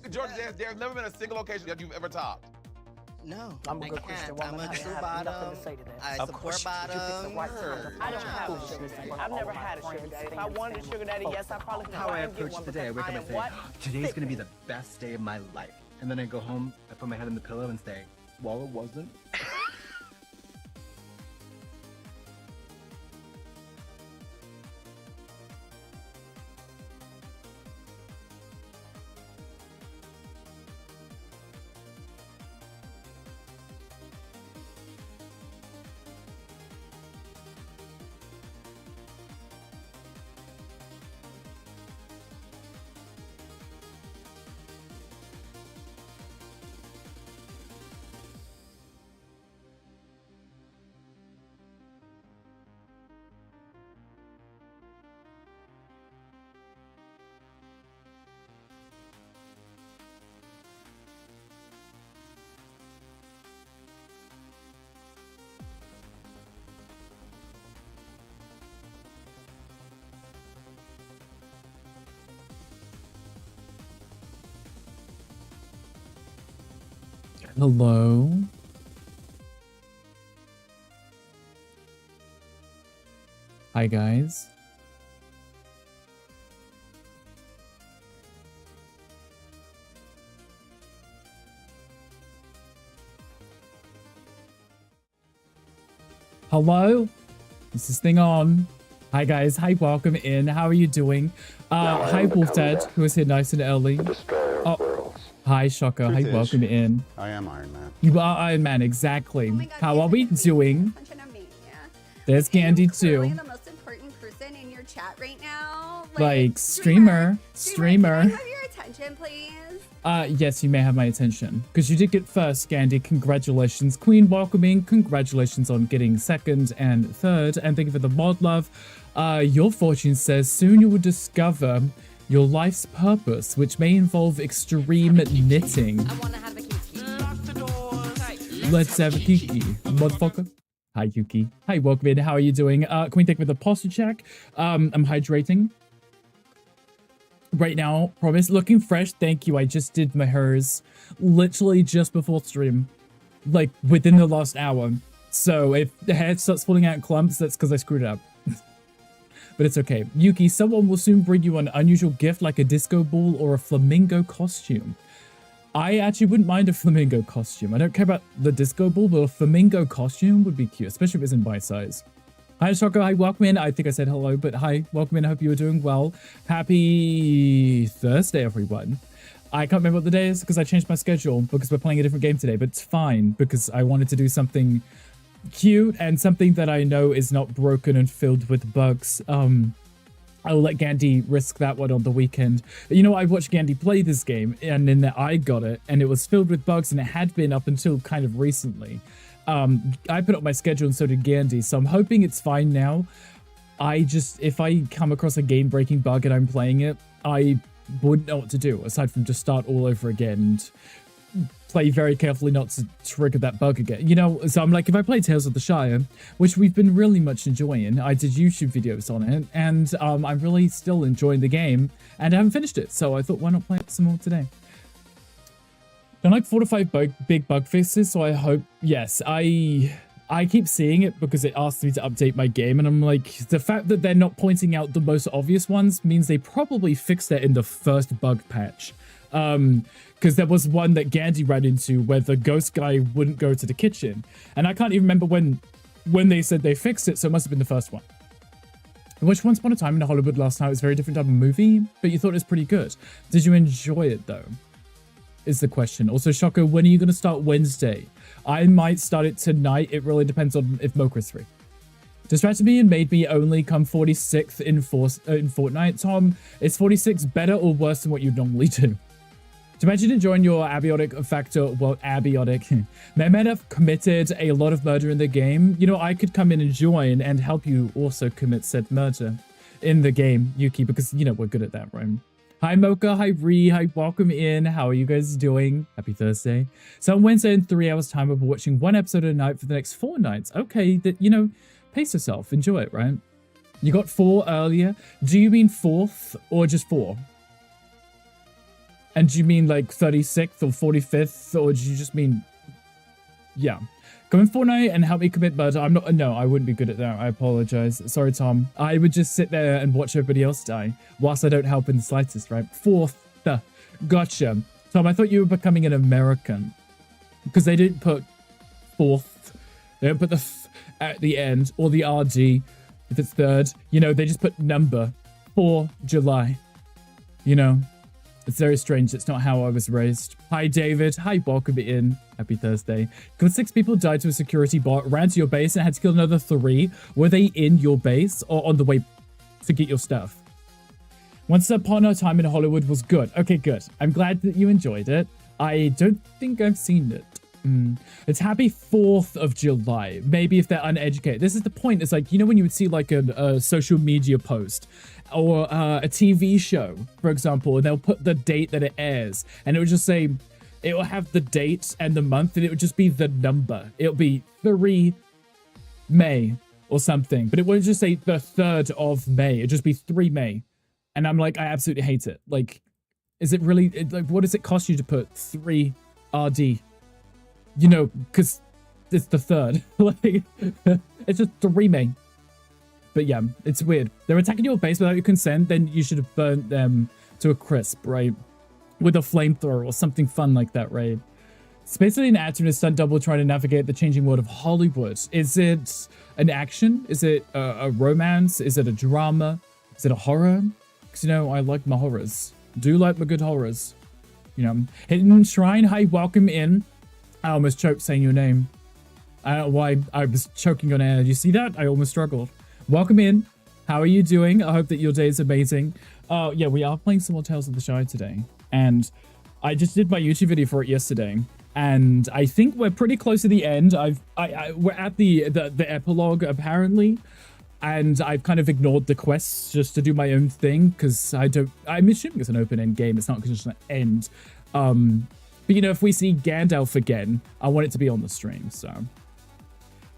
Georgia, there's never been a single location that you've ever topped. No, I'm a good Christian woman. I'm a true I have bottom. nothing to say to that. I support bottom. I don't have a sugar daddy. I've never had a sugar daddy. If I wanted a sugar daddy, yes, I probably could. How I approach the day, I wake up and say, today's gonna be the best day of my life. And then I go home, I put my head in the pillow and say, well, it wasn't. Hello. Hi, guys. Hello? Is this thing on? Hi, guys. Hi, welcome in. How are you doing? Hi, Wolf Dad, who is here nice and early. Hi, Shocker. Hi, welcome in. I am Iron Man. You are Iron Man, exactly. Oh God, how are we doing? There's Gandhi too. The most important person in your chat right now. Like streamer. Can I have your attention, please? Yes, you may have my attention. Because you did get first, Gandhi. Congratulations. Queen, welcoming. Congratulations on getting second and third. And thank you for the mod love. Your fortune says, soon you will discover your life's purpose, which may involve extreme knitting. I want to have a kiki. Let's have a kiki, motherfucker. Hi, Yuki. Hi, welcome in. How are you doing? Queen, thank you for the posture check. I'm hydrating right now. Promise. Looking fresh. Thank you. I just did my hers literally just before stream, like within the last hour. So if the hair starts falling out in clumps, that's because I screwed it up. But it's okay. Yuki, someone will soon bring you an unusual gift like a disco ball or a flamingo costume. I actually wouldn't mind a flamingo costume. I don't care about the disco ball, but a flamingo costume would be cute, especially if it's in bite size. Hi, Shoko. Hi, welcome in. I think I said hello, but hi, welcome in. I hope you are doing well. Happy Thursday, everyone. I can't remember what the day is because I changed my schedule because we're playing a different game today, but it's fine because I wanted to do something cute and something that I know is not broken and filled with bugs. I'll let Gandhi risk that one on the weekend. You know, I watched Gandhi play this game and then I got it and it was filled with bugs and it had been up until kind of recently. I put up my schedule and so did Gandhi, so I'm hoping it's fine now. If I come across a game-breaking bug and I'm playing it, I wouldn't know what to do aside from just start all over again and play very carefully not to trigger that bug again. You know, so I'm like, if I play Tales of the Shire, which we've been really much enjoying, I did YouTube videos on it, and I'm really still enjoying the game, and I haven't finished it, so I thought, why not play it some more today? There are like 4 to 5 big bug fixes, so I hope, yes, I keep seeing it because it asks me to update my game, and I'm like, the fact that they're not pointing out the most obvious ones means they probably fixed it in the first bug patch. Because there was one that Gandhi ran into where the ghost guy wouldn't go to the kitchen. And I can't even remember when they said they fixed it, so it must have been the first one. Which Once Upon a Time in Hollywood last night was a very different type of movie, but you thought it was pretty good. Did you enjoy it, though? Is the question. Also, Shoko, when are you going to start Wednesday? I might start it tonight. It really depends on if Mocha's free. Distracted me and made me only come 46th in Fortnite. Tom, is 46 better or worse than what you'd normally do? To imagine enjoying your abiotic factor, well, abiotic. Men have committed a lot of murder in the game. You know, I could come in and join and help you also commit said murder in the game, Yuki, because, you know, we're good at that, right? Hi, Mocha. Hi, Ree. Hi, welcome in. How are you guys doing? Happy Thursday. So on Wednesday in 3 hours time, we'll be watching 1 episode a night for the next 4 nights. Okay, that, you know, pace yourself. Enjoy it, right? You got 4 earlier. Do you mean 4th or just 4? And do you mean like 36th or 45th, or do you just mean... Yeah. Come in Fortnite and help me commit murder. I'm not... No, I wouldn't be good at that. I apologize. Sorry, Tom. I would just sit there and watch everybody else die, whilst I don't help in the slightest, right? 4th. Gotcha. Tom, I thought you were becoming an American. Because they didn't put 4th. They don't put the th at the end, or the RD if it's 3rd. You know, they just put number. 4 July. You know? It's very strange. It's not how I was raised. Hi, David. Hi, welcome in. Happy Thursday. Because 6 people died to a security bot, ran to your base, and had to kill another 3. Were they in your base or on the way to get your stuff? Once Upon a Time in Hollywood was good. Okay, good. I'm glad that you enjoyed it. I don't think I've seen it. It's happy 4th of July. Maybe if they're uneducated. This is the point. It's like, you know when you would see like a social media post or a TV show, for example, and they'll put the date that it airs, and it would just say, it will have the date and the month, and it would just be the number. It'll be 3 May or something, but it wouldn't just say the 3rd of May. It'd just be 3 May. And I'm like, I absolutely hate it. Like, is it really, like, what does it cost you to put 3 RD? You know, because it's the 3rd. Like, it's just 3 May. But yeah, it's weird. They're attacking your base without your consent, then you should have burnt them to a crisp, right? With a flamethrower or something fun like that, right? It's basically an activist stunt double trying to navigate the changing world of Hollywood. Is it an action? Is it a romance? Is it a drama? Is it a horror? Because, you know, I like my horrors. Do like my good horrors. You know, Hidden Shrine, hi, welcome in. I almost choked saying your name. I don't know why I was choking on air. You see that? I almost struggled. Welcome in. How are you doing? I hope that your day is amazing. Yeah, we are playing some more Tales of the Shire today. And I just did my YouTube video for it yesterday. And I think we're pretty close to the end. We're at the epilogue, apparently. And I've kind of ignored the quests just to do my own thing. Because I'm assuming it's an open-end game. It's not just an end. But, you know, if we see Gandalf again, I want it to be on the stream, so...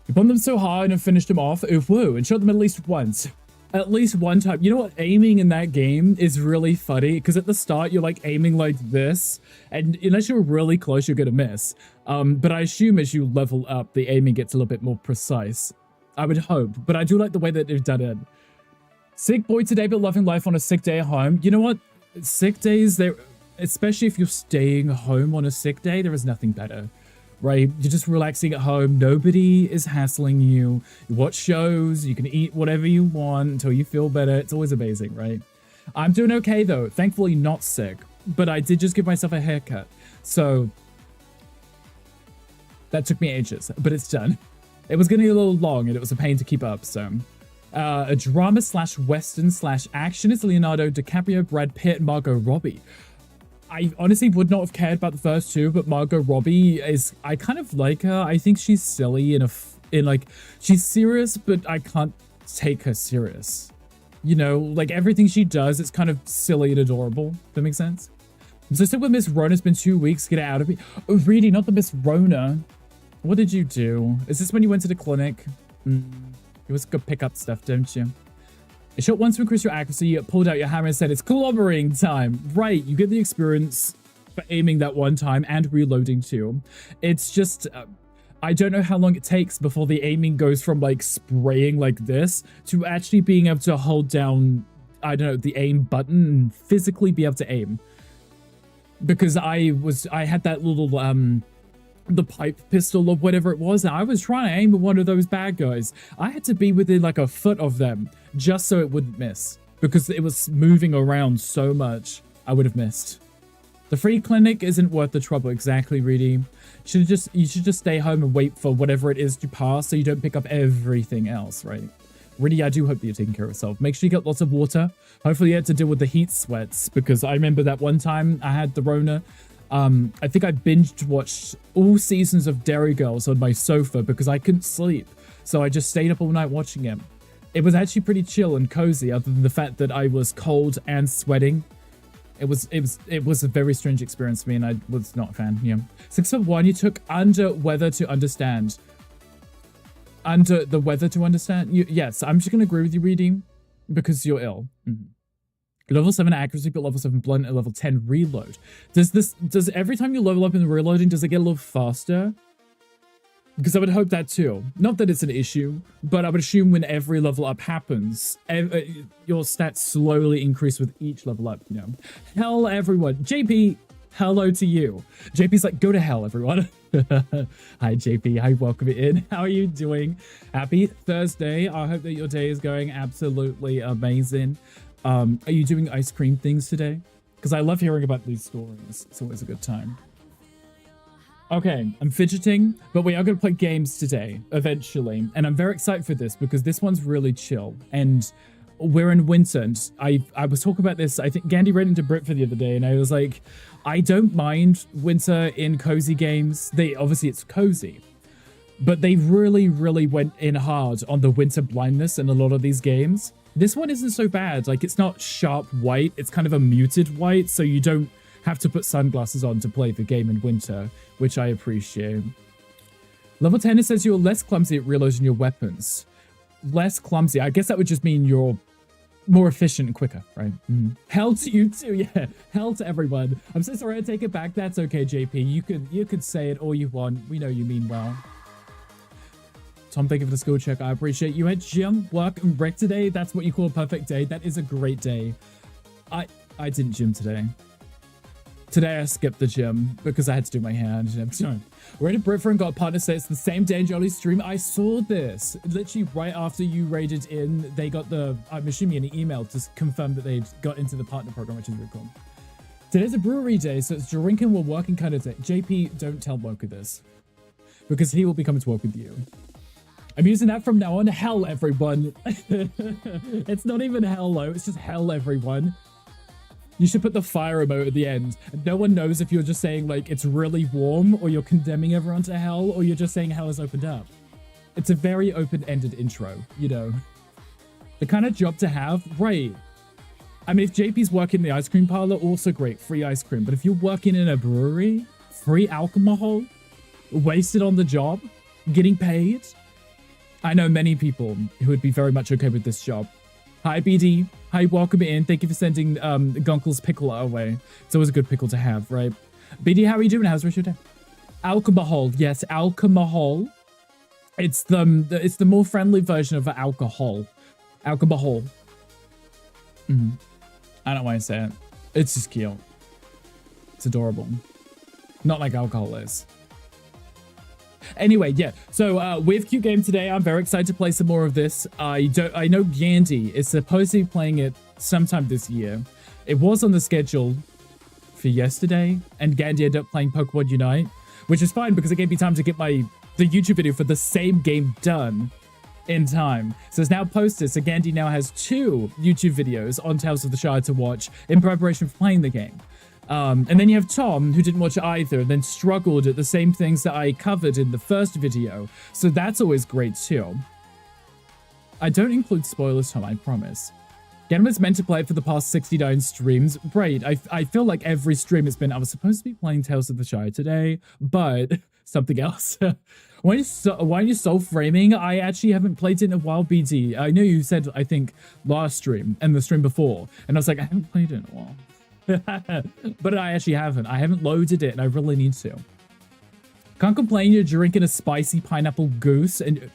You bombed them so hard and finished them off. Oof, woo, and shot them at least once. At least one time. You know what? Aiming in that game is really funny, because at the start, you're, like, aiming like this, and unless you're really close, you're gonna miss. But I assume as you level up, the aiming gets a little bit more precise. I would hope, but I do like the way that they've done it. Sick boy today, but loving life on a sick day at home. You know what? Sick days, especially if you're staying home on a sick day, there is nothing better, right? You're just relaxing at home. Nobody is hassling you. You watch shows. You can eat whatever you want until you feel better. It's always amazing, right? I'm doing okay, though. Thankfully not sick, but I did just give myself a haircut. So that took me ages, but it's done. It was getting a little long and it was a pain to keep up, so... a drama / western / action is Leonardo DiCaprio, Brad Pitt, and Margot Robbie. I honestly would not have cared about the first two, but Margot Robbie I kind of like her. I think she's silly she's serious, but I can't take her serious. You know, like everything she does, it's kind of silly and adorable. That makes sense? So still with Miss Rona, it's been 2 weeks. Get it out of me. Oh, really? Not the Miss Rona. What did you do? Is this when you went to the clinic? You always go pick up stuff, don't you? A shot once to increase your accuracy, you pulled out your hammer and said, it's clobbering time. Right, you get the experience for aiming that one time and reloading too. It's just, I don't know how long it takes before the aiming goes from like spraying like this to actually being able to hold down, I don't know, the aim button and physically be able to aim. Because I had that little, the pipe pistol or whatever it was, and I was trying to aim at one of those bad guys. I had to be within like a foot of them just so it wouldn't miss, because it was moving around so much. I would have missed. The free clinic isn't worth the trouble. Exactly, Reedy. You should just stay home and wait for whatever it is to pass so you don't pick up everything else, right? Really, I do hope that you're taking care of yourself. Make sure you get lots of water. Hopefully you had to deal with the heat sweats, because I remember that one time I had the Rona. I think I binged watched all seasons of Dairy Girls on my sofa because I couldn't sleep. So I just stayed up all night watching it. It was actually pretty chill and cozy, other than the fact that I was cold and sweating. It was a very strange experience for me, and I was not a fan. Yeah. 6.1, you took under weather to understand. Under the weather to understand? Yes, I'm just gonna agree with you, Reedy, because you're ill. Level 7 accuracy, but level 7 blunt and level 10 reload. Does every time you level up in the reloading, does it get a little faster? Because I would hope that too. Not that it's an issue, but I would assume when every level up happens, your stats slowly increase with each level up, you know. Hell, everyone. JP, hello to you. JP's like, go to hell, everyone. Hi, JP. Hi, welcome in. How are you doing? Happy Thursday. I hope that your day is going absolutely amazing. Are you doing ice cream things today? Because I love hearing about these stories. It's always a good time. Okay, I'm fidgeting, but we are going to play games today, eventually. And I'm very excited for this because this one's really chill. And we're in winter. And I was talking about this, I think Gandhi ran into Brit for the other day, and I was like, I don't mind winter in cozy games. Obviously, it's cozy. But they really, really went in hard on the winter blindness in a lot of these games. This one isn't so bad. Like, it's not sharp white. It's kind of a muted white, so you don't have to put sunglasses on to play the game in winter, which I appreciate. Level 10, it says you're less clumsy at reloading your weapons. Less clumsy. I guess that would just mean you're more efficient and quicker, right? Hell to you too, yeah. Hell to everyone. I'm so sorry I take it back. That's okay, JP. You could say it all you want. We know you mean well. Tom, thank you for the school check. I appreciate you. Had gym, work, and rec today. That's what you call a perfect day. That is a great day. I didn't gym today. Today I skipped the gym because I had to do my hair. Rated BritRick and got partner say it's the same day in Jolly's stream. I saw this. Literally right after you raided in, they got I'm assuming an email to confirm that they'd got into the partner program, which is really cool. Today's a brewery day, so it's drinking while working kind of day. JP, don't tell Mocha this. Because he will be coming to work with you. I'm using that from now on. Hell, everyone. It's not even hello, it's just hell, everyone. You should put the fire emote at the end. No one knows if you're just saying, like, it's really warm, or you're condemning everyone to hell, or you're just saying hell has opened up. It's a very open-ended intro, you know. The kind of job to have, right. I mean, if JP's working in the ice cream parlor, also great, free ice cream. But if you're working in a brewery, free alcohol, wasted on the job, getting paid, I know many people who would be very much okay with this job. Hi, BD. Hi, welcome in. Thank you for sending Gunkel's pickle our way. It's always a good pickle to have, right? BD, how are you doing? How's the rest of your day? Alcohol. Yes, alcohol. It's the more friendly version of alcohol. Alcohol. I don't know why I say it. It's just cute. It's adorable. Not like alcohol is. Anyway, yeah, so we have cute game today. I'm very excited to play some more of this. I know Gandhi is supposed to be playing it sometime this year. It was on the schedule for yesterday, and Gandhi ended up playing Pokemon Unite, which is fine because it gave me time to get the YouTube video for the same game done in time. So it's now posted, so Gandhi now has 2 YouTube videos on Tales of the Shire to watch in preparation for playing the game. And then you have Tom, who didn't watch either, and then struggled at the same things that I covered in the first video. So that's always great too. I don't include spoilers, Tom, I promise. Gandhi was meant to play it for the past 69 streams. Great. I feel like every stream has been, I was supposed to be playing Tales of the Shire today, but something else. Why are you soul framing? I actually haven't played it in a while, BT. I know you said, I think, last stream and the stream before, and I was like, I haven't played it in a while. But I actually haven't. I haven't loaded it, and I really need to. Can't complain you're drinking a spicy pineapple goose. And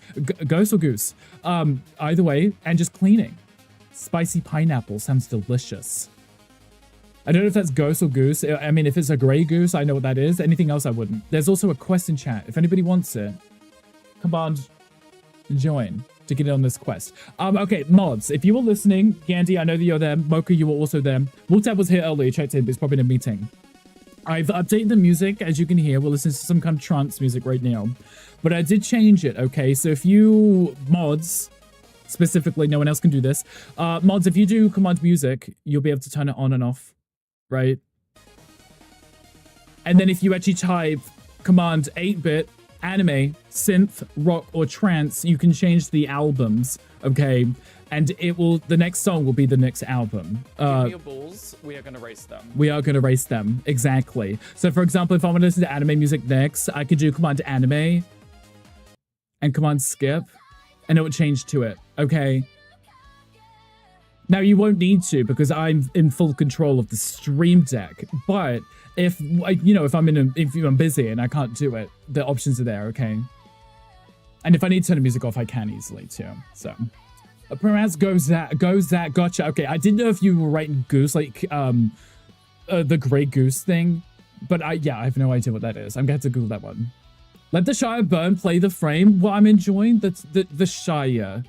ghost or goose? Either way, and just cleaning. Spicy pineapple sounds delicious. I don't know if that's ghost or goose. I mean, if it's a gray goose, I know what that is. Anything else, I wouldn't. There's also a quest in chat. If anybody wants it, come on, join to get on this quest. Okay, mods, if you were listening, Gandhi, I know that you're there. Mocha, you were also there. Woltab was here earlier, checked in, but he's probably in a meeting. I've updated the music, as you can hear. We're listening to some kind of trance music right now. But I did change it, okay? So if you mods, specifically, no one else can do this. Mods, if you do command music, you'll be able to turn it on and off, right? And then if you actually type command 8-bit, anime, synth, rock, or trance, you can change the albums, okay? And the next song will be the next album. Give me your balls, we are gonna race them. We are gonna race them, exactly. So for example, if I want to listen to anime music next, I could do command anime and command skip, and it would change to it, okay? Now, you won't need to because I'm in full control of the stream deck. But if, you know, if I'm busy and I can't do it, the options are there, okay? And if I need to turn the music off, I can easily too. So, Perez goes that, gotcha. Okay, I didn't know if you were writing goose, like the gray goose thing. But I have no idea what that is. I'm gonna have to Google that one. Let the Shire burn, play the frame. Well, I'm enjoying the Shire.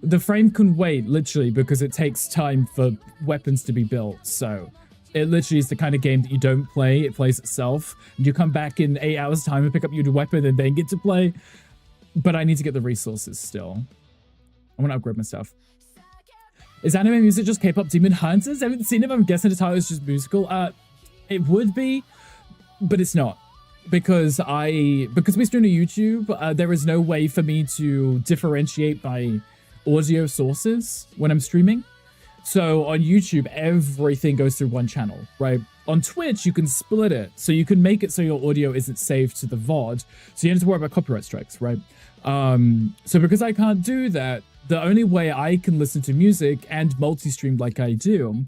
The frame can wait, literally, because it takes time for weapons to be built. So it literally is the kind of game that you don't play. It plays itself. And you come back in 8 hours time and pick up your weapon and then get to play. But I need to get the resources still. I want to upgrade my stuff. Is anime music just K-pop Demon Hunters? I haven't seen it, but I'm guessing the title is just musical. It would be, but it's not. Because we stream to YouTube, there is no way for me to differentiate by audio sources when I'm streaming. So on YouTube, everything goes through one channel, right? On Twitch, you can split it. So you can make it so your audio isn't saved to the VOD. So you don't have to worry about copyright strikes, right? So because I can't do that, the only way I can listen to music and multi-stream like I do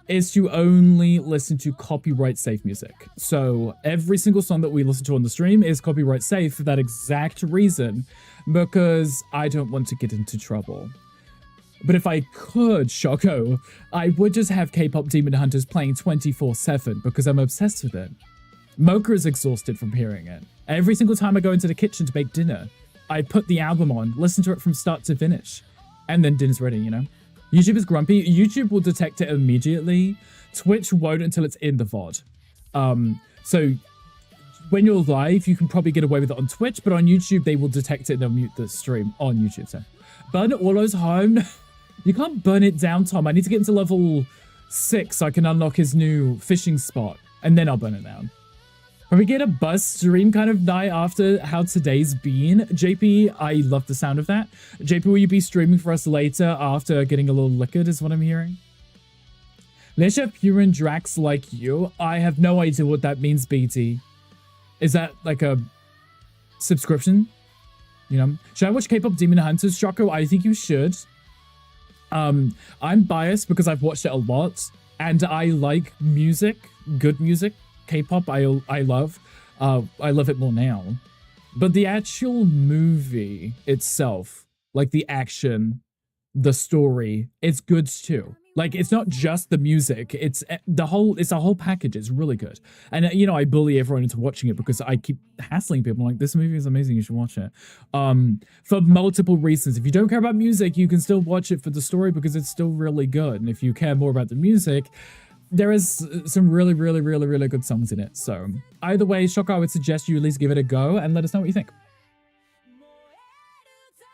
is to only listen to copyright safe music. So every single song that we listen to on the stream is copyright safe for that exact reason, because I don't want to get into trouble. But if I could, Shoko, I would just have K-pop Demon Hunters playing 24/7 because I'm obsessed with it. Mocha is exhausted from hearing it. Every single time I go into the kitchen to make dinner, I put the album on, listen to it from start to finish, and then dinner's ready, you know? YouTube is grumpy. YouTube will detect it immediately. Twitch won't until it's in the VOD. So when you're live, you can probably get away with it on Twitch, but on YouTube, they will detect it and they'll mute the stream on YouTube. So burn Orlo's home. You can't burn it down, Tom. I need to get into level 6 so I can unlock his new fishing spot, and then I'll burn it down. Can we get a buzz stream kind of night after how today's been? JP, I love the sound of that. JP, will you be streaming for us later after getting a little liquored is what I'm hearing? Let's have Purin Drax like you. I have no idea what that means, BT. Is that like a subscription? You know? Should I watch K-pop Demon Hunters? Shoko, I think you should. I'm biased because I've watched it a lot and I like music, good music. K-pop I love. I love it more now. But the actual movie itself, like the action, the story, it's good too. Like, it's not just the music, it's a whole package. It's really good. And you know, I bully everyone into watching it because I keep hassling people like, this movie is amazing, you should watch it. For multiple reasons. If you don't care about music, you can still watch it for the story because it's still really good. And if you care more about the music, there is some really, really, really, really good songs in it. So either way, Shoko, I would suggest you at least give it a go and let us know what you think.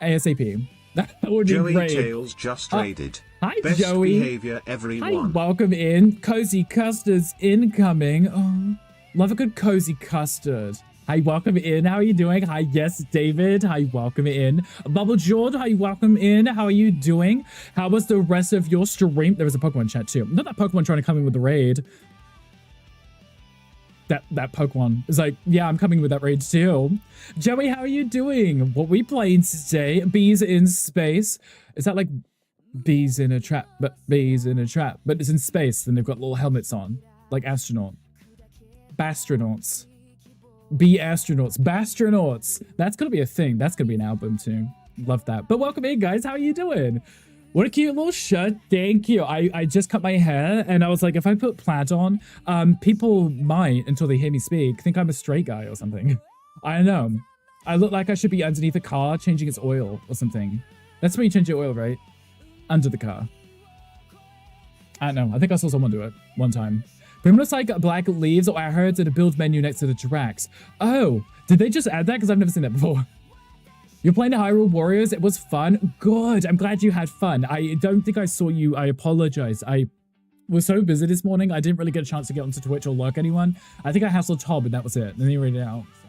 ASAP. That would be great. Joey Tails just raided. Hi, Best Joey. behavior, everyone. Hi, welcome in. Cozy Custard's incoming. Oh, love a good cozy custard. Hi, welcome in. How are you doing? Hi, yes, David. Hi, welcome in. Bubble Jord, hi, welcome in. How are you doing? How was the rest of your stream? There was a Pokemon chat too. Not that Pokemon trying to come in with the raid. That Pokemon is like, yeah, I'm coming with that raid too. Joey, how are you doing? What we playing today? Bees in space. Is that like bees in a trap? But bees in a trap. But it's in space, and they've got little helmets on, like astronaut. Bastronauts. Bee astronauts. Bastronauts. That's gonna be a thing. That's gonna be an album too. Love that. But welcome in, guys. How are you doing? What a cute little shirt. Thank you. I just cut my hair and I was like, if I put plaid on, people might, until they hear me speak, think I'm a straight guy or something. I don't know. I look like I should be underneath a car changing its oil or something. That's when you change your oil, right? Under the car. I don't know. I think I saw someone do it one time. But it looks like black leaves, or I heard at a build menu next to the Drax. Oh, did they just add that? Because I've never seen that before. You're playing the Hyrule Warriors. It was fun. Good. I'm glad you had fun. I don't think I saw you. I apologize. I was so busy this morning. I didn't really get a chance to get onto Twitch or lurk anyone. I think I hassled Tom and that was it. And then he read it out. So.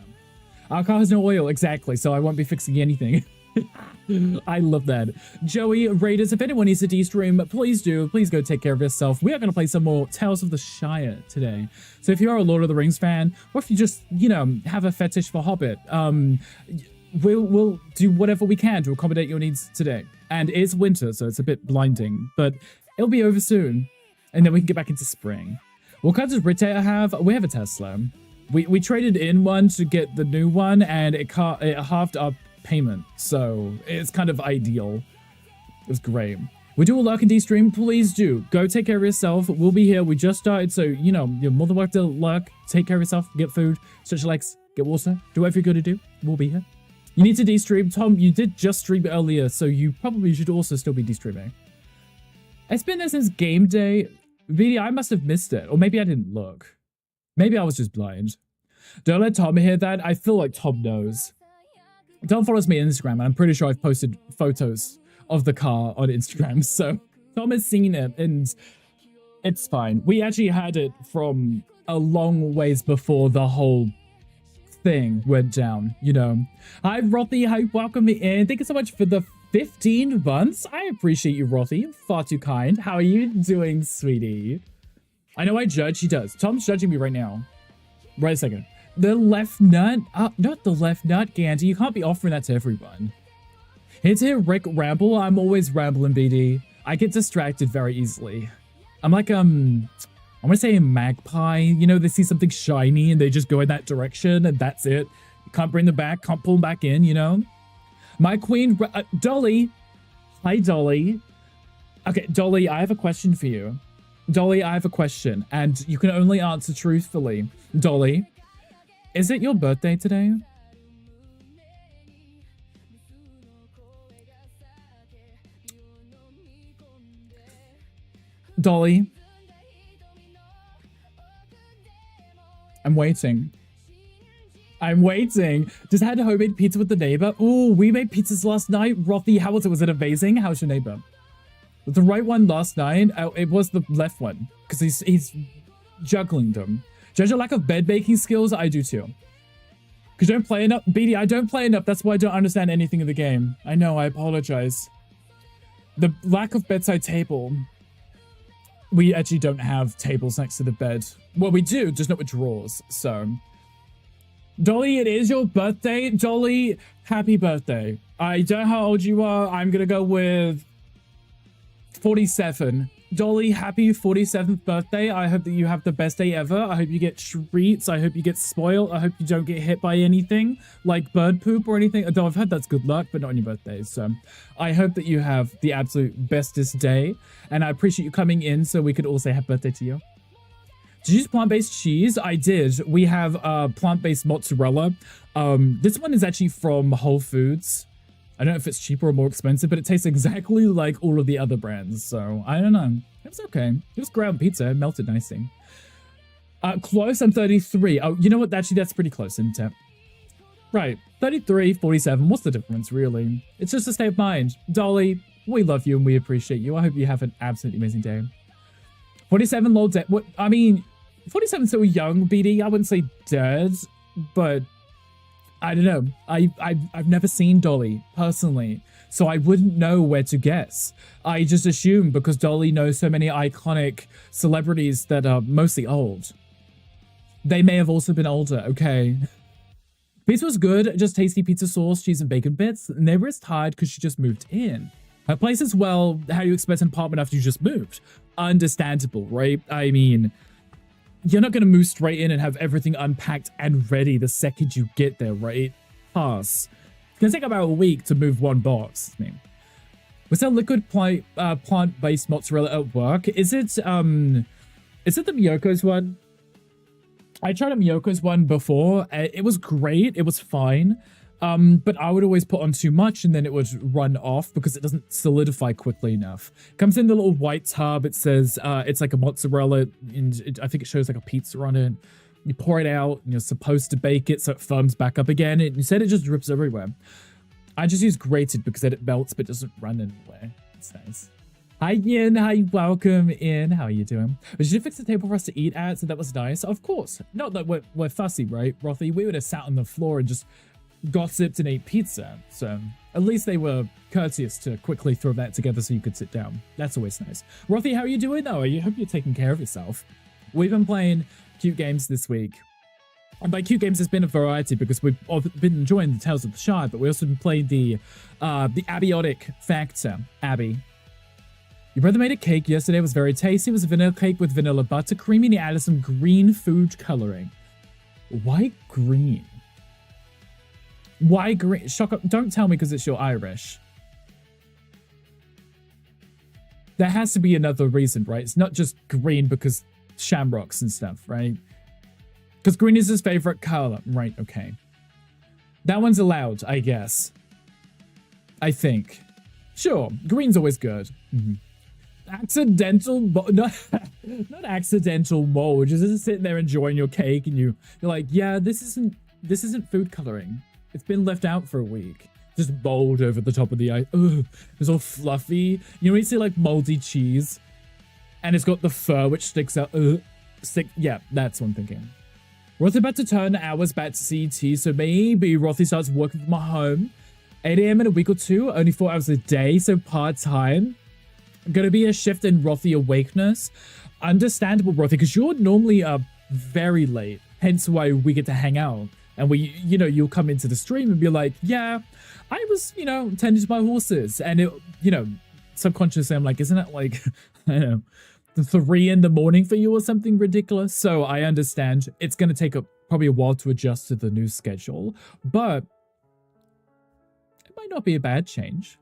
Our car has no oil. Exactly. So I won't be fixing anything. I love that. Joey, Raiders, if anyone needs a D-stream, please do. Please go take care of yourself. We are going to play some more Tales of the Shire today. So if you're a Lord of the Rings fan, or if you just, you know, have a fetish for Hobbit, we'll do whatever we can to accommodate your needs today. And it's winter, so it's a bit blinding, but It'll be over soon. And then we can get back into spring. What kind of rotator have? We have a Tesla. We traded in one to get the new one, and it halved our payment. So it's kind of ideal. It was great. We do a lurk and D-stream. Please do. Go take care of yourself. We'll be here. We just started, so, you know, you're more than welcome to lurk. Take care of yourself. Get food. Stretch your legs. Get water. Do whatever you're going to do. We'll be here. You need to D-stream. Tom, you did just stream earlier, so you probably should also still be D-streaming. It's been there since game day. BD, I must have missed it. Or maybe I didn't look. Maybe I was just blind. Don't let Tom hear that. I feel like Tom knows. Tom follows me on Instagram, and I'm pretty sure I've posted photos of the car on Instagram. So Tom has seen it, and it's fine. We actually had it from a long ways before the whole thing went down, you know. Hi, Rothy. Hi, welcome in. Thank you so much for the 15 months. I appreciate you, Rothy. Far too kind. How are you doing, sweetie? I know I judge. He does. Tom's judging me right now. Right a second. The left nut? Not the left nut, Gandhi. You can't be offering that to everyone. Here to hear Rick ramble. I'm always rambling, BD. I get distracted very easily. I'm like, I want to say a magpie. You know, they see something shiny and they just go in that direction and that's it. You can't bring them back, can't pull them back in, you know? My queen, Dolly. Hi, Dolly. Okay, Dolly, I have a question for you. Dolly, I have a question, and you can only answer truthfully. Dolly, is it your birthday today? Dolly. I'm waiting. I'm waiting. Just had a homemade pizza with the neighbor. Ooh, we made pizzas last night. Rothy, how was it? Was it amazing? How's your neighbor? The right one last night, it was the left one, because he's juggling them. Judge your lack of bed making skills? I do too. Because you don't play enough. BD, I don't play enough. That's why I don't understand anything of the game. I know, I apologize. The lack of bedside table. We actually don't have tables next to the bed. Well, we do, just not with drawers, so. Dolly, it is your birthday. Dolly, happy birthday. I don't know how old you are. I'm going to go with 47. Dolly, happy 47th birthday. I hope that you have the best day ever. I hope you get treats. I hope you get spoiled. I hope you don't get hit by anything like bird poop or anything. Though I've heard that's good luck, but not on your birthday. So I hope that you have the absolute bestest day. And I appreciate you coming in so we could all say happy birthday to you. Did you use plant-based cheese? I did. We have plant-based mozzarella. This one is actually from Whole Foods. I don't know if it's cheaper or more expensive, but it tastes exactly like all of the other brands. So I don't know. It was okay. It was ground pizza. It melted nicely. Close. I'm 33. Oh, you know what? Actually, that's pretty close, isn't it? Right. 33, 47. What's the difference, really? It's just a state of mind. Dolly, we love you and we appreciate you. I hope you have an absolutely amazing day. 47 lol dead. What? I mean, 47 still young, BD. I wouldn't say dead, but I don't know. I've never seen Dolly personally, so I wouldn't know where to guess. I just assume because Dolly knows so many iconic celebrities that are mostly old. They may have also been older, okay. Pizza was good, just tasty pizza sauce, cheese and bacon bits. Neighbor is tired because she just moved in. Her place is, well, how you expect an apartment after you just moved. Understandable, right? I mean, you're not going to move straight in and have everything unpacked and ready the second you get there, right? Pass. It's going to take about a week to move one box. I mean, was that liquid plant-based mozzarella at work? Is it the Miyoko's one? I tried a Miyoko's one before. It was great. It was fine. But I would always put on too much and then it would run off because it doesn't solidify quickly enough. Comes in the little white tub. It says it's like a mozzarella, and I think it shows like a pizza on it. You pour it out and you're supposed to bake it so it firms back up again. And you said it just drips everywhere. I just use grated because then it melts but doesn't run anywhere. It's nice. Hi Yin, hi, welcome in. How are you doing? Did you fix the table for us to eat at? So that was nice. Of course. Not that we're fussy, right, Rothy? We would have sat on the floor and just gossiped and ate pizza. So at least they were courteous to quickly throw that together so you could sit down. That's always nice. Rothy, how are you doing though? I hope you're taking care of yourself. We've been playing cute games this week. And by cute games, it's been a variety because we've been enjoying the Tales of the Shire, but we also been playing the abiotic factor, Abby. Your brother made a cake yesterday. It was very tasty. It was a vanilla cake with vanilla buttercream, and he added some green food coloring. Why green? Why green? Shock, don't tell me because it's your Irish. There has to be another reason, right? It's not just green because shamrocks and stuff, right? Because green is his favorite color. Right, okay. That one's allowed, I guess. I think. Sure, green's always good. Accidental, not accidental mold. Just sitting there enjoying your cake, and you're like, yeah, this isn't food coloring. It's been left out for a week. Just mold over the top of the ice. Ugh, it's all fluffy. You know when you see like moldy cheese, and it's got the fur which sticks out. Yeah, that's what I'm thinking. Rothy's about to turn hours back to CET, so maybe Rothy starts working from home. 8 a.m. in a week or two, only 4 hours a day, so part-time. Gonna be a shift in Rothy awakeness. Understandable, Rothy, because you're normally up very late, hence why we get to hang out. And you'll come into the stream and be like, yeah, I was, tending to my horses. And it, subconsciously I'm like, isn't it like, I don't know, 3 in the morning for you or something ridiculous? So I understand it's going to take probably a while to adjust to the new schedule, but it might not be a bad change.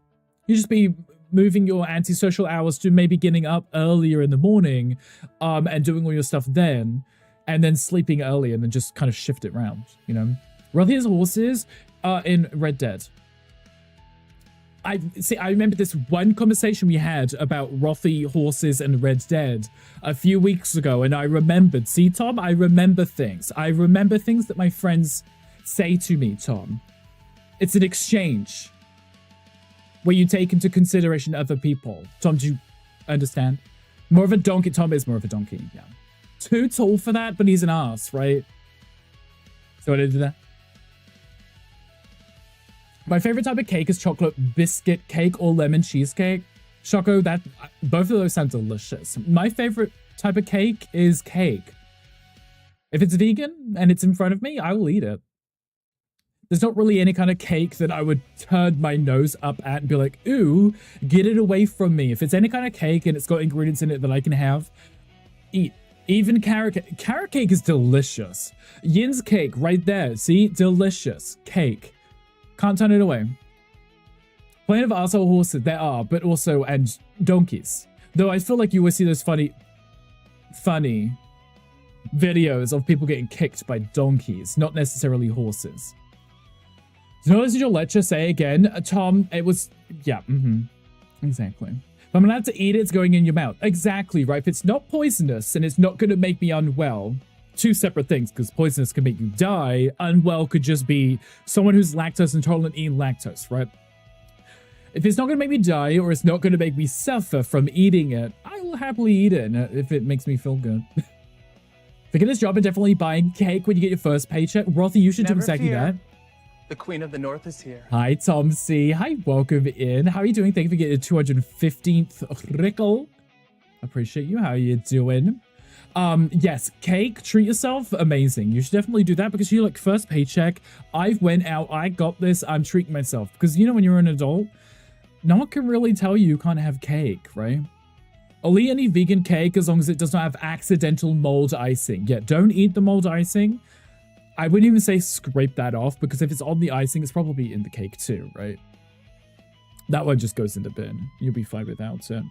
You just be moving your antisocial hours to maybe getting up earlier in the morning, and doing all your stuff then, and then sleeping early and then just kind of shift it around, Rothy's horses are in Red Dead. I remember this one conversation we had about Rothy horses and Red Dead a few weeks ago, and I remembered. See, Tom, I remember things. I remember things that my friends say to me, Tom. It's an exchange where you take into consideration other people. Tom, do you understand? More of a donkey. Tom is more of a donkey, yeah. Too tall for that, but he's an ass, right? So I did that. My favorite type of cake is chocolate biscuit cake or lemon cheesecake. Choco, both of those sound delicious. My favorite type of cake is cake. If it's vegan and it's in front of me, I will eat it. There's not really any kind of cake that I would turn my nose up at and be like, ooh, get it away from me. If it's any kind of cake and it's got ingredients in it that I can have, eat. Even carrot cake. Carrot cake is delicious. Yin's cake right there. See? Delicious. Cake. Can't turn it away. Plenty of arsehole horses. There are, but also, and donkeys. Though I feel like you always see those funny videos of people getting kicked by donkeys, not necessarily horses. So notice your lecture, say again, Tom, it was, yeah, exactly. If I'm allowed to eat it, it's going in your mouth. Exactly, right? If it's not poisonous and it's not going to make me unwell, two separate things, because poisonous can make you die. Unwell could just be someone who's lactose intolerant eating lactose, right? If it's not going to make me die or it's not going to make me suffer from eating it, I will happily eat it if it makes me feel good. Forget this job and definitely buying cake when you get your first paycheck. Rothy, you should do exactly that. The Queen of the North is here. Hi, Tom C. Hi, welcome in. How are you doing? Thank you for getting your 215th rickle. Appreciate you. How are you doing? Yes, cake, treat yourself. Amazing. You should definitely do that because you're like first paycheck. I went out. I got this. I'm treating myself because when you're an adult, no one can really tell you can't have cake, right? I'll eat any vegan cake as long as it does not have accidental mold icing. Yeah, don't eat the mold icing. I wouldn't even say scrape that off because if it's on the icing, it's probably in the cake too, right? That one just goes in the bin. You'll be fine without it.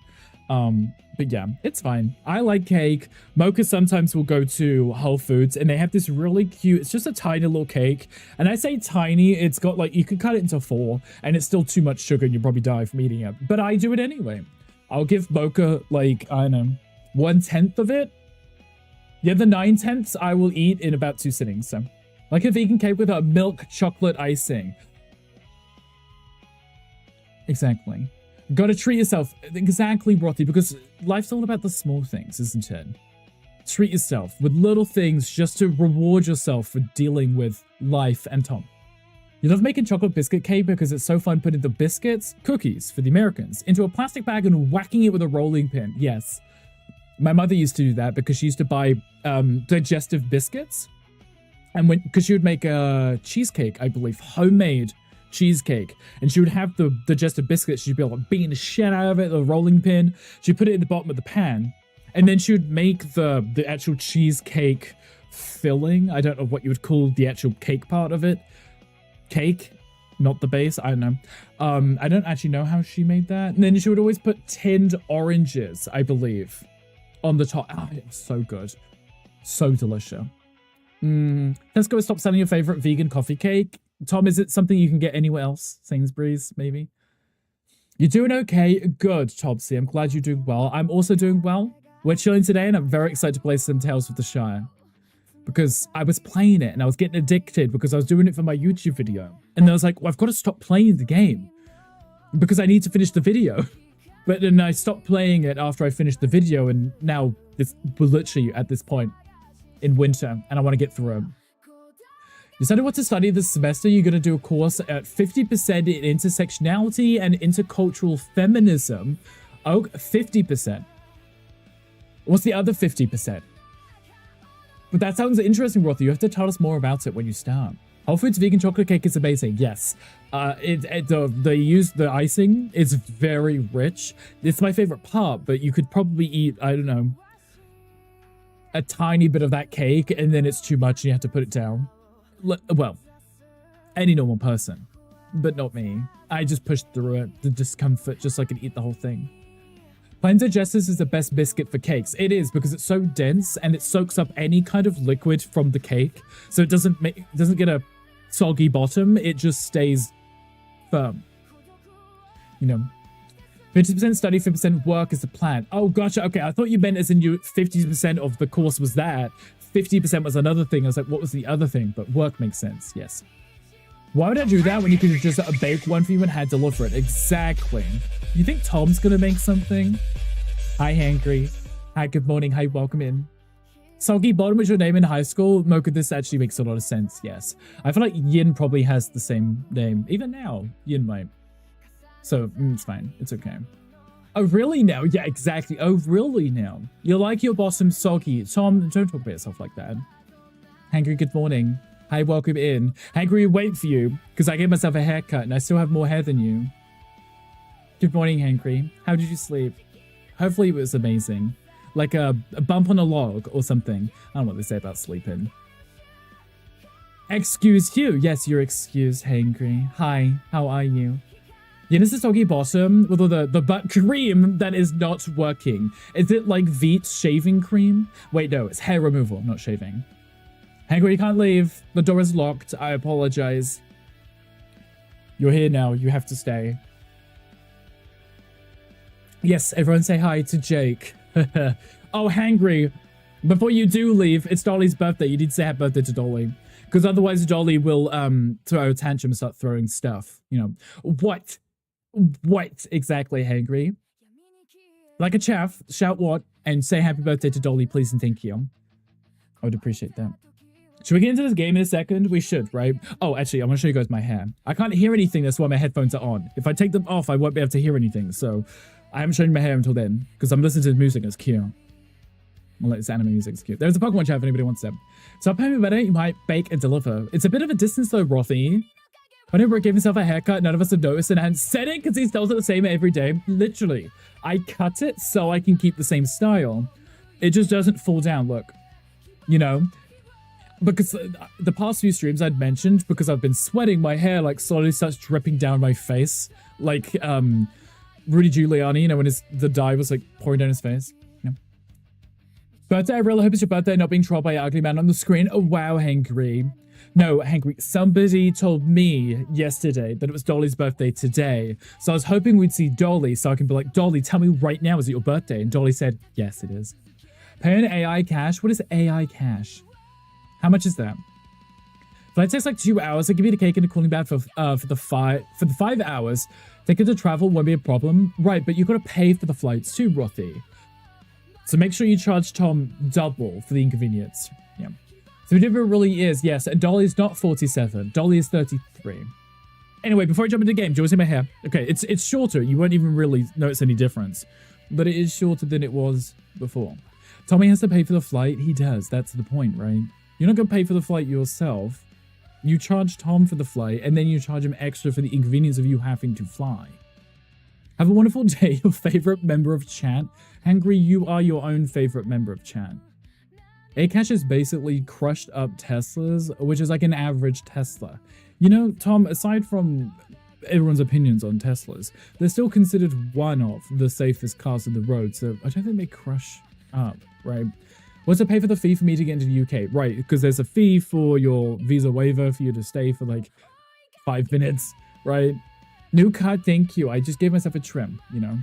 But yeah, it's fine. I like cake. Mocha sometimes will go to Whole Foods and they have this really cute, it's just a tiny little cake. And I say tiny, it's got like, you could cut it into 4 and it's still too much sugar and you'll probably die from eating it. But I do it anyway. I'll give Mocha like, I don't know, 1/10 of it. The other 9/10 I will eat in about 2 sittings. So, like a vegan cake with a milk chocolate icing. Exactly. Gotta treat yourself. Exactly, Rothy, because life's all about the small things, isn't it? Treat yourself with little things just to reward yourself for dealing with life and Tom. You love making chocolate biscuit cake because it's so fun putting the biscuits, cookies for the Americans, into a plastic bag and whacking it with a rolling pin. Yes. My mother used to do that because she used to buy digestive biscuits. And because she would make a cheesecake, I believe, homemade cheesecake, and she would have the digestive biscuit. She'd be like beating the shit out of it, the rolling pin. She'd put it in the bottom of the pan, and then she would make the actual cheesecake filling. I don't know what you would call the actual cake part of it. Cake, not the base. I don't know. I don't actually know how she made that. And then she would always put tinned oranges, I believe, on the top. Oh, it was so good. So delicious. Let's go stop selling your favorite vegan coffee cake. Tom, is it something you can get anywhere else? Sainsbury's, maybe? You're doing okay? Good, Topsy. I'm glad you're doing well. I'm also doing well. We're chilling today, and I'm very excited to play some Tales of the Shire. Because I was playing it, and I was getting addicted because I was doing it for my YouTube video. And I was like, well, I've got to stop playing the game. Because I need to finish the video. But then I stopped playing it after I finished the video, and now we're literally at this point in winter, and I want to get through it. You decided what to study this semester. You're going to do a course at 50% in intersectionality and intercultural feminism. Oh, 50%. What's the other 50%? But that sounds interesting, Rothy. You have to tell us more about it when you start. Whole Foods vegan chocolate cake is amazing. Yes. They use the icing. It's very rich. It's my favorite part, but you could probably eat, I don't know, a tiny bit of that cake, and then it's too much and you have to put it down. Well, any normal person, but not me. I just pushed through it, the discomfort, just so I could eat the whole thing. Plain Digestus is the best biscuit for cakes. It is, because it's so dense and it soaks up any kind of liquid from the cake, so it doesn't get a soggy bottom. It just stays firm. You know, 50% study, 50% work is the plan. Oh, gotcha. Okay, I thought you meant as in 50% of the course was that. 50% was another thing. I was like, what was the other thing? But work makes sense. Yes. Why would I do that when you could just bake one for you and had to deliver it? Exactly. You think Tom's gonna make something? Hi, Hankry. Hi, good morning. Hi, welcome in. Soggy Bottom was your name in high school? Mocha, this actually makes a lot of sense, yes. I feel like Yin probably has the same name. Even now, Yin might. So, it's fine. It's okay. Oh, really now? Yeah, exactly. Oh, really now? You like your bottom soggy. Tom, don't talk about yourself like that. Hankry, good morning. Hi, welcome in. Hankry, wait for you, because I gave myself a haircut and I still have more hair than you. Good morning, Hankry. How did you sleep? Hopefully it was amazing. Like a bump on a log or something. I don't know what they say about sleeping. Excuse you. Yes, you're excused, Hankry. Hi, how are you? Yeah, this is soggy bottom with all the butt cream that is not working. Is it like Veet's shaving cream? Wait, no, it's hair removal, not shaving. Hankry, you can't leave. The door is locked. I apologize. You're here now. You have to stay. Yes, everyone say hi to Jake. Oh, Hankry, before you do leave, it's Dolly's birthday. You need to say happy birthday to Dolly. Because otherwise Dolly will throw a tantrum and start throwing stuff. You know. What? What exactly, Hankry? Like a chaff, shout what, and say happy birthday to Dolly, please and thank you. I would appreciate that. Should we get into this game in a second? We should, right? Oh, actually, I'm going to show you guys my hair. I can't hear anything, that's why my headphones are on. If I take them off, I won't be able to hear anything, so I haven't shown you my hair until then, because I'm listening to the music, it's cute. Well, like this anime music is cute. There's a Pokemon chat if anybody wants it. So, I'll better, you might bake and deliver. It's a bit of a distance though, Rothy. Whenever I gave himself a haircut, none of us have noticed and I hadn't said it because he styles it the same every day. Literally. I cut it so I can keep the same style. It just doesn't fall down, look. You know? Because the past few streams I'd mentioned, because I've been sweating, my hair like slowly starts dripping down my face. Like, Rudy Giuliani, you know, when the dye was like pouring down his face. You know? Birthday, I really hope it's your birthday, not being trolled by an ugly man on the screen. Oh, wow, Hankry. No, Hankry, somebody told me yesterday that it was Dolly's birthday today. So I was hoping we'd see Dolly so I can be like, Dolly, tell me right now, is it your birthday? And Dolly said, yes, it is. Pay an AI cash? What is AI cash? How much is that? Flight takes like 2 hours. I give you the cake and a cooling bath for the 5 hours. Ticket to travel won't be a problem. Right, but you've got to pay for the flights too, Rothy. So make sure you charge Tom double for the inconvenience. Yeah. So it really is, yes. And Dolly's not 47. Dolly is 33. Anyway, before I jump into the game, do you want to see my hair? Okay, it's shorter. You won't even really notice any difference. But it is shorter than it was before. Tommy has to pay for the flight. He does. That's the point, right? You're not going to pay for the flight yourself. You charge Tom for the flight, and then you charge him extra for the inconvenience of you having to fly. Have a wonderful day, your favorite member of chat. Hangry, you are your own favorite member of chat. Acash is basically crushed up Teslas, which is like an average Tesla. You know, Tom, aside from everyone's opinions on Teslas, they're still considered one of the safest cars on the road, so I don't think they crush up, right? What's to pay for the fee for me to get into the UK? Right, because there's a fee for your visa waiver for you to stay for like 5 minutes, right? New card, thank you. I just gave myself a trim, you know?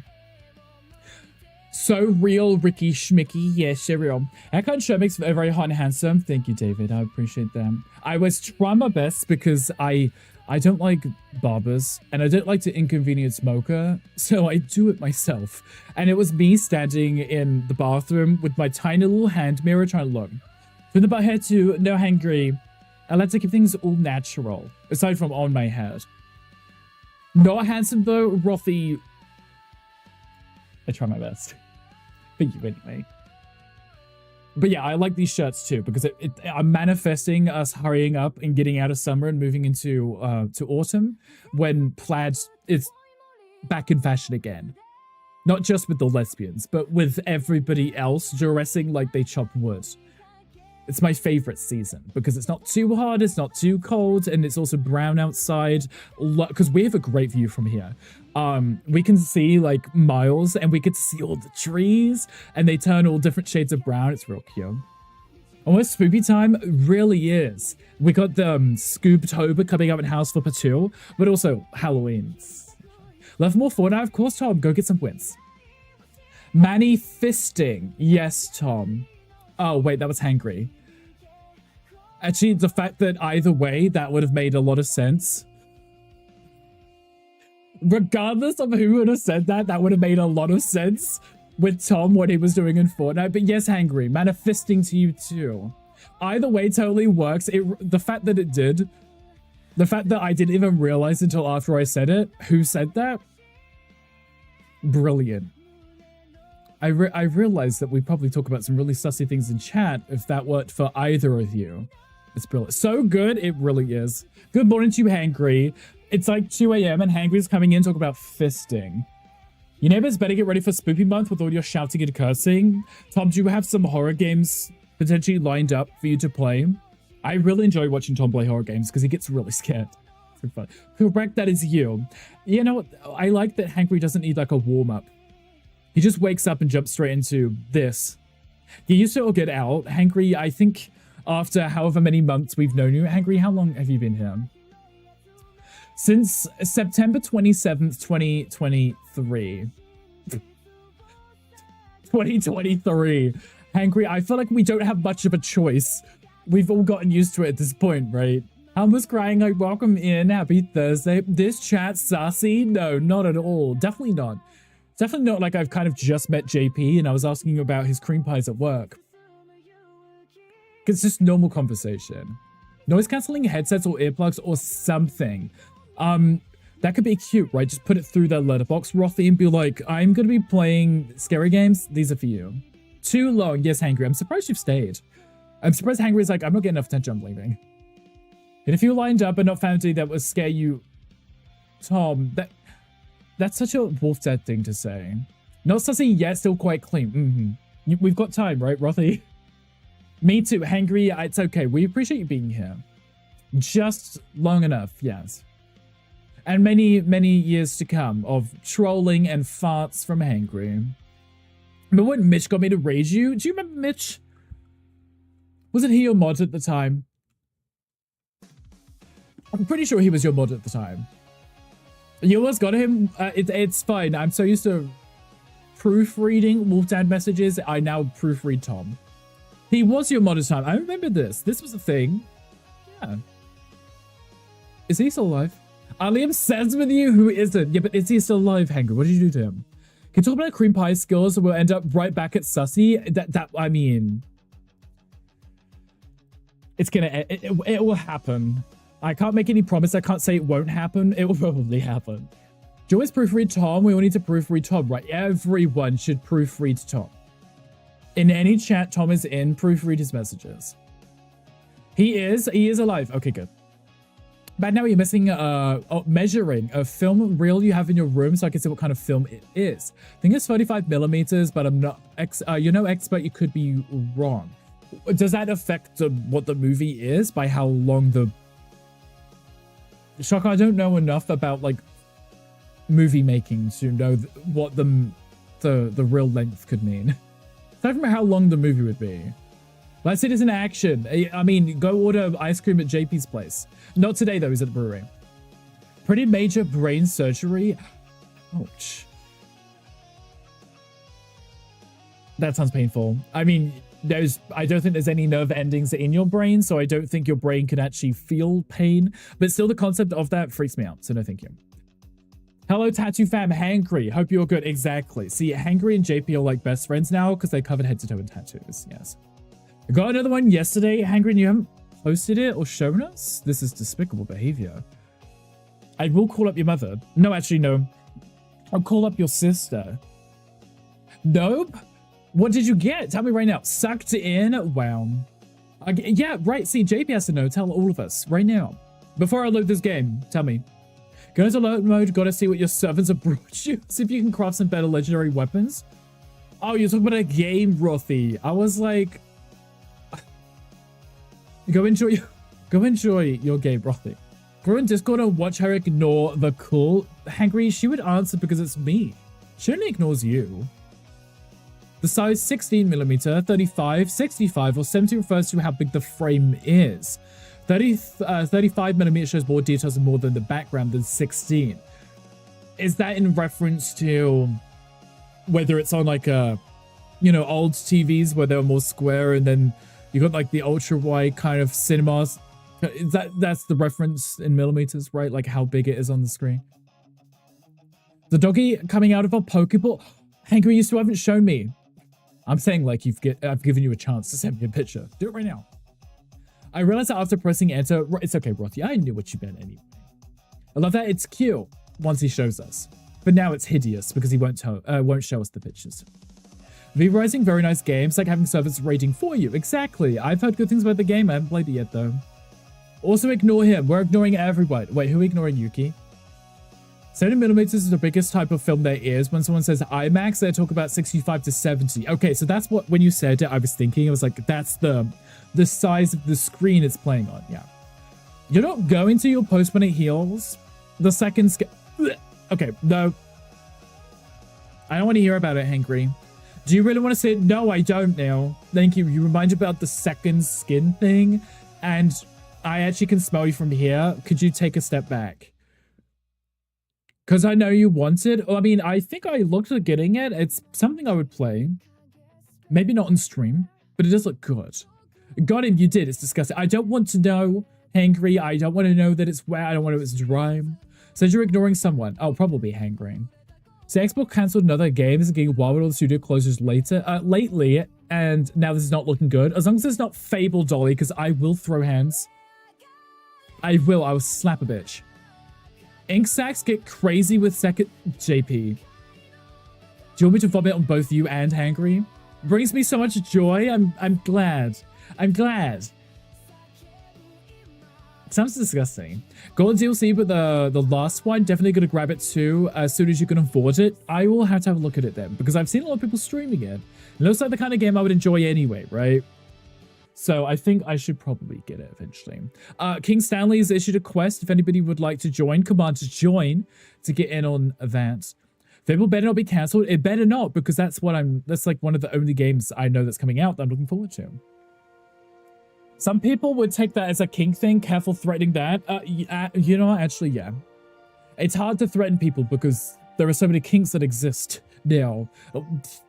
So real, Ricky Schmicky. Yes, so real. Eckhart sure makes very hot and handsome. Thank you, David. I appreciate that. I was trying my best because I don't like barbers and I don't like to inconvenience Mocha, so I do it myself. And it was me standing in the bathroom with my tiny little hand mirror trying to look. From the butt hair to no hangry, I like to keep things all natural, aside from on my head. Not handsome though, Rothy. I try my best. Thank you anyway. But yeah, I like these shirts too because I'm manifesting us hurrying up and getting out of summer and moving into to autumn when plaid is back in fashion again. Not just with the lesbians, but with everybody else dressing like they chop wood. It's my favorite season because it's not too hot, it's not too cold, and it's also brown outside. Because we have a great view from here. We can see like miles, and we get to see all the trees, and they turn all different shades of brown. It's real cute. Almost spooky time really is. We got the Scooptober coming up in House Flipper 2, but also Halloween. Love more Fortnite, of course, Tom. Go get some wins. Manny Fisting. Yes, Tom. Oh, wait, that was Hangry. Actually, the fact that either way, that would have made a lot of sense. Regardless of who would have said that, that would have made a lot of sense with Tom, what he was doing in Fortnite. But yes, Hangry, manifesting to you too. Either way totally works. The fact that it did, the fact that I didn't even realize until after I said it, who said that? Brilliant. I realized that we probably talk about some really sussy things in chat if that worked for either of you. It's brilliant. So good, it really is. Good morning to you, Hangry. It's like 2 a.m. and Hangry's coming in to talk about fisting. You neighbors better get ready for Spoopy Month with all your shouting and cursing. Tom, do you have some horror games potentially lined up for you to play? I really enjoy watching Tom play horror games because he gets really scared. It's so fun. Correct, that is you. You know, I like that Hangry doesn't need like a warm-up. He just wakes up and jumps straight into this. You used to all get out. Hangry, I think after however many months we've known you. Hangry, how long have you been here? Since September 27th, 2023. 2023. Hangry, I feel like we don't have much of a choice. We've all gotten used to it at this point, right? Almost crying like, welcome in, happy Thursday. This chat sassy? No, not at all. Definitely not. Definitely not like I've kind of just met JP and I was asking you about his cream pies at work. It's just normal conversation. Noise cancelling headsets or earplugs or something. That could be cute, right? Just put it through their letterbox, Rothy, and be like, I'm going to be playing scary games. These are for you. Too long. Yes, Hangry. I'm surprised you've stayed. I'm surprised Hangry is like, I'm not getting enough attention. I'm leaving. And if you lined up and not found anything that would scare you, Tom, that's such a wolf dead thing to say. Not sussy yet, still quite clean. We've got time, right, Rothy? Me too, Hangry. It's okay. We appreciate you being here. Just long enough, yes. And many, many years to come of trolling and farts from Hangry. Remember when Mitch got me to raid you? Do you remember Mitch? Wasn't he your mod at the time? I'm pretty sure he was your mod at the time. You almost got him. It's fine. I'm so used to proofreading Wolfdad messages. I now proofread Tom. He was your mod at the time. I remember this. This was a thing. Yeah. Is he still alive? Ali obsessed with you? Who isn't? Yeah, but is he still alive, Hangry? What did you do to him? Can you talk about cream pie skills and we'll end up right back at Sussy? I mean... It's gonna... It will happen. I can't make any promise. I can't say it won't happen. It will probably happen. Do you always proofread Tom? We all need to proofread Tom, right? Everyone should proofread Tom. In any chat Tom is in, proofread his messages. He is alive. Okay, good. But now you're missing measuring a film reel you have in your room so I can see what kind of film it is. I think it's 35 millimeters, but I'm not, you're no expert, you could be wrong. Does that affect what the movie is by how long the... Shocker, I don't know enough about like movie making to know what the real length could mean. Aside from how long the movie would be. Let's say it's an action. I mean, go order ice cream at JP's place. Not today, though. He's at the brewery. Pretty major brain surgery. Ouch. That sounds painful. I mean, I don't think there's any nerve endings in your brain, so I don't think your brain can actually feel pain. But still, the concept of that freaks me out, so no thank you. Hello, Tattoo Fam. Hangry. Hope you're good. Exactly. See, Hangry and JP are like best friends now because they covered head to toe in tattoos. Yes. I got another one yesterday, Hangry, and you haven't posted it or shown us? This is despicable behavior. I will call up your mother. No, actually, no. I'll call up your sister. Nope. What did you get? Tell me right now. Sucked in? Wow. Yeah, right. See, JP has to know. Tell all of us right now. Before I load this game, tell me. Go into alert mode. Gotta see what your servants have brought you. See if you can craft some better legendary weapons. Oh, you're talking about a game, Rothy. I was like... Go enjoy your game, Rothy. Go in Discord and watch her ignore the call. Hangry, she would answer because it's me. She only ignores you. The size 16mm, 35, 65, or 70 refers to how big the frame is. 35mm shows more details and more than the background than 16. Is that in reference to whether it's on like a, you know, old TVs where they were more square and then you got like the ultra wide kind of cinemas? That's the reference in millimeters, right? Like how big it is on the screen. The doggy coming out of a Pokeball. Hangry, you still haven't shown me. I'm saying like I've given you a chance to send me a picture. Do it right now. I realized that after pressing enter, it's okay, Rothy. I knew what you meant anyway. I love that it's cute once he shows us, but now it's hideous because he won't show us the pictures. V-Rising, very nice game. It's like having servers rating for you. Exactly. I've heard good things about the game. I haven't played it yet though. Also ignore him. We're ignoring everyone. Wait, who are we ignoring? Yuki? 70mm is the biggest type of film there is. When someone says IMAX, they talk about 65 to 70. Okay, so that's what, when you said it, I was thinking. I was like, that's the size of the screen it's playing on. Yeah. You're not going to your post when it heals. The second okay, no. I don't want to hear about it, Hangry. Do you really want to say it? No, I don't now. Thank you. You remind about the second skin thing, and I actually can smell you from here. Could you take a step back? Because I know you want it. I mean, I think I looked at getting it. It's something I would play. Maybe not on stream, but it does look good. Got him, you did. It's disgusting. I don't want to know, Hangry. I don't want to know that it's wet. I don't want to know it's dry. Says you're ignoring someone. Oh, probably Hangry. So Xbox cancelled another game. This is getting wild with all the studio closures lately, and now this is not looking good. As long as it's not Fable Dolly, because I will throw hands. I will slap a bitch. Ink sacks get crazy with second JP. Do you want me to vomit on both you and Hangry? Brings me so much joy. I'm glad. I'm glad. Sounds disgusting. Gold DLC, but the last one, definitely gonna grab it too as soon as you can afford it. I will have to have a look at it then, because I've seen a lot of people streaming it. It looks like the kind of game I would enjoy anyway, right? So I think I should probably get it eventually. King Stanley has issued a quest. If anybody would like to join, command to join to get in on that. Fable better not be cancelled. It better not, because that's like one of the only games I know that's coming out that I'm looking forward to. Some people would take that as a kink thing. Careful threatening that. You know, actually, yeah. It's hard to threaten people because there are so many kinks that exist now.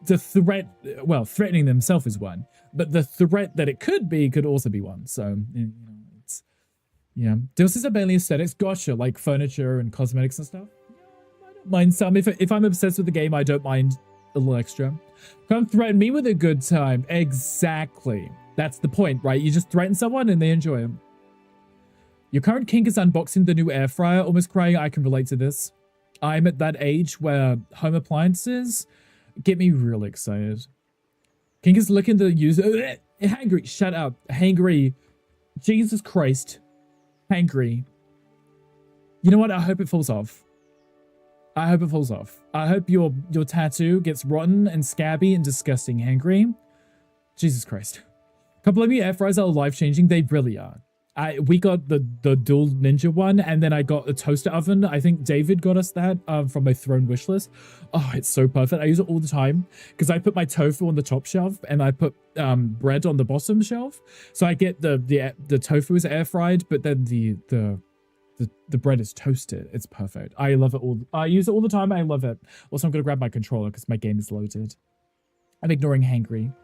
The threat, well, threatening themselves is one, but the threat that it could be could also be one. So, you know, it's, yeah. DLCs are mainly aesthetics. Gotcha, like furniture and cosmetics and stuff. I don't mind some. If I'm obsessed with the game, I don't mind a little extra. Come threaten me with a good time. Exactly. That's the point, right? You just threaten someone and they enjoy it. Your current kink is unboxing the new air fryer. Almost crying. I can relate to this. I'm at that age where home appliances get me really excited. Kink is looking to use... Hangry, shut up. Hangry. Jesus Christ. Hangry. You know what? I hope it falls off. I hope it falls off. I hope your tattoo gets rotten and scabby and disgusting, hangry. Jesus Christ. Can't believe me, air fryers are life-changing. They really are. We got the dual ninja one, and then I got a toaster oven. I think David got us that from my Throne wishlist. Oh, it's so perfect. I use it all the time because I put my tofu on the top shelf and I put bread on the bottom shelf. So I get the tofu is air fried, but then the bread is toasted. It's perfect. I love it all. I use it all the time. I love it. Also, I'm gonna grab my controller because my game is loaded. I'm ignoring Hangry.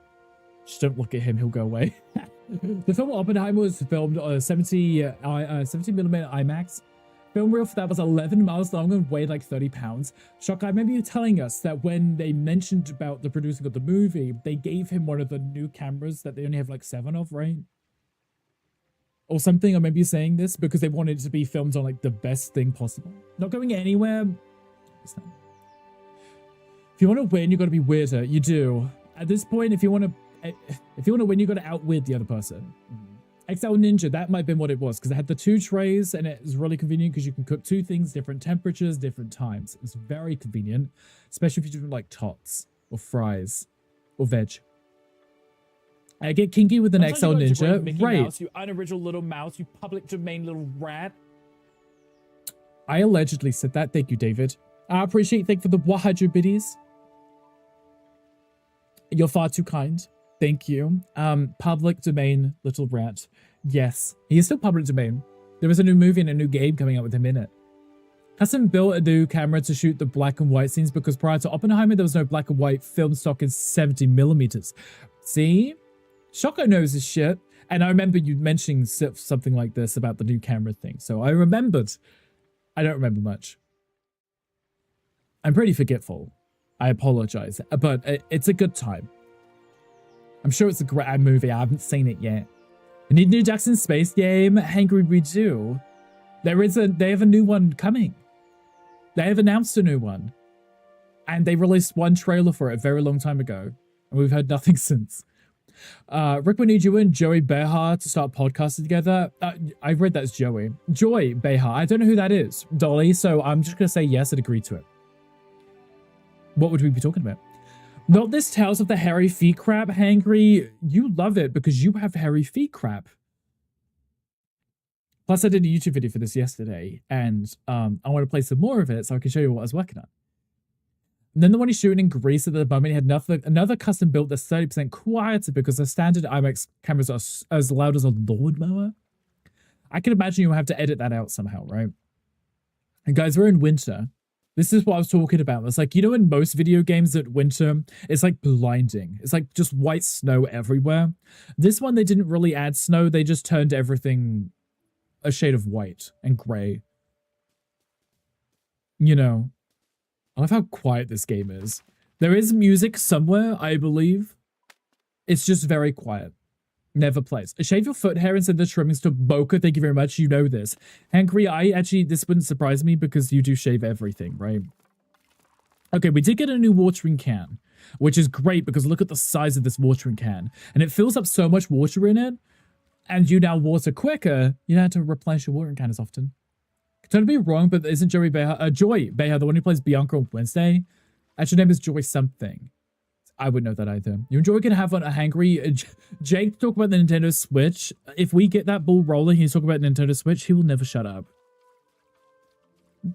Just don't look at him. He'll go away. The film Oppenheimer was filmed on a 70mm IMAX. Film reel for that was 11 miles long and weighed like 30 pounds. Shock, I remember you telling us that when they mentioned about the producing of the movie, they gave him one of the new cameras that they only have like 7 of, right? Or something. I remember you saying this because they wanted it to be filmed on like the best thing possible. Not going anywhere. If you want to win, you got to be weirder. You do. At this point, if you want to win, you got to outwit the other person. XL Ninja, that might have been what it was, because it had the 2 trays, and it was really convenient because you can cook 2 things, different temperatures, different times. It's very convenient, especially if you're doing like tots or fries or veg. I get kinky with an XL Ninja, right? Mouse, you unoriginal little mouse, you public domain little rat. I allegedly said that. Thank you, David. I appreciate. Thank you for the 100 biddies. You're far too kind. Thank you. Public domain little rat. Yes, he is still public domain. There is a new movie and a new game coming out with him in it. Hasn't built a new camera to shoot the black and white scenes because prior to Oppenheimer, there was no black and white film stock in 70mm. See? Shoko knows his shit. And I remember you mentioning something like this about the new camera thing. So I remembered. I don't remember much. I'm pretty forgetful. I apologize. But it's a good time. I'm sure it's a great movie. I haven't seen it yet. We need a new Jackson Space game. Hangry we do. They have a new one coming. They have announced a new one. And they released one trailer for it a very long time ago. And we've heard nothing since. Rick, we need you and Joey Behar to start podcasting together. I read that's Joey. Joy Behar. I don't know who that is, Dolly. So I'm just going to say yes and agree to it. What would we be talking about? Not this Tales of the Hairy Feet crap, Hangry. You love it because you have hairy feet crap. Plus, I did a YouTube video for this yesterday, and I want to play some more of it so I can show you what I was working on. And then the one he's shooting in Greece at the moment, he had another custom built that's 30% quieter because the standard IMAX cameras are as loud as a lawnmower. I can imagine you'll have to edit that out somehow, right? And guys, we're in winter. This is what I was talking about. It's like, you know, in most video games at winter, it's like blinding. It's like just white snow everywhere. This one, they didn't really add snow. They just turned everything a shade of white and gray. You know, I love how quiet this game is. There is music somewhere, I believe. It's just very quiet. Never plays. Shave your foot hair and send the trimmings to Boca. Thank you very much. You know this. Hankry, this wouldn't surprise me because you do shave everything, right? Okay, we did get a new watering can, which is great because look at the size of this watering can. And it fills up so much water in it. And you now water quicker. You don't have to replenish your watering can as often. Don't be wrong, but isn't Joey Behar, Joy Behar, the one who plays Bianca on Wednesday? Actually, her name is Joy something. I wouldn't know that either. You enjoy going to have a hangry Jake talk about the Nintendo Switch. If we get that ball rolling, he's talking about Nintendo Switch, he will never shut up.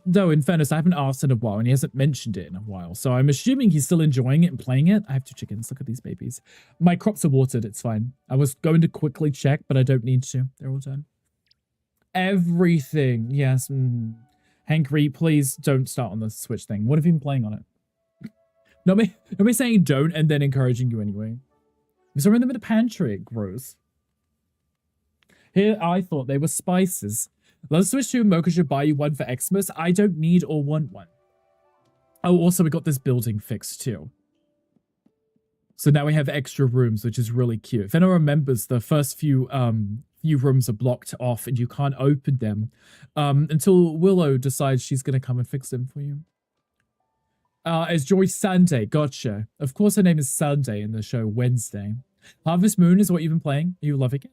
Though, in fairness, I haven't asked in a while, and he hasn't mentioned it in a while. So I'm assuming he's still enjoying it and playing it. I have 2 chickens. Look at these babies. My crops are watered. It's fine. I was going to quickly check, but I don't need to. They're all done. Everything. Yes. Hangry, please don't start on the Switch thing. What have you been playing on it? Not me saying don't and then encouraging you anyway. Is there in them in the pantry? Gross. Here, I thought they were spices. Let's switch to Mocha should buy you one for Xmas. I don't need or want one. Oh, also, we got this building fixed too. So now we have extra rooms, which is really cute. If anyone remembers, the first few rooms are blocked off and you can't open them until Willow decides she's going to come and fix them for you. It's Joy Sunday. Gotcha. Of course her name is Sunday in the show Wednesday. Harvest Moon is what you've been playing. Are you loving it?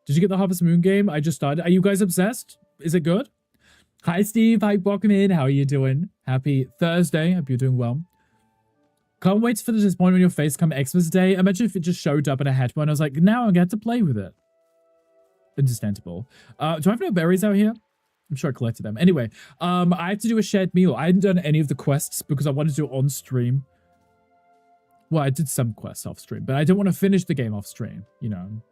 Did you get the Harvest Moon game? I just started. Are you guys obsessed? Is it good? Hi, Steve. Hi, welcome in. How are you doing? Happy Thursday. Hope you're doing well. Can't wait for the disappointment on your face come Xmas Day. Imagine if it just showed up in a hatch and I was like, now I get to play with it. Understandable. Do I have no berries out here? I'm sure I collected them. Anyway, I have to do a shared meal. I hadn't done any of the quests because I wanted to do it on stream. Well, I did some quests off stream, but I didn't want to finish the game off stream, you know.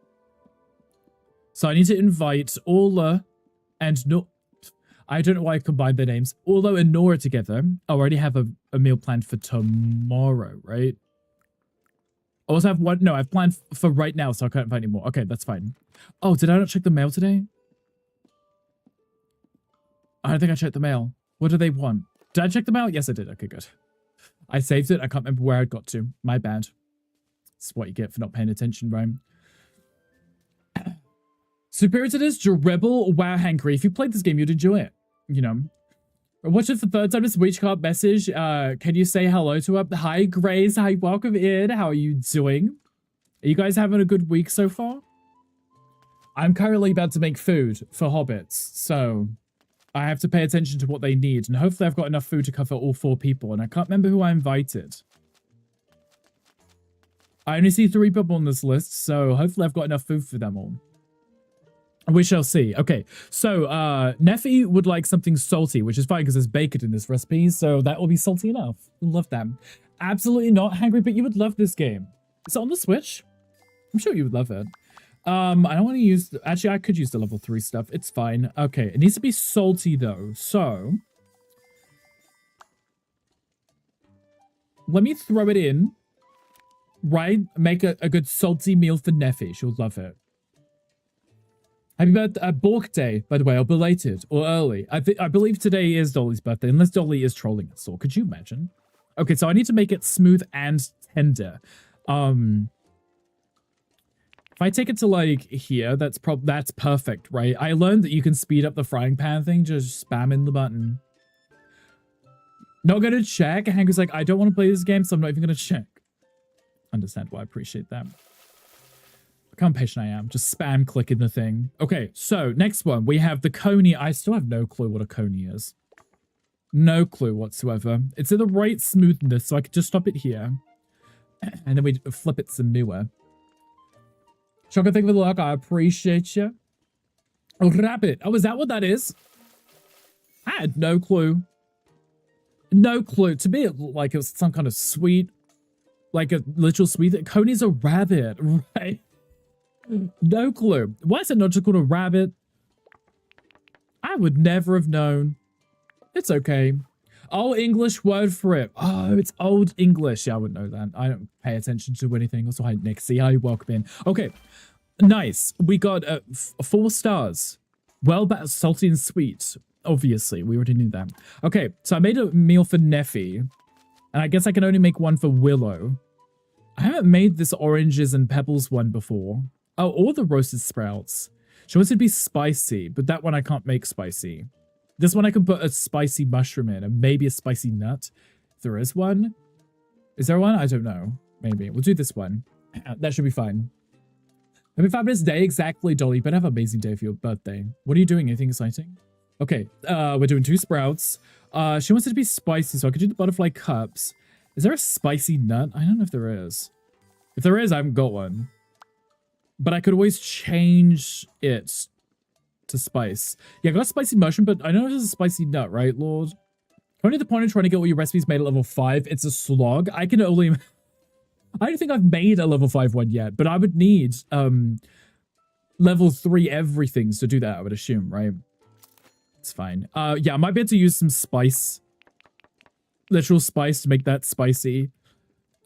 So I need to invite Orla and no, I don't know why I combined their names. Orla and Nora together. I already have a meal planned for tomorrow, right? I also have one. No, I've planned for right now, so I can't invite anymore. Okay, that's fine. Oh, did I not check the mail today? I don't think I checked the mail. What do they want? Did I check the mail? Yes, I did. Okay, good. I saved it. I can't remember where I got to. My bad. That's what you get for not paying attention, right? Superior to this, Rebel, wow, Hankry. If you played this game, you'd enjoy it. You know. Watch it for the third time this week. Card message. Can you say hello to her? Hi, Grace. Hi, welcome in. How are you doing? Are you guys having a good week so far? I'm currently about to make food for hobbits, so I have to pay attention to what they need, and hopefully I've got enough food to cover all 4 people, and I can't remember who I invited. I only see 3 people on this list, so hopefully I've got enough food for them all. We shall see. Okay, so Neffy would like something salty, which is fine because there's bacon in this recipe, so that will be salty enough. Love them. Absolutely not hungry, but you would love this game. Is it on the Switch? I'm sure you would love it. I don't want to use... Actually, I could use the level 3 stuff. It's fine. Okay, it needs to be salty, though. So... let me throw it in. Right? Make a good salty meal for Neffy. She'll love it. Happy birthday, Bork Day, by the way, or belated, or early. I believe today is Dolly's birthday, unless Dolly is trolling us all. Could you imagine? Okay, so I need to make it smooth and tender. If I take it to, like, here, that's perfect, right? I learned that you can speed up the frying pan thing, just spamming the button. Not gonna check. Hank was like, I don't want to play this game, so I'm not even gonna check. Understand why I appreciate that. Look how impatient I am. Just spam clicking the thing. Okay, so next one. We have the coney. I still have no clue what a coney is. No clue whatsoever. It's in the right smoothness, so I could just stop it here. And then we flip it some newer. Chocolate, thank you for the luck. I appreciate you. Oh, rabbit. Oh, is that what that is? I had no clue. No clue. To me, it looked like it was some kind of sweet, like a literal sweet. Coney's a rabbit, right? No clue. Why is it not just called a rabbit? I would never have known. It's okay. Oh, English word for it. Oh, it's old English. Yeah, I wouldn't know that. I don't pay attention to anything. Also, hi, Nixie. Hi, welcome in. Okay, nice. We got 4 stars. Well, that's salty and sweet. Obviously, we already knew that. Okay, so I made a meal for Neffy. And I guess I can only make one for Willow. I haven't made this oranges and pebbles one before. Oh, or the roasted sprouts. She wants it to be spicy, but that one I can't make spicy. This one I can put a spicy mushroom in and maybe a spicy nut. If there is one. Is there one? I don't know. Maybe. We'll do this one. That should be fine. Happy fabulous day. Exactly, Dolly. You better have an amazing day for your birthday. What are you doing? Anything exciting? Okay. We're doing 2 sprouts. She wants it to be spicy, so I could do the butterfly cups. Is there a spicy nut? I don't know if there is. If there is, I haven't got one. But I could always change it to spice. Yeah, I got a spicy mushroom, but I know there's a spicy nut, right, Lord? Only the point of trying to get all your recipes made at level 5. It's a slog. I can only... I don't think I've made a level 5 one yet, but I would need level 3 everything to do that, I would assume, right? It's fine. Yeah, I might be able to use some spice. Literal spice to make that spicy.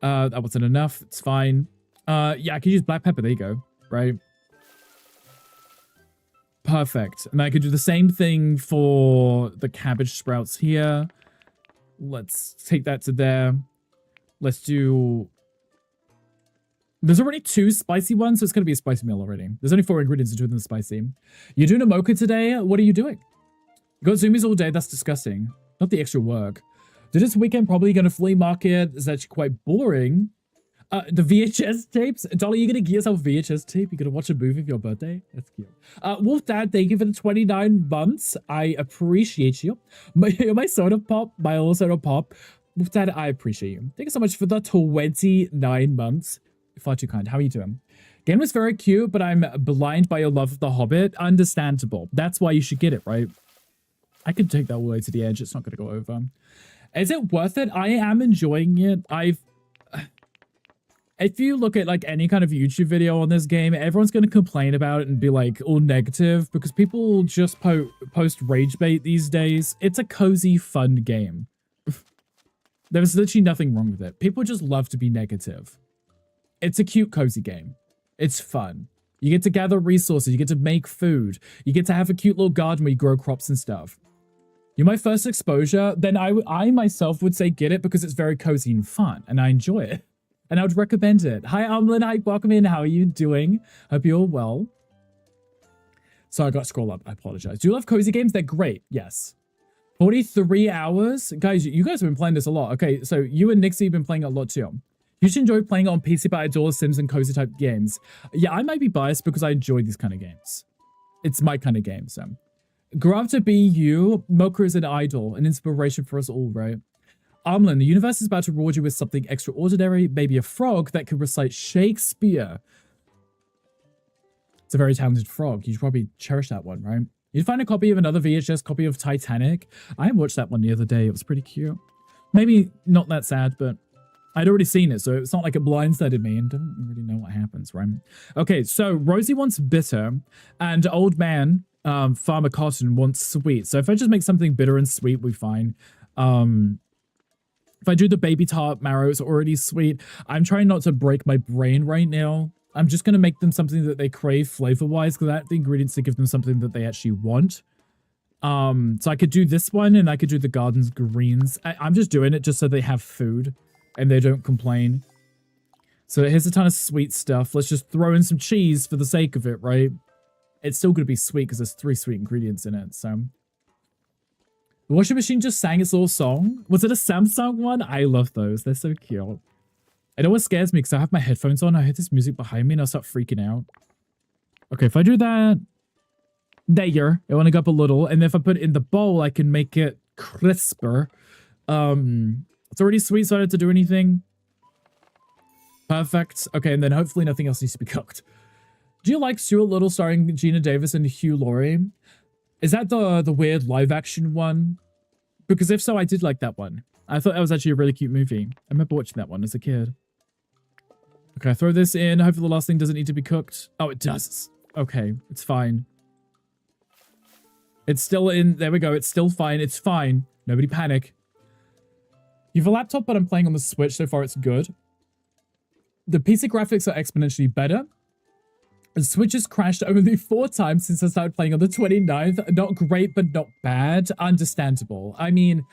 That wasn't enough. It's fine. Yeah, I could use black pepper. There you go. Right? Perfect. And I could do the same thing for the cabbage sprouts here. Let's take that to there. Let's do... There's already 2 spicy ones, so it's going to be a spicy meal already. There's only 4 ingredients to do them spicy. You're doing a mocha today? What are you doing? You got zoomies all day? That's disgusting. Not the extra work. Did this weekend probably going to flea market? Is actually quite boring. The VHS tapes. Dolly, you gonna get yourself VHS tape? You gonna watch a movie for your birthday? That's cute. Wolf Dad, thank you for the 29 months. I appreciate you. My soda pop, my little soda pop. Wolf Dad, I appreciate you. Thank you so much for the 29 months. Far too kind. How are you doing? Game was very cute, but I'm blind by your love of The Hobbit. Understandable. That's why you should get it, right? I could take that all the way to the edge. It's not gonna go over. Is it worth it? I am enjoying it. If you look at like any kind of YouTube video on this game, everyone's going to complain about it and be like all negative because people just post rage bait these days. It's a cozy, fun game. There's literally nothing wrong with it. People just love to be negative. It's a cute, cozy game. It's fun. You get to gather resources. You get to make food. You get to have a cute little garden where you grow crops and stuff. You're my first exposure, then I myself would say get it because it's very cozy and fun and I enjoy it. And I would recommend it. Hi, Amlin. Hi, welcome in. How are you doing? Hope you're well. Sorry, I got to scroll up. I apologize. Do you love cozy games? They're great. Yes. 43 hours? Guys, you guys have been playing this a lot. Okay, so you and Nixie have been playing it a lot too. You should enjoy playing it on PC, but I adore Sims and cozy type games. Yeah, I might be biased because I enjoy these kind of games. It's my kind of game, so. Grow up to be you. Mocha is an idol, an inspiration for us all, right? Amlin, the universe is about to reward you with something extraordinary, maybe a frog that can recite Shakespeare. It's a very talented frog. You should probably cherish that one, right? You'd find a copy of another VHS copy of Titanic. I watched that one the other day. It was pretty cute. Maybe not that sad, but I'd already seen it, so it's not like it blindsided me and don't really know what happens, right? Okay, so Rosie wants bitter, and old man, Farmer Cotton, wants sweet. So if I just make something bitter and sweet, we're fine. If I do the baby tart marrow, it's already sweet. I'm trying not to break my brain right now. I'm just going to make them something that they crave flavor-wise because I have the ingredients to give them something that they actually want. So I could do this one and I could do the garden's greens. I'm just doing it just so they have food and they don't complain. So here's a ton of sweet stuff. Let's just throw in some cheese for the sake of it, right? It's still going to be sweet because there's 3 sweet ingredients in it, so... The washing machine just sang its little song. Was it a Samsung one? I love those. They're so cute. It always scares me because I have my headphones on. I hear this music behind me and I'll start freaking out. Okay, if I do that... There. It want to go up a little. And if I put it in the bowl, I can make it crisper. It's already sweet, so I don't have to do anything. Perfect. Okay, and then hopefully nothing else needs to be cooked. Do you like Stuart Little starring Gina Davis and Hugh Laurie? Is that the weird live action one? Because if so, I did like that one. I thought that was actually a really cute movie. I remember watching that one as a kid. Okay, I throw this in. Hopefully the last thing doesn't need to be cooked. Oh, it does. Okay, it's fine. It's still in. There we go. It's still fine. It's fine. Nobody panic. You have a laptop, but I'm playing on the Switch. So far, it's good. The PC graphics are exponentially better. The Switch has crashed only 4 times since I started playing on the 29th. Not great, but not bad. Understandable. I mean,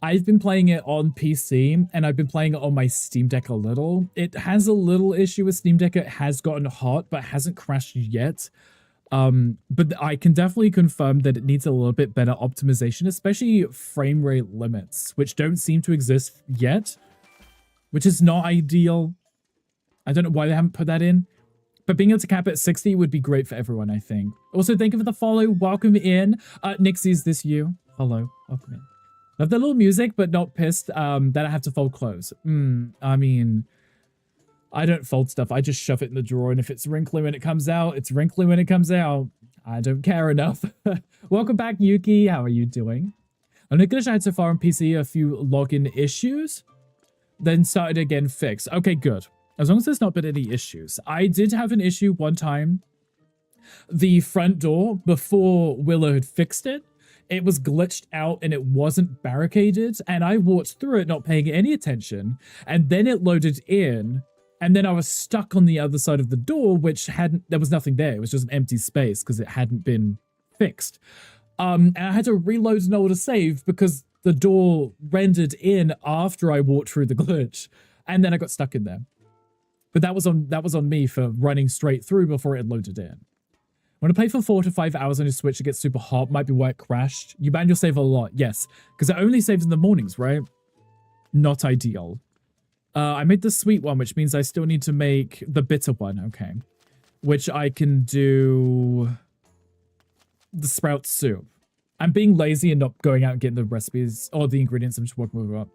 I've been playing it on PC, and I've been playing it on my Steam Deck a little. It has a little issue with Steam Deck. It has gotten hot, but hasn't crashed yet. But I can definitely confirm that it needs a little bit better optimization, especially frame rate limits, which don't seem to exist yet, which is not ideal. I don't know why they haven't put that in. But being able to cap at 60 would be great for everyone, I think. Also, thank you for the follow. Welcome in. Nixie, is this you? Hello. Welcome in. Love the little music, but not pissed that I have to fold clothes. I mean, I don't fold stuff. I just shove it in the drawer, and if it's wrinkly when it comes out, it's wrinkly when it comes out. I don't care enough. Welcome back, Yuki. How are you doing? I'm not glitch I had so far on PC a few login issues, then started again fixed. Okay, good. As long as there's not been any issues. I did have an issue one time. The front door, before Willow had fixed it, it was glitched out and it wasn't barricaded. And I walked through it not paying any attention. And then it loaded in. And then I was stuck on the other side of the door, which there was nothing there. It was just an empty space because it hadn't been fixed. And I had to reload an older save because the door rendered in after I walked through the glitch. And then I got stuck in there. But that was on me for running straight through before it loaded in. When I play for 4 to 5 hours on your Switch, it gets super hot. Might be why it crashed. You ban your save a lot. Yes, because it only saves in the mornings, right? Not ideal. I made the sweet one, which means I still need to make the bitter one. Okay. Which I can do the sprout soup. I'm being lazy and not going out and getting the recipes or the ingredients. I'm just working with up.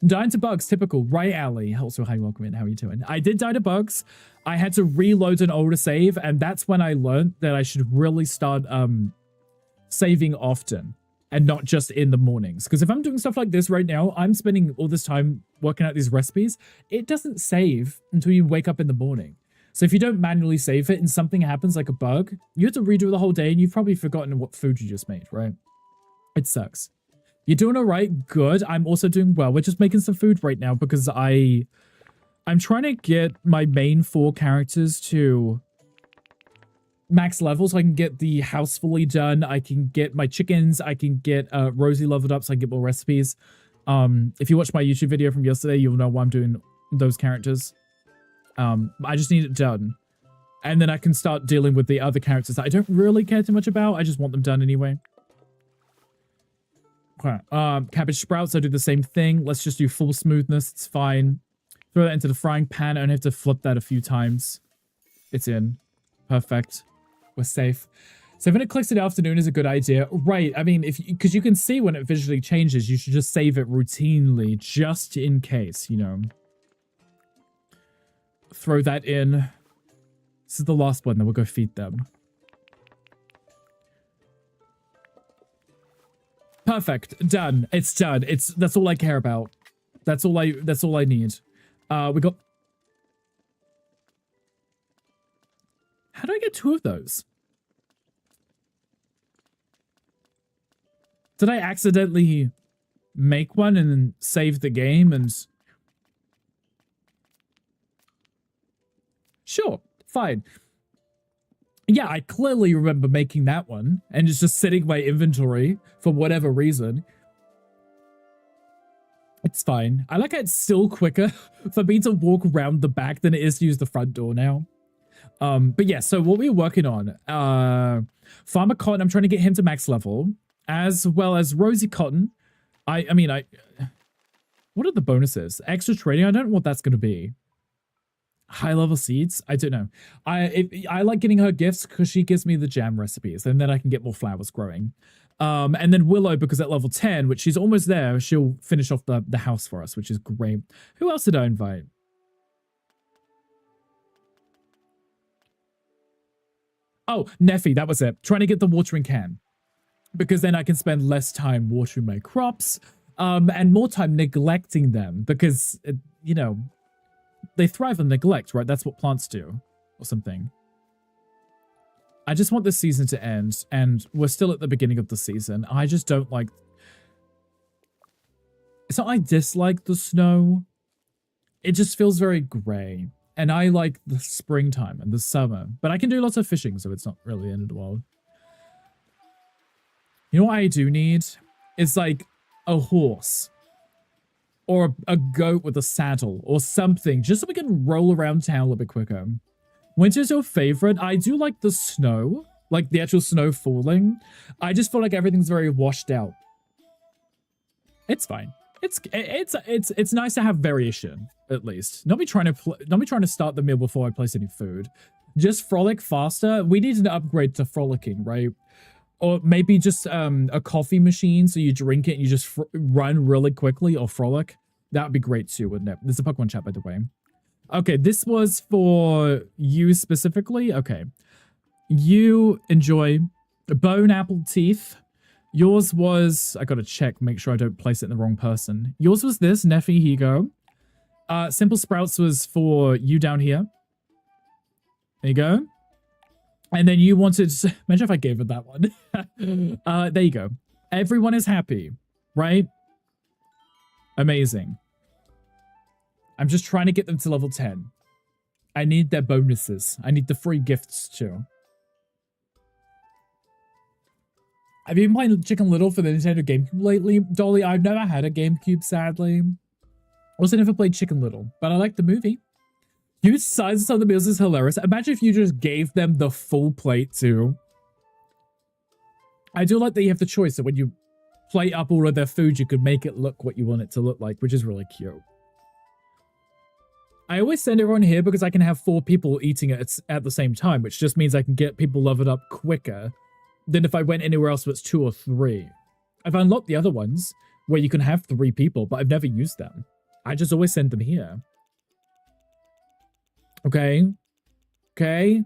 Dying to bugs, typical. Right, Allie. Also, hi, welcome in. How are you doing? I did die to bugs. I had to reload an older save, and that's when I learned that I should really start saving often and not just in the mornings. Because if I'm doing stuff like this right now, I'm spending all this time working out these recipes. It doesn't save until you wake up in the morning. So if you don't manually save it and something happens like a bug, you have to redo the whole day and you've probably forgotten what food you just made, right? It sucks. You're doing all right. Good. I'm also doing well. We're just making some food right now because I'm trying to get my main 4 characters to max level so I can get the house fully done. I can get my chickens. I can get Rosie leveled up so I can get more recipes. If you watched my YouTube video from yesterday, you'll know why I'm doing those characters. I just need it done. And then I can start dealing with the other characters that I don't really care too much about. I just want them done anyway. Okay. Cabbage sprouts, I do the same thing. Let's just do full smoothness. It's fine. Throw that into the frying pan. I only have to flip that a few times. It's in. Perfect. We're safe. So when it clicks in the afternoon is a good idea. Right. I mean, because you can see when it visually changes, you should just save it routinely just in case, you know. Throw that in. This is the last one, then we'll go feed them. Perfect. Done. It's done. That's all I care about. That's all I need. We got. How do I get 2 of those? Did I accidentally make one and then save the game and... Sure, fine. Yeah, I clearly remember making that one, and it's just sitting in my inventory for whatever reason. It's fine. I like how it's still quicker for me to walk around the back than it is to use the front door now. But yeah, so what we're working on, Farmer Cotton, I'm trying to get him to max level, as well as Rosie Cotton. I mean, what are the bonuses? Extra trading? I don't know what that's going to be. High level seeds? I don't know. I like getting her gifts because she gives me the jam recipes and then I can get more flowers growing. And then Willow, because at level 10, which she's almost there, she'll finish off the house for us, which is great. Who else did I invite? Oh, Neffy, that was it. Trying to get the watering can. Because then I can spend less time watering my crops and more time neglecting them because, you know, they thrive on neglect, right? That's what plants do or something. I just want this season to end and we're still at the beginning of the season. I just don't like... It's not I dislike the snow. It just feels very gray. And I like the springtime and the summer. But I can do lots of fishing, so it's not really the end of the world. You know what I do need? It's like a horse. Or a goat with a saddle. Or something. Just so we can roll around town a little bit quicker. Winter's your favorite. I do like the snow. Like the actual snow falling. I just feel like everything's very washed out. It's fine. It's nice to have variation, at least. Not me trying to start the meal before I place any food. Just frolic faster. We need an upgrade to frolicking, right? Or maybe just a coffee machine, so you drink it and you just run really quickly, or frolic. That would be great too, wouldn't it? There's a Pokemon chat, by the way. Okay, this was for you specifically. Okay. You enjoy bone apple teeth. Yours was, I gotta check, make sure I don't place it in the wrong person. Yours was this, Neffy, here you go. Simple Sprouts was for you down here. There you go. And then you wanted, imagine if I gave it that one. There you go. Everyone is happy, right? Amazing. I'm just trying to get them to level 10. I need their bonuses. I need the free gifts too. Have you been playing Chicken Little for the Nintendo GameCube lately, Dolly? I've never had a GameCube, sadly. Also never played Chicken Little, but I like the movie. Huge sizes of the meals is hilarious. Imagine if you just gave them the full plate too. I do like that you have the choice that when you plate up all of their food, you could make it look what you want it to look like, which is really cute. I always send everyone here because I can have 4 people eating it at the same time, which just means I can get people leveled up quicker than if I went anywhere else where it's 2 or 3. I've unlocked the other ones where you can have 3 people, but I've never used them. I just always send them here. Okay. Okay.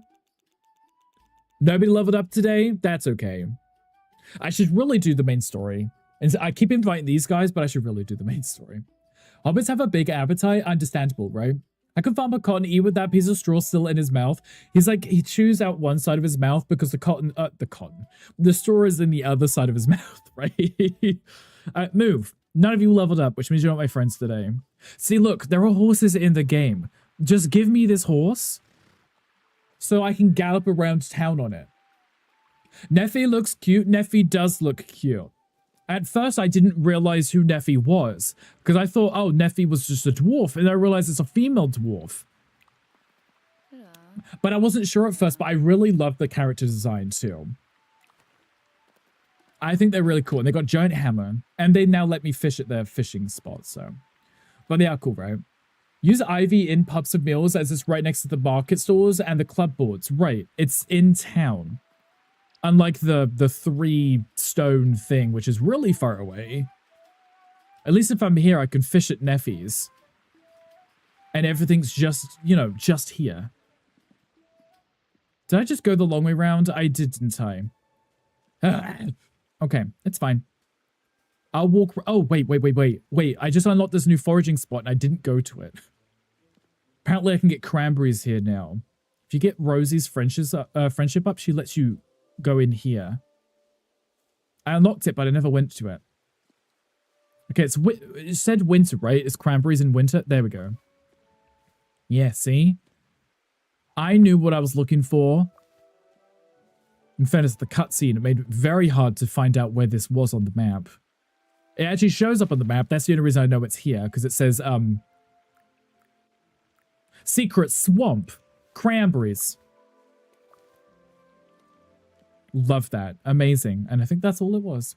Nobody leveled up today? That's okay. I should really do the main story. And I keep inviting these guys, but I should really do the main story. Hobbits have a big appetite. Understandable, right? I can Farmer Cotton eat with that piece of straw still in his mouth. He's like, he chews out one side of his mouth because the straw is in the other side of his mouth, right? Move. None of you leveled up, which means you're not my friends today. See, look, there are horses in the game. Just give me this horse so I can gallop around town on it. Neffy looks cute. Neffy does look cute. At first, I didn't realize who Neffy was, because I thought, oh, Neffy was just a dwarf, and I realized it's a female dwarf. Yeah. But I wasn't sure at first, but I really love the character design, too. I think they're really cool, and they got giant hammer, and they now let me fish at their fishing spot, so. But they are cool, right? Use Ivy in pubs of meals, as it's right next to the market stores and the club boards. Right, it's in town. Unlike the 3 stone thing, which is really far away. At least if I'm here, I can fish at Neffy's. And everything's just, you know, just here. Did I just go the long way round? I did, didn't I? Okay, it's fine. I'll walk... Oh, wait. I just unlocked this new foraging spot and I didn't go to it. Apparently I can get cranberries here now. If you get Rosie's friendship up, she lets you go in here. I unlocked it, but I never went to it. Okay, it said winter, right? It's cranberries in winter. There we go. Yeah, see? I knew what I was looking for. In fairness, the cutscene, it made it very hard to find out where this was on the map. It actually shows up on the map. That's the only reason I know it's here, because it says, Secret Swamp. Cranberries. Love that. Amazing. And I think that's all it was.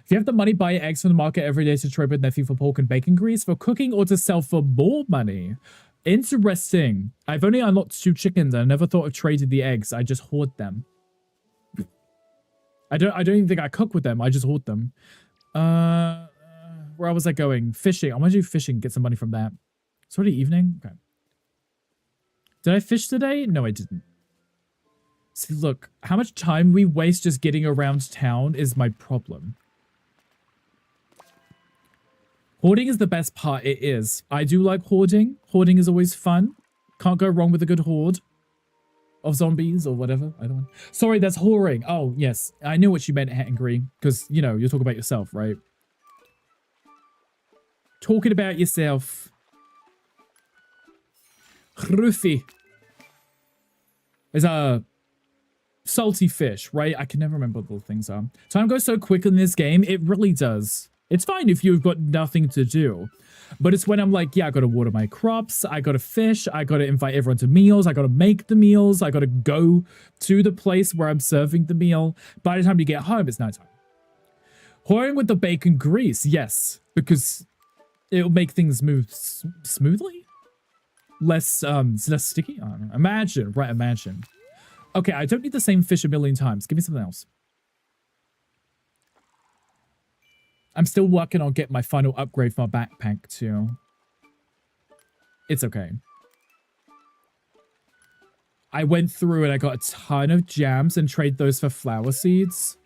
If you have the money, buy eggs from the market every day to trade with Nephew for pork and bacon grease, for cooking, or to sell for more money. Interesting. I've only unlocked 2 chickens and I never thought of trading the eggs. I just hoard them. I don't even think I cook with them. I just hoard them. Where was I going? Fishing. I want to do fishing, get some money from that. It's already evening? Okay. Did I fish today? No, I didn't. See, look, how much time we waste just getting around town is my problem. Hoarding is the best part. It is. I do like hoarding. Hoarding is always fun. Can't go wrong with a good hoard of zombies or whatever. I don't know. Sorry, that's whoring. Oh, yes. I knew what you meant, Angry, because, you know, you're talking about yourself, right? Talking about yourself. Ruffy. There's a salty fish, right? I can never remember what the things are. Time goes so quick in this game. It really does. It's fine if you've got nothing to do. But it's when I'm like, yeah, I gotta water my crops. I gotta fish. I gotta invite everyone to meals. I gotta make the meals. I gotta go to the place where I'm serving the meal. By the time you get home, it's nighttime. Whoring with the bacon grease. Yes, because it'll make things move smoothly. Less sticky. I don't know. Imagine, right? Imagine. Okay, I don't need the same fish a million times. Give me something else. I'm still working on getting my final upgrade for my backpack too. It's okay. I went through and I got a ton of jams and traded those for flower seeds.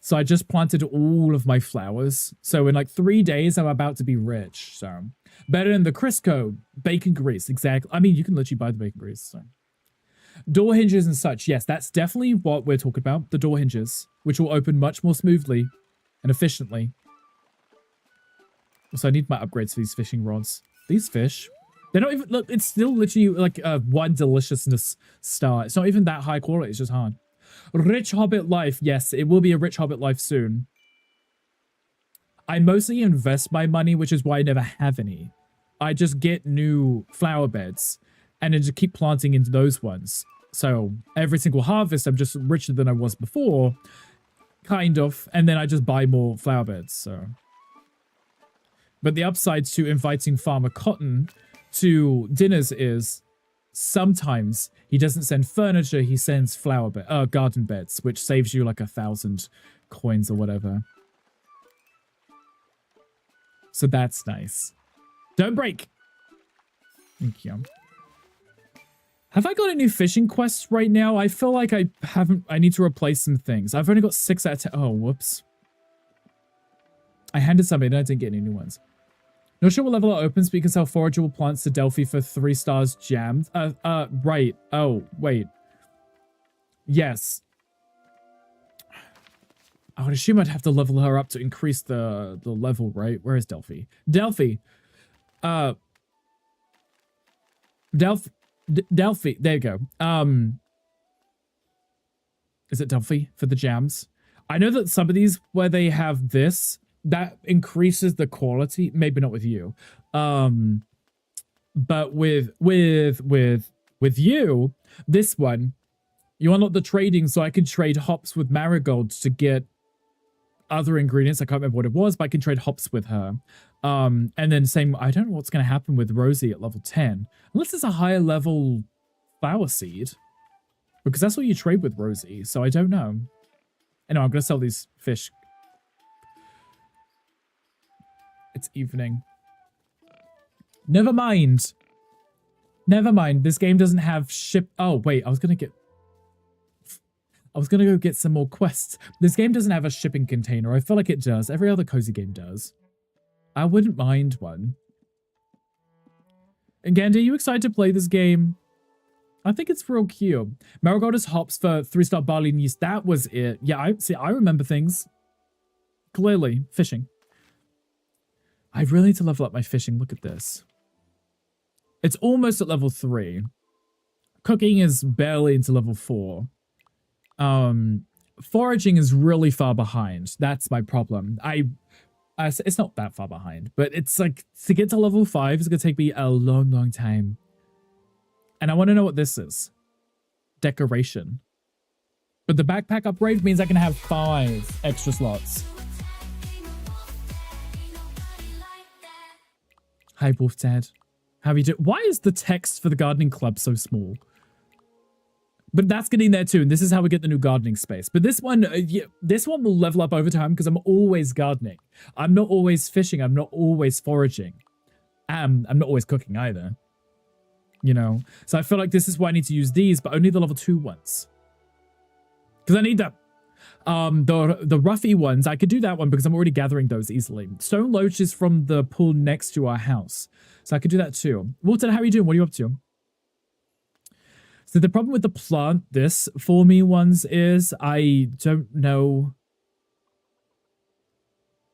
So I just planted all of my flowers. So in like 3 days, I'm about to be rich. So better than the Crisco bacon grease. Exactly. I mean, you can literally buy the bacon grease. So. Door hinges and such. Yes, that's definitely what we're talking about. The door hinges, which will open much more smoothly and efficiently. Also, I need my upgrades for these fishing rods. These fish, they're not even, look, it's still literally like one deliciousness star. It's not even that high quality. It's just hard. Rich Hobbit life. Yes, it will be a rich Hobbit life soon. I mostly invest my money, which is why I never have any. I just get new flower beds and then just keep planting into those ones. So every single harvest, I'm just richer than I was before. Kind of. And then I just buy more flower beds, so. But the upside to inviting Farmer Cotton to dinners is sometimes he doesn't send furniture, he sends garden beds, which saves you like 1,000 coins or whatever. So that's nice. Don't break. Thank you. Have I got any fishing quests right now? I feel like I haven't. I need to replace some things. I've only got 6 out of 10. Oh, whoops. I handed some in. I didn't get any new ones. Not sure what level it opens, but you can sell forageable plants to Delphi for 3 stars jammed. Right. Oh, wait. Yes. I would assume I'd have to level her up to increase the level, right? Where is Delphi? Delphi. Delphi. There you go. Is it Delphi for the jams? I know that some of these where they have this, that increases the quality. Maybe not with you. But with you, this one, you unlock the trading, so I can trade hops with marigolds to get other ingredients. I can't remember what it was, but I can trade hops with her. And then same, I don't know what's going to happen with Rosie at level 10. Unless it's a higher level flower seed. Because that's what you trade with Rosie, so I don't know. Anyway, I'm going to sell these fish. It's evening. Never mind. Never mind. This game doesn't have ship. Oh, wait. I was going to go get some more quests. This game doesn't have a shipping container. I feel like it does. Every other cozy game does. I wouldn't mind one. And Gandhi, are you excited to play this game? I think it's real cute. Marigold hops for 3-star barley and yeast. That was it. Yeah, I remember things. Clearly. Fishing. I really need to level up my fishing. Look at this. It's almost at level 3. Cooking is barely into level 4. Foraging is really far behind. That's my problem. It's not that far behind, but it's like to get to level 5 is going to take me a long, long time. And I want to know what this is. Decoration. But the backpack upgrade means I can have 5 extra slots. Hi, Wolf Dad. How are you doing? Why is the text for the gardening club so small? But that's getting there too, and this is how we get the new gardening space. But this one, this one will level up over time because I'm always gardening. I'm not always fishing. I'm not always foraging. I'm not always cooking either. You know? So I feel like this is why I need to use these, but only the level 2 ones. Because I need them. The roughy ones, I could do that one because I'm already gathering those easily. Stone loach is from the pool next to our house. So I could do that too. Walter, how are you doing? What are you up to? So the problem with the plant this for me ones is I don't know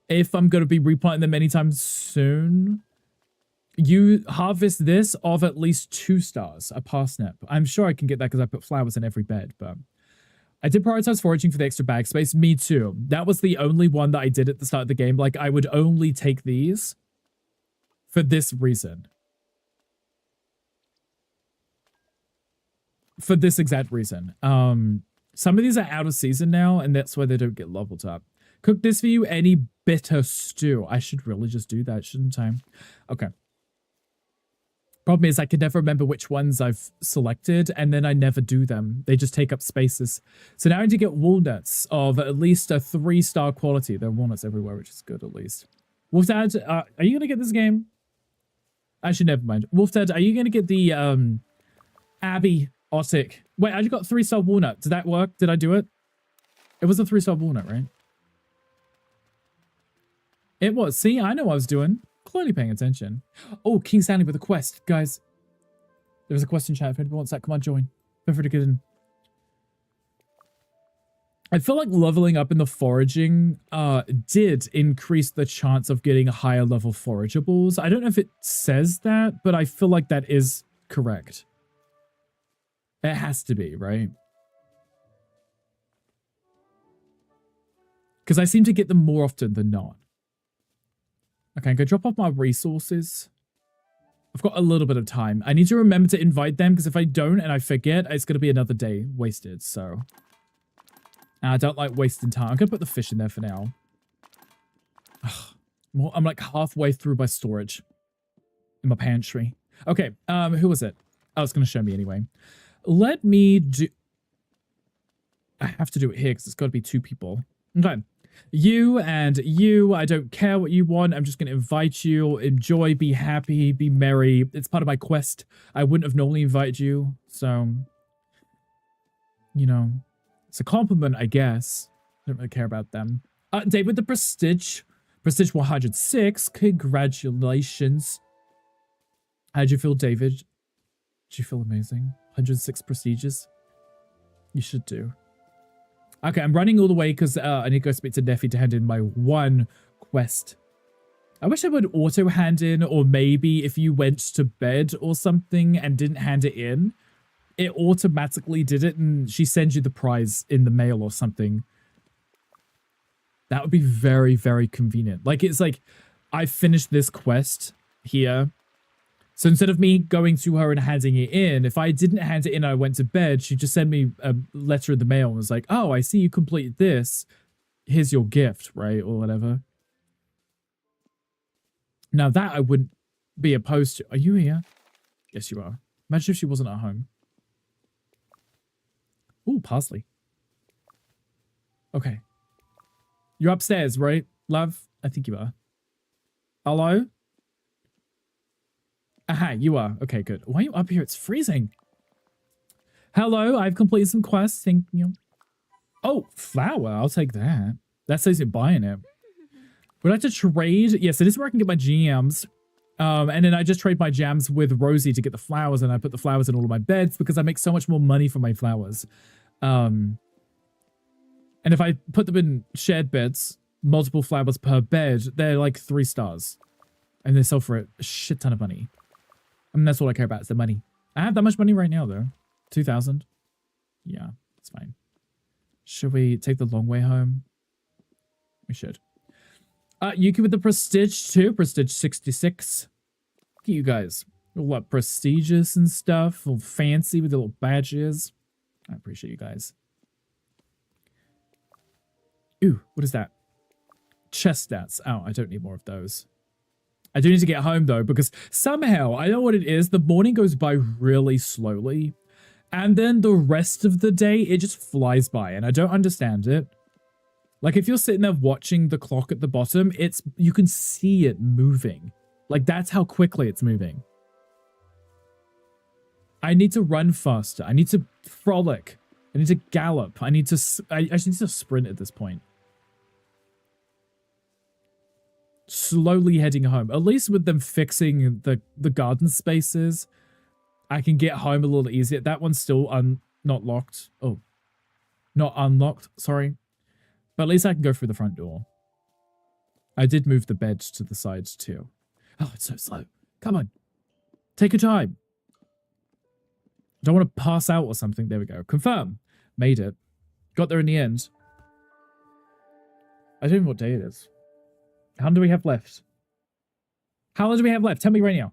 if I'm going to be replanting them anytime soon. You harvest this of at least 2 stars, a parsnip. I'm sure I can get that because I put flowers in every bed, but I did prioritize foraging for the extra bag space. Me too. That was the only one that I did at the start of the game. Like I would only take these for this reason. For this exact reason. Some of these are out of season now, and that's why they don't get leveled up. Cook this for you, any bitter stew. I should really just do that, shouldn't I? Okay. Problem is I can never remember which ones I've selected, and then I never do them. They just take up spaces. So now I need to get walnuts of at least a 3-star quality. There are walnuts everywhere, which is good at least. Wolfdad, are you going to get this game? Actually, never mind. Wolfdad, are you going to get the Abby Otic? Wait, I just got 3-star walnut. Did that work? Did I do it? It was a 3-star walnut, right? It was. See, I know what I was doing. Clearly paying attention. Oh, King Stanley with a quest. Guys, there's a question chat. If anybody wants that, come on, join. Feel free to get in. I feel like leveling up in the foraging did increase the chance of getting higher level forageables. I don't know if it says that, but I feel like that is correct. It has to be, right? Because I seem to get them more often than not. Okay, I'm going to drop off my resources. I've got a little bit of time. I need to remember to invite them, because if I don't and I forget, it's going to be another day wasted, so. And I don't like wasting time. I'm going to put the fish in there for now. Ugh. I'm like halfway through my storage in my pantry. Okay, who was it? Oh, it's going to show me anyway. Let me do... I have to do it here because it's got to be 2 people. Okay. You and you, I don't care what you want. I'm just going to invite you. Enjoy, be happy, be merry. It's part of my quest. I wouldn't have normally invited you, so... You know, it's a compliment, I guess. I don't really care about them. David the Prestige. Prestige 106. Congratulations. How'd you feel, David? Did you feel amazing? 106 prestiges? You should do. Okay, I'm running all the way because I need to go speak to Neffy to hand in my 1 quest. I wish I would auto hand in, or maybe if you went to bed or something and didn't hand it in, it automatically did it and she sends you the prize in the mail or something. That would be very, very convenient. Like, it's like, I finished this quest here. So instead of me going to her and handing it in, if I didn't hand it in and I went to bed, she'd just send me a letter in the mail and was like, oh, I see you completed this. Here's your gift, right? Or whatever. Now that I wouldn't be opposed to. Are you here? Yes, you are. Imagine if she wasn't at home. Ooh, parsley. Okay. You're upstairs, right, love? I think you are. Hello? Aha, you are. Okay, good. Why are you up here? It's freezing. Hello, I've completed some quests. Thank you. Oh, flour. I'll take that. That says you're buying it. Would I like to trade? Yes, it is where I can get my GMs. And then I just trade my jams with Rosie to get the flowers, and I put the flowers in all of my beds because I make so much more money from my flowers. And if I put them in shared beds, multiple flowers per bed, they're like 3 stars. And they sell for a shit ton of money. I mean, that's all I care about is the money. I have that much money right now, though. 2,000. Yeah, it's fine. Should we take the long way home? We should. Yuki with the Prestige, too. Prestige 66. Look at you guys. All what, prestigious and stuff. All fancy with the little badges. I appreciate you guys. Ooh, what is that? Chest stats. Oh, I don't need more of those. I do need to get home, though, because somehow, I don't know what it is, the morning goes by really slowly. And then the rest of the day, it just flies by, and I don't understand it. Like, if you're sitting there watching the clock at the bottom, you can see it moving. Like, that's how quickly it's moving. I need to run faster. I need to frolic. I need to gallop. I just need to sprint at this point. Slowly heading home. At least with them fixing the garden spaces, I can get home a little easier. That one's still not locked. Oh, not unlocked. Sorry. But at least I can go through the front door. I did move the bed to the sides too. Oh, it's so slow. Come on. Take your time. Don't want to pass out or something. There we go. Confirm. Made it. Got there in the end. I don't know what day it is. How long do we have left? How long do we have left? Tell me right now.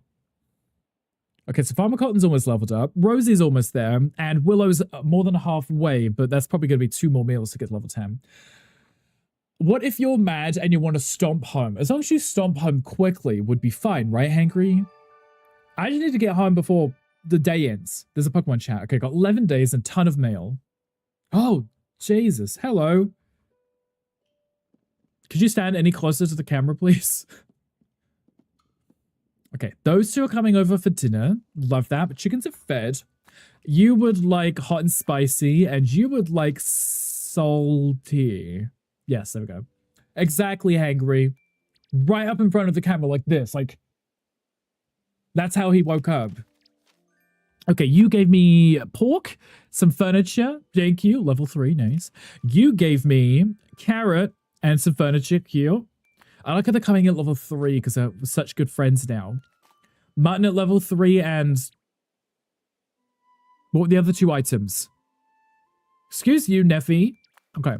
Okay, so Farmer Cotton's almost leveled up. Rosie's almost there. And Willow's more than halfway, but that's probably going to be 2 more meals to get to level 10. What if you're mad and you want to stomp home? As long as you stomp home quickly would be fine, right, Hankry? I just need to get home before the day ends. There's a Pokemon chat. Okay, got 11 days and a ton of mail. Oh, Jesus. Hello. Could you stand any closer to the camera, please? Okay, those 2 are coming over for dinner. Love that. But chickens are fed. You would like hot and spicy, and you would like salty. Yes, there we go. Exactly, Hangry. Right up in front of the camera like this. Like, that's how he woke up. Okay, you gave me pork, some furniture. Thank you. Level 3, nice. You gave me carrot and some furniture. Cute. I like how they're coming at level 3 because they're such good friends now. Mutton at level 3 and... what were the other 2 items? Excuse you, Neffy. Okay.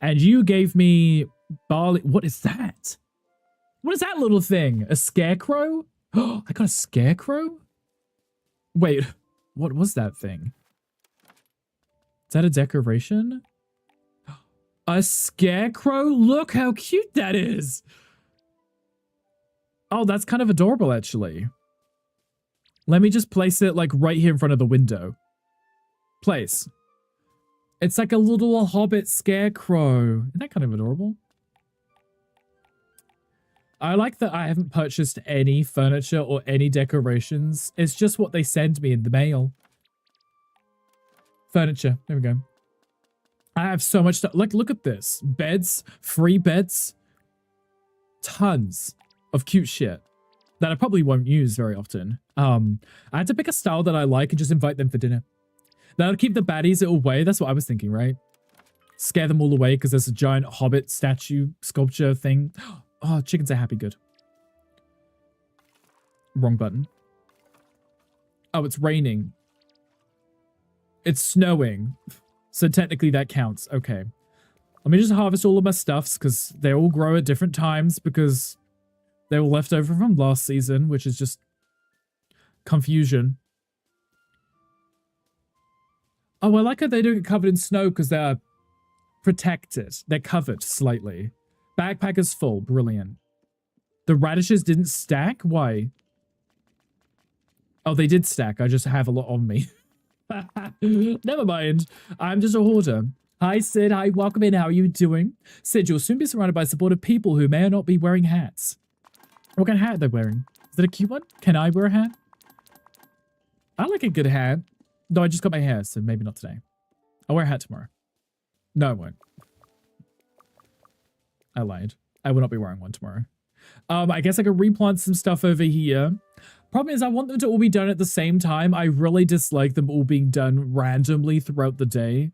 And you gave me barley... what is that? What is that little thing? A scarecrow? Oh, I got a scarecrow? Wait, what was that thing? Is that a decoration? A scarecrow? Look how cute that is. Oh, that's kind of adorable, actually. Let me just place it like right here in front of the window. Place. It's like a little hobbit scarecrow. Isn't that kind of adorable? I like that I haven't purchased any furniture or any decorations. It's just what they send me in the mail. Furniture. There we go. I have so much stuff. Like, look at this. Beds. Free beds. Tons of cute shit that I probably won't use very often. I had to pick a style that I like and just invite them for dinner. That'll keep the baddies away. That's what I was thinking, right? Scare them all away because there's a giant hobbit statue sculpture thing. Oh, chickens are happy. Good. Wrong button. Oh, it's raining. It's snowing. So technically that counts. Okay. Let me just harvest all of my stuffs because they all grow at different times because they were left over from last season, which is just confusion. Oh, I like how they don't get covered in snow because they're protected. They're covered slightly. Backpack is full. Brilliant. The radishes didn't stack? Why? Oh, they did stack. I just have a lot on me. Never mind. I'm just a hoarder. Hi, Sid. Hi, welcome in. How are you doing? Sid, you'll soon be surrounded by supportive people who may or not be wearing hats. What kind of hat are they wearing? Is it a cute one? Can I wear a hat? I like a good hat. Though I just got my hair, so maybe not today. I'll wear a hat tomorrow. No, I won't. I lied. I will not be wearing one tomorrow. I guess I could replant some stuff over here. Problem is I want them to all be done at the same time. I really dislike them all being done randomly throughout the day.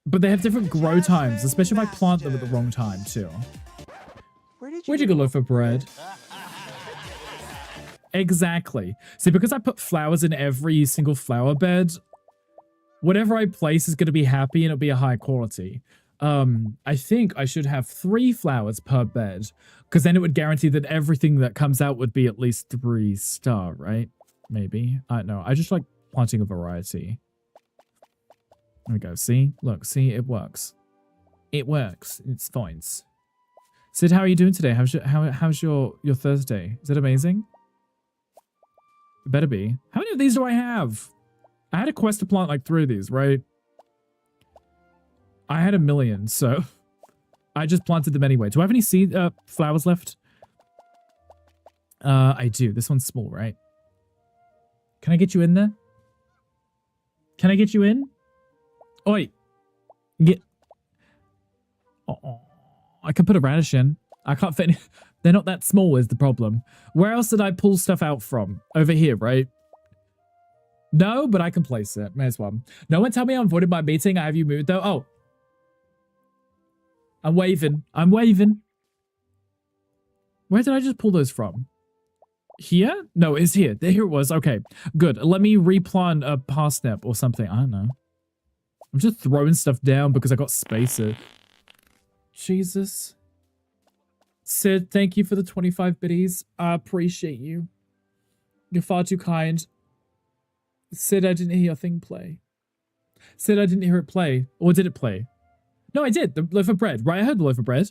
But they have different grow times, especially if I plant them at the wrong time too. Where'd you go look for bread? Exactly. See, because I put flowers in every single flower bed, whatever I place is going to be happy and it'll be a high quality. I think I should have 3 flowers per bed, because then it would guarantee that everything that comes out would be at least 3-star, right? Maybe. I don't know. I just like planting a variety. There we go. See? Look, see? It works. It works. It's fine. Sid, how are you doing today? How's your Thursday? Is it amazing? It better be. How many of these do I have? I had a quest to plant like 3 of these, right? I had 1 million, so I just planted them anyway. Do I have any seed flowers left? I do. This one's small, right? Can I get you in there? Can I get you in? Oi. Get. Oh, I can put a radish in. I can't fit any. They're not that small is the problem. Where else did I pull stuff out from? Over here, right? No, but I can place it. May as well. No one tell me I'm avoided my meeting. I have you moved though. Oh. I'm waving. I'm waving. Where did I just pull those from? Here? No, it's here. Here it was. Okay, good. Let me replant a parsnip or something. I don't know. I'm just throwing stuff down because I got space. Jesus. Sid, thank you for the 25 biddies. I appreciate you. You're far too kind. Sid, I didn't hear your thing play. Sid, I didn't hear it play. Or did it play? No, I did. The loaf of bread. Right, I heard the loaf of bread.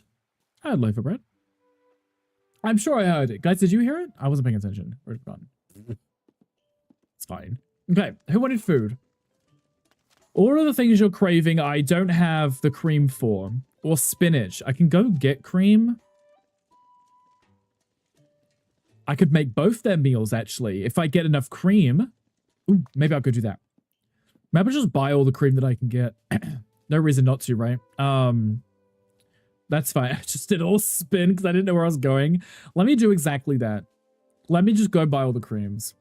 I heard loaf of bread. I'm sure I heard it. Guys, did you hear it? I wasn't paying attention. Where'd it gone? It's fine. Okay, who wanted food? All of the things you're craving, I don't have the cream for. Or spinach. I can go get cream. I could make both their meals, actually. If I get enough cream. Ooh, maybe I'll go do that. Maybe I'll just buy all the cream that I can get. No reason not to, right? That's fine. I just did all spin because I didn't know where I was going. Let me do exactly that. Let me just go buy all the creams.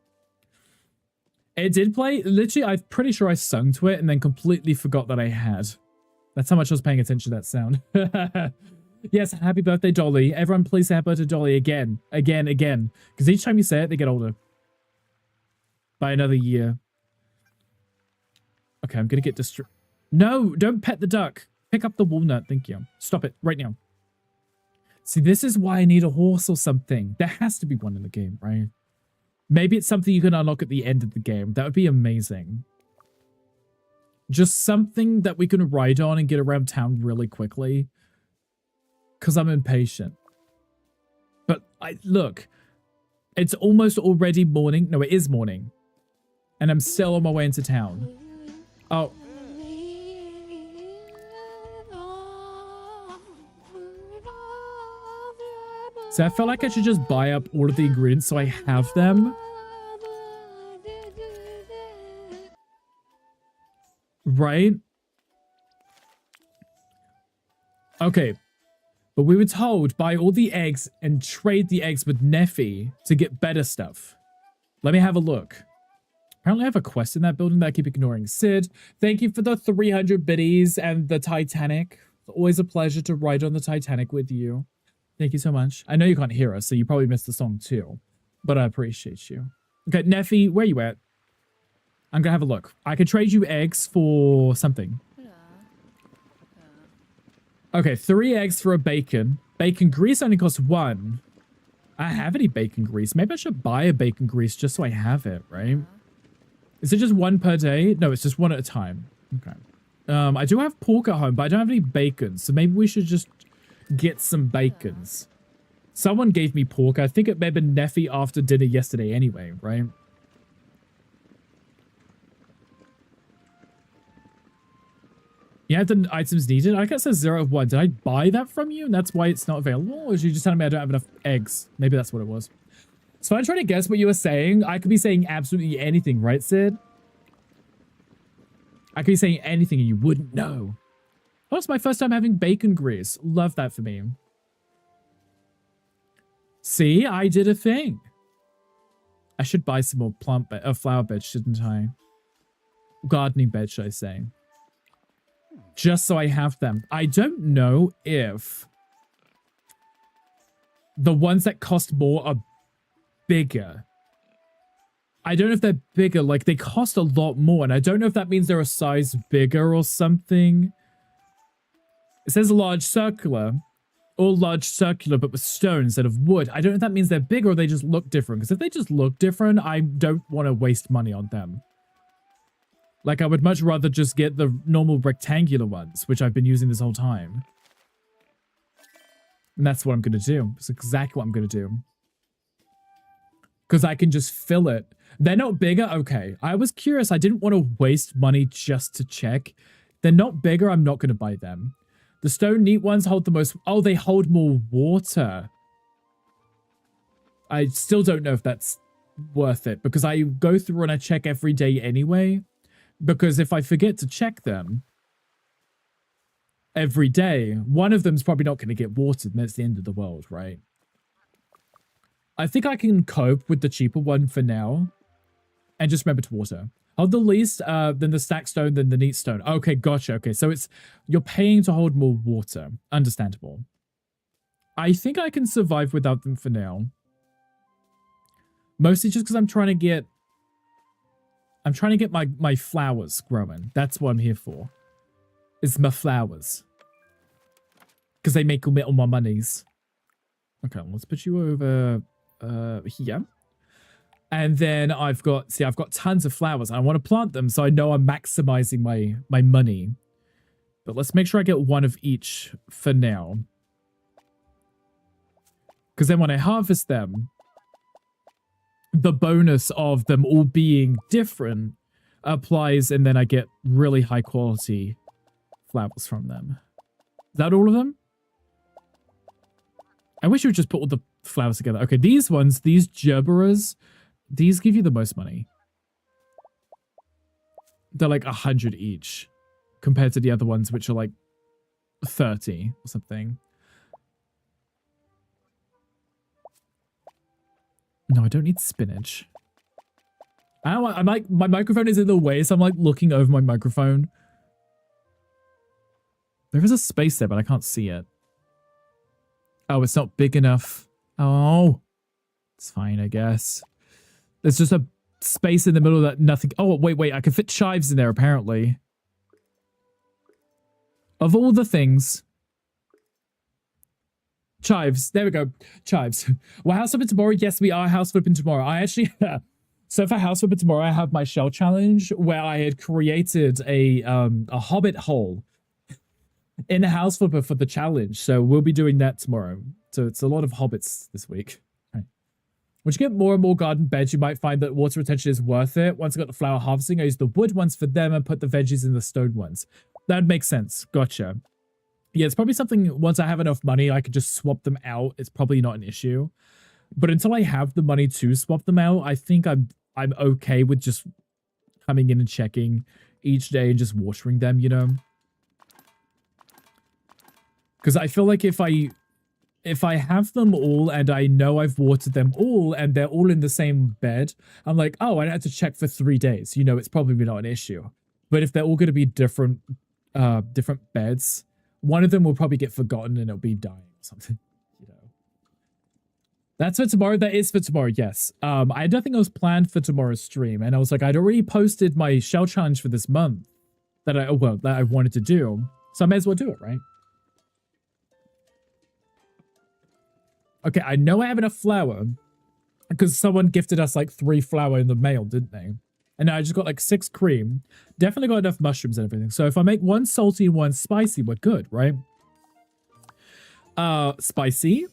It did play. Literally, I'm pretty sure I sung to it and then completely forgot that I had. That's how much I was paying attention to that sound. Yes, happy birthday, Dolly. Everyone please say happy birthday, Dolly again. Again, again. Because each time you say it, they get older. By another year. Okay, I'm going to get distracted. No, don't pet the duck. Pick up the walnut. Thank you. Stop it right now. See, this is why I need a horse or something. There has to be one in the game, right? Maybe it's something you can unlock at the end of the game. That would be amazing. Just something that we can ride on and get around town really quickly. Because I'm impatient. But look, It's almost already morning. No, it is morning. And I'm still on my way into town. Oh. So I felt like I should just buy up all of the ingredients so I have them. Right? Okay. But we were told buy all the eggs and trade the eggs with Neffy to get better stuff. Let me have a look. Apparently I have a quest in that building that I keep ignoring. Sid, thank you for the 300 biddies and the Titanic. It's always a pleasure to ride on the Titanic with you. Thank you so much. I know you can't hear us, so you probably missed the song too. But I appreciate you. Okay, Neffy, where you at? I'm gonna have a look. I could trade you eggs for something. Okay, 3 eggs for a bacon. Bacon grease only costs 1. I don't have any bacon grease. Maybe I should buy a bacon grease just so I have it, right? Is it just 1 per day? No, it's just 1 at a time. Okay. I do have pork at home, but I don't have any bacon. So maybe we should just get some bacons. Someone gave me pork. I think it may have been Neffy after dinner yesterday anyway, right? You have the items needed? I guess it says 0 of 1. Did I buy that from you? And that's why it's not available? Or did you just telling me I don't have enough eggs? Maybe that's what it was. So I'm trying to guess what you were saying. I could be saying absolutely anything, right, Sid? I could be saying anything and you wouldn't know. Oh, it's my first time having bacon grease. Love that for me. See, I did a thing. I should buy some more flower beds, shouldn't I? Gardening beds, should I say. Just so I have them. I don't know if the ones that cost more are bigger. I don't know if they're bigger. Like, they cost a lot more. And I don't know if that means they're a size bigger or something. It says large circular. Or large circular, but with stone instead of wood. I don't know if that means they're bigger or they just look different. Because if they just look different, I don't want to waste money on them. Like, I would much rather just get the normal rectangular ones, which I've been using this whole time. And that's what I'm going to do. It's exactly what I'm going to do. Because I can just fill it. They're not bigger? Okay. I was curious. I didn't want to waste money just to check. They're not bigger. I'm not going to buy them. The stone neat ones hold the most... Oh, they hold more water. I still don't know if that's worth it. Because I go through and I check every day anyway. Because if I forget to check them every day, one of them's probably not going to get watered, and that's the end of the world, right? I think I can cope with the cheaper one for now. And just remember to water. Hold the least, then the stack stone, then the neat stone. Okay, gotcha. Okay, so it's... You're paying to hold more water. Understandable. I think I can survive without them for now. Mostly just because I'm trying to get my flowers growing. That's what I'm here for. It's my flowers. Because they make all my monies. Okay, let's put you over here. And then I've got tons of flowers. I want to plant them so I know I'm maximizing my money. But let's make sure I get one of each for now. Because then when I harvest them, the bonus of them all being different applies, and then I get really high quality flowers from them. Is that all of them? I wish you would just put all the flowers together. Okay, these ones, these gerberas, these give you the most money. They're like 100 each compared to the other ones, which are like 30 or something. No, I don't need spinach. I'm like, my microphone is in the way, so I'm like looking over my microphone. There is a space there, but I can't see it. Oh, it's not big enough. Oh, it's fine, I guess. There's just a space in the middle that nothing... Oh, wait. I can fit chives in there, apparently. Of all the things... Chives. There we go. Chives. We're house flipping tomorrow. Yes, we are house flipping tomorrow. I actually... So for house flipping tomorrow, I have my shell challenge where I had created a hobbit hole in a house flipper for the challenge. So we'll be doing that tomorrow. So it's a lot of hobbits this week. Right. Once you get more and more garden beds, you might find that water retention is worth it. Once I got the flower harvesting, I used the wood ones for them and put the veggies in the stone ones. That makes sense. Gotcha. Yeah, it's probably something, once I have enough money, I could just swap them out. It's probably not an issue. But until I have the money to swap them out, I think I'm okay with just coming in and checking each day and just watering them, you know? Because I feel like if I have them all and I know I've watered them all and they're all in the same bed, I'm like, oh, I don't have to check for 3 days. You know, it's probably not an issue. But if they're all going to be different beds, one of them will probably get forgotten and it'll be dying or something. You know, that's for tomorrow. That is for tomorrow. Yes. I had nothing else planned for tomorrow's stream, and I was like, I'd already posted my shell challenge for this month that I wanted to do, so I may as well do it, right? Okay, I know I have enough flour because someone gifted us like 3 flour in the mail, didn't they? And I just got like 6 cream. Definitely got enough mushrooms and everything. So if I make 1 salty and 1 spicy, we're good, right? Spicy.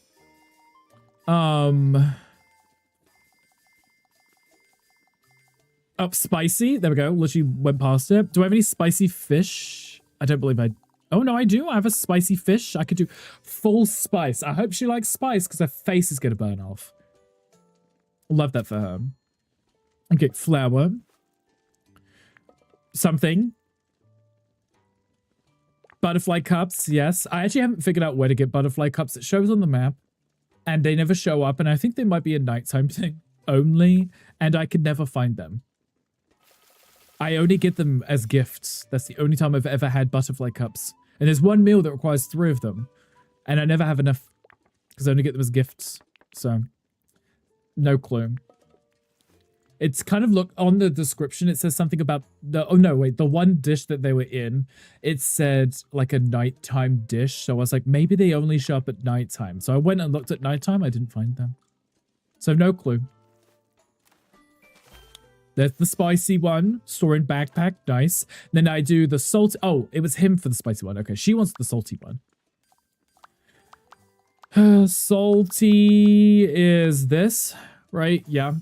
Spicy. There we go. Literally went past it. Do I have any spicy fish? I don't believe I... Oh, no, I do. I have a spicy fish. I could do full spice. I hope she likes spice because her face is going to burn off. Love that for her. Okay, flour. Something. Butterfly cups, yes. I actually haven't figured out where to get butterfly cups. It shows on the map, and they never show up, and I think they might be a nighttime thing only, and I could never find them. I only get them as gifts. That's the only time I've ever had butterfly cups. And there's one meal that requires 3 of them, and I never have enough because I only get them as gifts. So, no clue. It's kind of, look, on the description, it says something about the, oh no, wait, the one dish that they were in, it said like a nighttime dish. So I was like, maybe they only show up at nighttime. So I went and looked at nighttime. I didn't find them. So no clue. There's the spicy one, store in backpack, nice. Then I do the salty, oh, it was him for the spicy one. Okay, she wants the salty one. Salty is this, right? Yeah.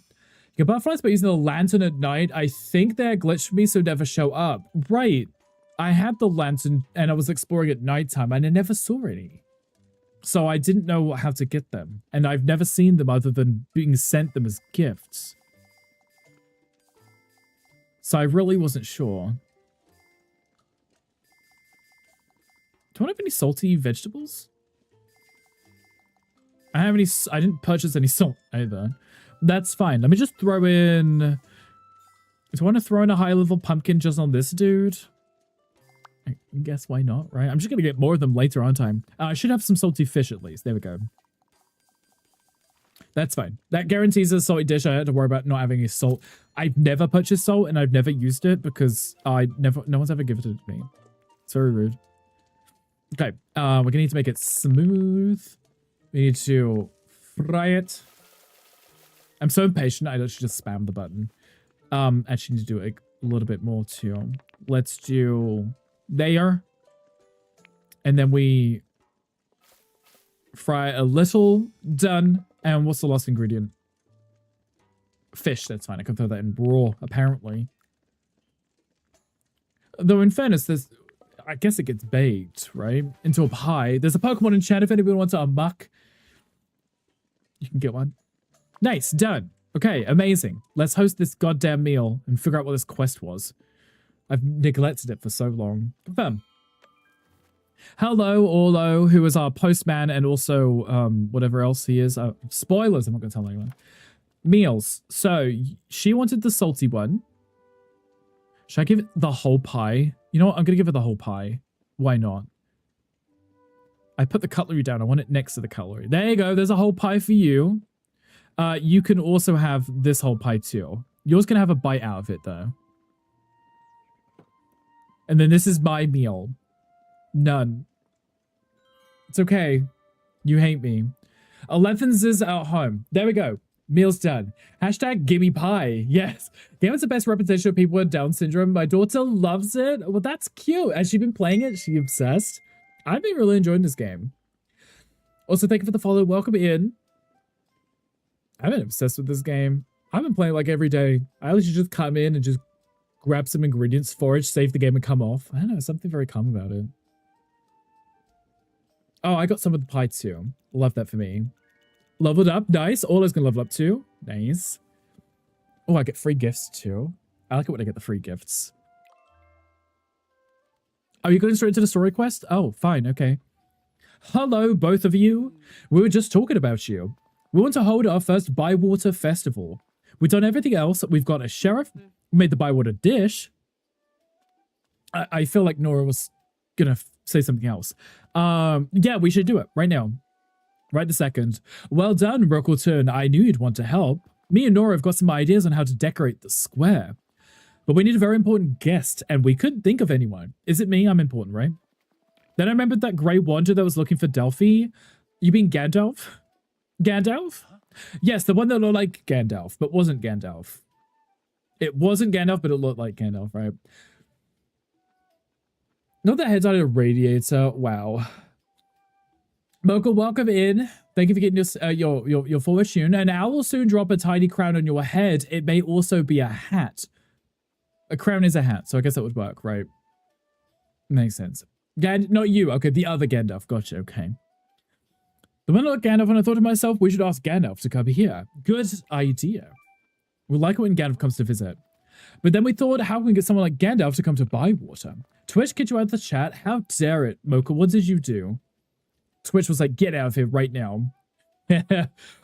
Get butterflies by using the lantern at night. I think they're glitched for me, so never show up. Right. I had the lantern and I was exploring at nighttime and I never saw any. So I didn't know how to get them. And I've never seen them other than being sent them as gifts. So I really wasn't sure. Do I have any salty vegetables? I didn't purchase any salt either. That's fine. Let me just throw in... Do I want to throw in a high-level pumpkin just on this dude? I guess why not, right? I'm just going to get more of them later on time. I should have some salty fish at least. There we go. That's fine. That guarantees a salty dish. I had to worry about not having any salt. I've never purchased salt and I've never used it because no one's ever given it to me. It's very rude. Okay. We're going to need to make it smooth. We need to fry it. I'm so impatient, I should just spam the button. Actually need to do it a little bit more too. Let's do there. And then we fry a little. Done. And what's the last ingredient? Fish, that's fine. I can throw that in raw, apparently. Though in fairness, I guess it gets baked, right? Into a pie. There's a Pokemon in chat if anyone wants a muck. You can get one. Nice, done. Okay, amazing. Let's host this goddamn meal and figure out what this quest was. I've neglected it for so long. Confirm. Hello, Orlo, who is our postman and also whatever else he is. Spoilers, I'm not going to tell anyone. Meals. So, she wanted the salty one. Should I give it the whole pie? You know what? I'm going to give her the whole pie. Why not? I put the cutlery down. I want it next to the cutlery. There you go. There's a whole pie for you. You can also have this whole pie too. Yours can have a bite out of it though. And then this is my meal. None. It's okay. You hate me. 11's is at home. There we go. Meal's done. Hashtag gimme pie. Yes. Game is the best representation of people with Down syndrome. My daughter loves it. Well, that's cute. Has she been playing it? She obsessed. I've been really enjoying this game. Also, thank you for the follow. Welcome in. I've been obsessed with this game. I've been playing like every day. I usually just come in and just grab some ingredients, forage, save the game, and come off. I don't know, something very calm about it. Oh, I got some of the pie too. Love that for me. Leveled up, nice. Ola's gonna level up too. Nice. Oh, I get free gifts too. I like it when I get the free gifts. Are you going straight into the story quest? Oh, fine, okay. Hello, both of you. We were just talking about you. We want to hold our first Bywater festival. We've done everything else. We've got a sheriff. We made the Bywater dish. I feel like Nora was gonna say something else. Yeah, we should do it right now. Right this second. Well done, Rockleton. I knew you'd want to help. Me and Nora have got some ideas on how to decorate the square. But we need a very important guest, and we couldn't think of anyone. Is it me? I'm important, right? Then I remembered that Grey Wanderer that was looking for Delphi. You mean Gandalf? Gandalf? Yes, the one that looked like Gandalf, but wasn't Gandalf. It wasn't Gandalf, but it looked like Gandalf, right? Not that head's on a radiator. Wow. Mocha, welcome in. Thank you for getting your fortune. And I will soon drop a tiny crown on your head. It may also be a hat. A crown is a hat, so I guess that would work, right? Makes sense. Not you. Okay, the other Gandalf. Gotcha, okay. The one like Gandalf, and I thought to myself, we should ask Gandalf to come here. Good idea. We like it when Gandalf comes to visit. But then we thought, how can we get someone like Gandalf to come to Bywater? Twitch, get you out of the chat. How dare it, Mocha? What did you do? Twitch was like, get out of here right now.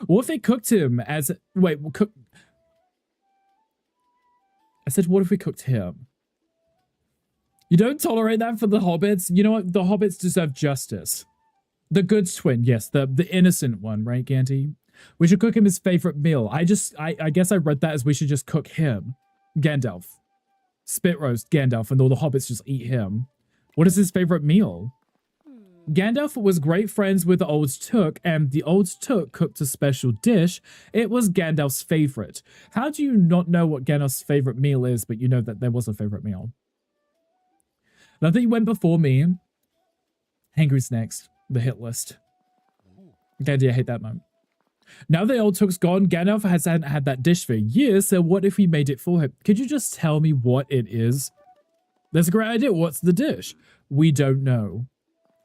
What if they cooked him as... Wait, cook... I said, what if we cooked him? You don't tolerate that for the hobbits? You know what? The hobbits deserve justice. The good twin, yes. The innocent one, right, Ganty? We should cook him his favorite meal. I guess I read that as we should just cook him. Gandalf. Spit roast Gandalf, and all the hobbits just eat him. What is his favorite meal? Gandalf was great friends with the Old Took, and the Old Took cooked a special dish. It was Gandalf's favorite. How do you not know what Gandalf's favorite meal is, but you know that there was a favorite meal? And I think you went before me. Hangry's next. The hit list. Gandy, I hate that moment. Now the Old Took's gone, Gandalf hasn't had that dish for years, so what if we made it for him? Could you just tell me what it is? That's a great idea. What's the dish? We don't know.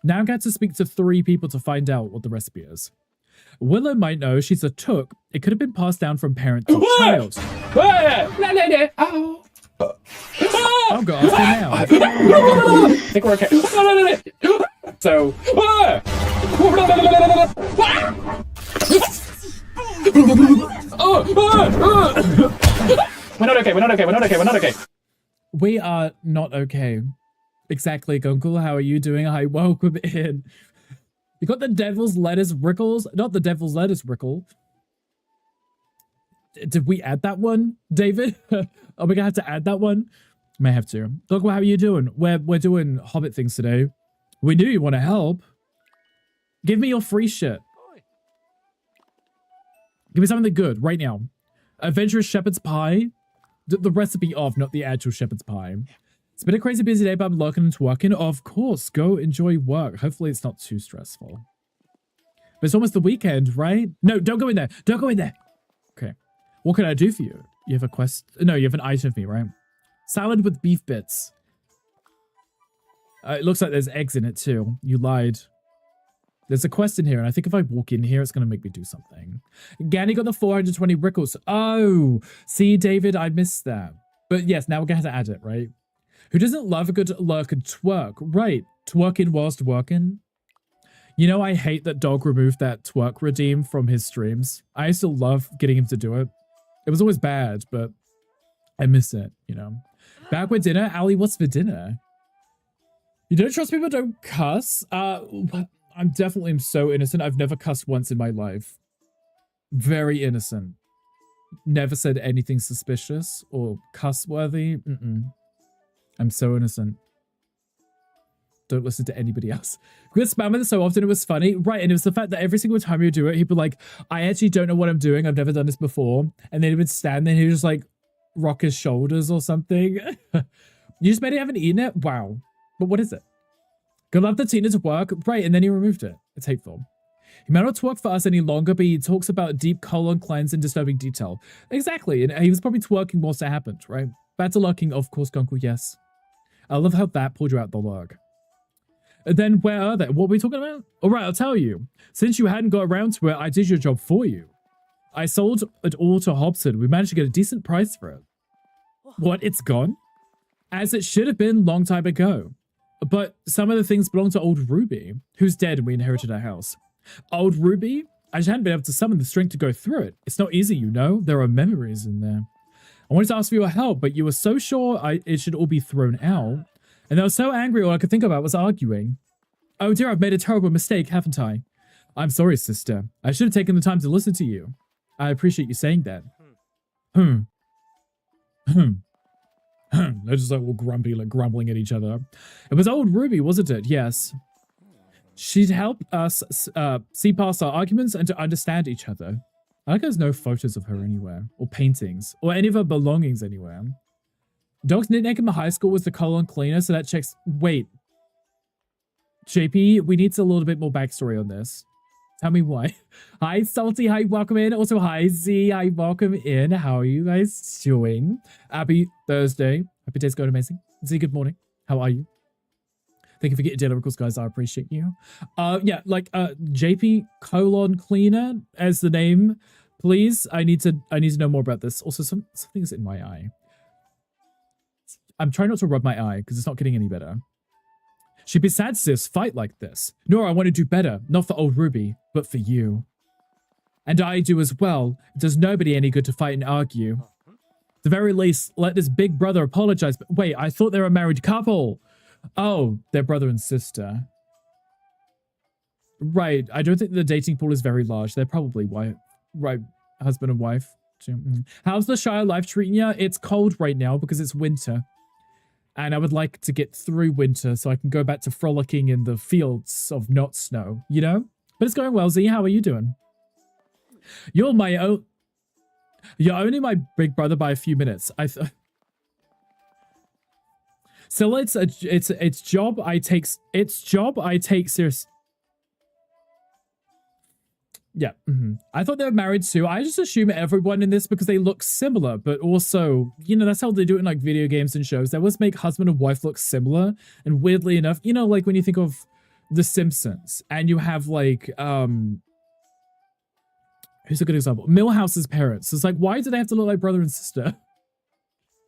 Now I'm going to speak to 3 people to find out what the recipe is. Willow might know. She's a Took. It could have been passed down from parent to child. I'll go ask her now. I think we're okay. So... We're not okay, we're not okay, we're not okay, we're not okay. We are not okay. Exactly, Gunkle. How are you doing? Hi, welcome in. You got the devil's lettuce rickles? Not the devil's lettuce rickle. Did we add that one, David? Are we gonna have to add that one? May have to. Gunkle, how are you doing? We're doing Hobbit things today. We knew you want to help. Give me your free shit. Give me something good right now. Adventurous shepherd's pie. The recipe of, not the actual shepherd's pie. It's been a crazy busy day, but I'm lurking and twerking. Of course, go enjoy work. Hopefully it's not too stressful. But it's almost the weekend, right? No, don't go in there. Don't go in there. Okay. What can I do for you? You have a quest? No, you have an item for me, right? Salad with beef bits. It looks like there's eggs in it too. You lied. There's a quest in here, and I think if I walk in here, it's going to make me do something. Ganny got the 420 rickles. Oh, see, David, I missed that. But yes, now we're going to have to add it, right? Who doesn't love a good lurk and twerk? Right, twerking whilst working. You know, I hate that Dog removed that twerk redeem from his streams. I used to love getting him to do it. It was always bad, but I miss it, you know. Back with dinner. Ali, what's for dinner? You don't trust people, don't cuss? I'm definitely so innocent. I've never cussed once in my life. Very innocent. Never said anything suspicious or cuss-worthy. I'm so innocent. Don't listen to anybody else. We would spam with it so often, it was funny. Right, and it was the fact that every single time you do it, he'd be like, I actually don't know what I'm doing. I've never done this before. And then he would stand there and he'd just like rock his shoulders or something. You just made it, haven't eaten it? Wow. But what is it? Good luck the Tina to work. Right, and then he removed it. It's hateful. He may not work for us any longer, but he talks about deep colon cleanse in disturbing detail. Exactly, and he was probably twerking whilst it happened, right? Back to lurking, of course, Gunku, yes. I love how that pulled you out the lurk. And then where are they? What were we talking about? All right, I'll tell you. Since you hadn't got around to it, I did your job for you. I sold it all to Hobson. We managed to get a decent price for it. What, it's gone? As it should have been long time ago. But some of the things belong to old Ruby, who's dead and we inherited her house. Old Ruby? I just hadn't been able to summon the strength to go through it. It's not easy, you know. There are memories in there. I wanted to ask for your help, but you were so sure it should all be thrown out. And I was so angry all I could think about was arguing. Oh dear, I've made a terrible mistake, haven't I? I'm sorry, sister. I should have taken the time to listen to you. I appreciate you saying that. They're just like all grumpy, like grumbling at each other. It was old Ruby, wasn't it? Yes. She'd help us see past our arguments and to understand each other. I like there's no photos of her anywhere, or paintings, or any of her belongings anywhere. Dog's nickname in my high school was the colon cleaner, so that checks... Wait. JP, we need a little bit more backstory on this. Tell me why. Hi, Salty. Hi, welcome in. Also, hi, Z. Hi, welcome in. How are you guys doing? Happy Thursday. Happy day's going amazing. Z, good morning. How are you? Thank you for getting daily records, guys. I appreciate you. Yeah, like JP colon cleaner as the name, please. I need to know more about this. Also, something's in my eye. I'm trying not to rub my eye because it's not getting any better. She'd be sad to see us fight like this. Nora, I want to do better. Not for old Ruby, but for you. And I do as well. It does nobody any good to fight and argue. At the very least, let this big brother apologize. But wait, I thought they were a married couple. Oh, they're brother and sister. Right. I don't think the dating pool is very large. They're probably right, husband and wife. How's the Shire life treating you? It's cold right now because it's winter. And I would like to get through winter so I can go back to frolicking in the fields of not snow, you know? But it's going well, Z. How are you doing? You're only my big brother by a few minutes. So it's job I take serious. Yeah. I thought they were married too. I just assume everyone in this because they look similar, but also, you know, that's how they do it in like video games and shows. They always make husband and wife look similar. And weirdly enough, you know, like when you think of The Simpsons and you have like, who's a good example? Milhouse's parents. It's like, why do they have to look like brother and sister?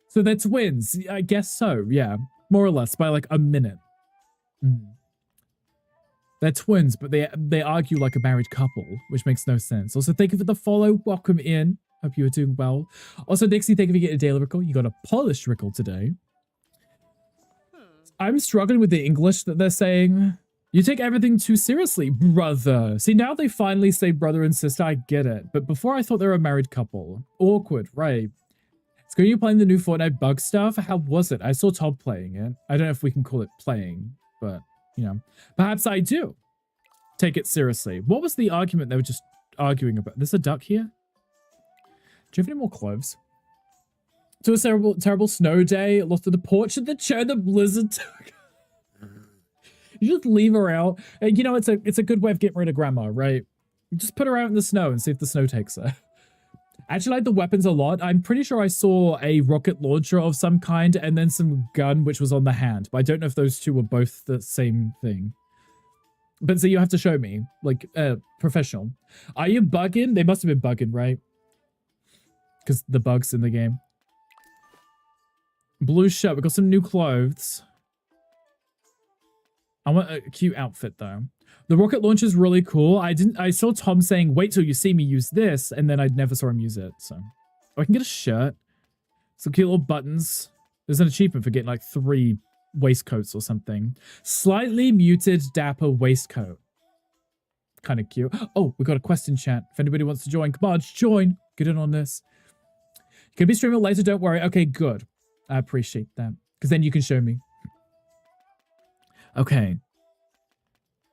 So they're twins. I guess so. Yeah. More or less by like a minute. They're twins, but they argue like a married couple, which makes no sense. Also, thank you for the follow. Welcome in. Hope you are doing well. Also, Dixie, thank you for getting a daily record. You got a polished record today. I'm struggling with the English that they're saying. You take everything too seriously, brother. See, now they finally say brother and sister. I get it. But before I thought they were a married couple. Awkward, right? It's good you playing the new Fortnite bug stuff. How was it? I saw Todd playing it. I don't know if we can call it playing, but... you know, perhaps I do take it seriously. What was the argument they were just arguing about? There's a duck here. Do you have any more cloves? To a terrible snow day, lost to the porch of the chair, the blizzard took. You just leave her out. And you know, it's a good way of getting rid of grandma, right? You just put her out in the snow and see if the snow takes her. I actually like the weapons a lot. I'm pretty sure I saw a rocket launcher of some kind and then some gun which was on the hand. But I don't know if those two were both the same thing. But so you have to show me, like, professional. Are you bugging? They must have been bugging, right? Because the bugs in the game. Blue shirt. We got some new clothes. I want a cute outfit though. The rocket launcher is really cool. I saw Tom saying, wait till you see me use this, and then I never saw him use it, so. Oh, I can get a shirt. Some cute little buttons. There's an achievement for getting like 3 waistcoats or something. Slightly muted dapper waistcoat. Kind of cute. Oh, we got a question chat. If anybody wants to join, come on, join. Get in on this. You can be streaming later, don't worry. Okay, good. I appreciate that. Because then you can show me. Okay.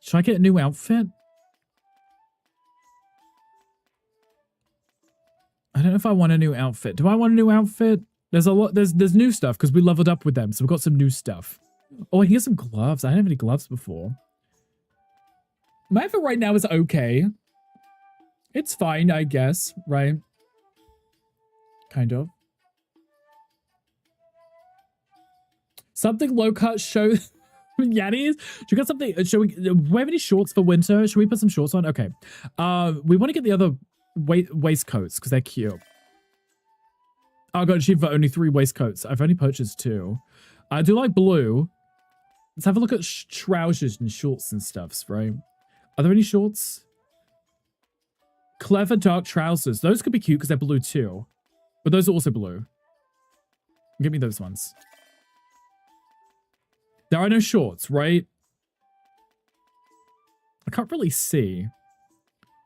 Should I get a new outfit? I don't know if I want a new outfit. Do I want a new outfit? There's a lot. There's new stuff because we leveled up with them, so we've got some new stuff. Oh, I can get some gloves. I didn't have any gloves before. My outfit right now is okay. It's fine, I guess, right? Kind of. Something low cut show. Yannies, do you got something? Do we have any shorts for winter? Should we put some shorts on? Okay. We want to get the other waistcoats because they're cute. Oh god, she for only 3 waistcoats. I've only purchased 2. I do like blue. Let's have a look at trousers and shorts and stuffs, right? Are there any shorts? Clever dark trousers. Those could be cute because they're blue too. But those are also blue. Give me those ones. There are no shorts, right? I can't really see.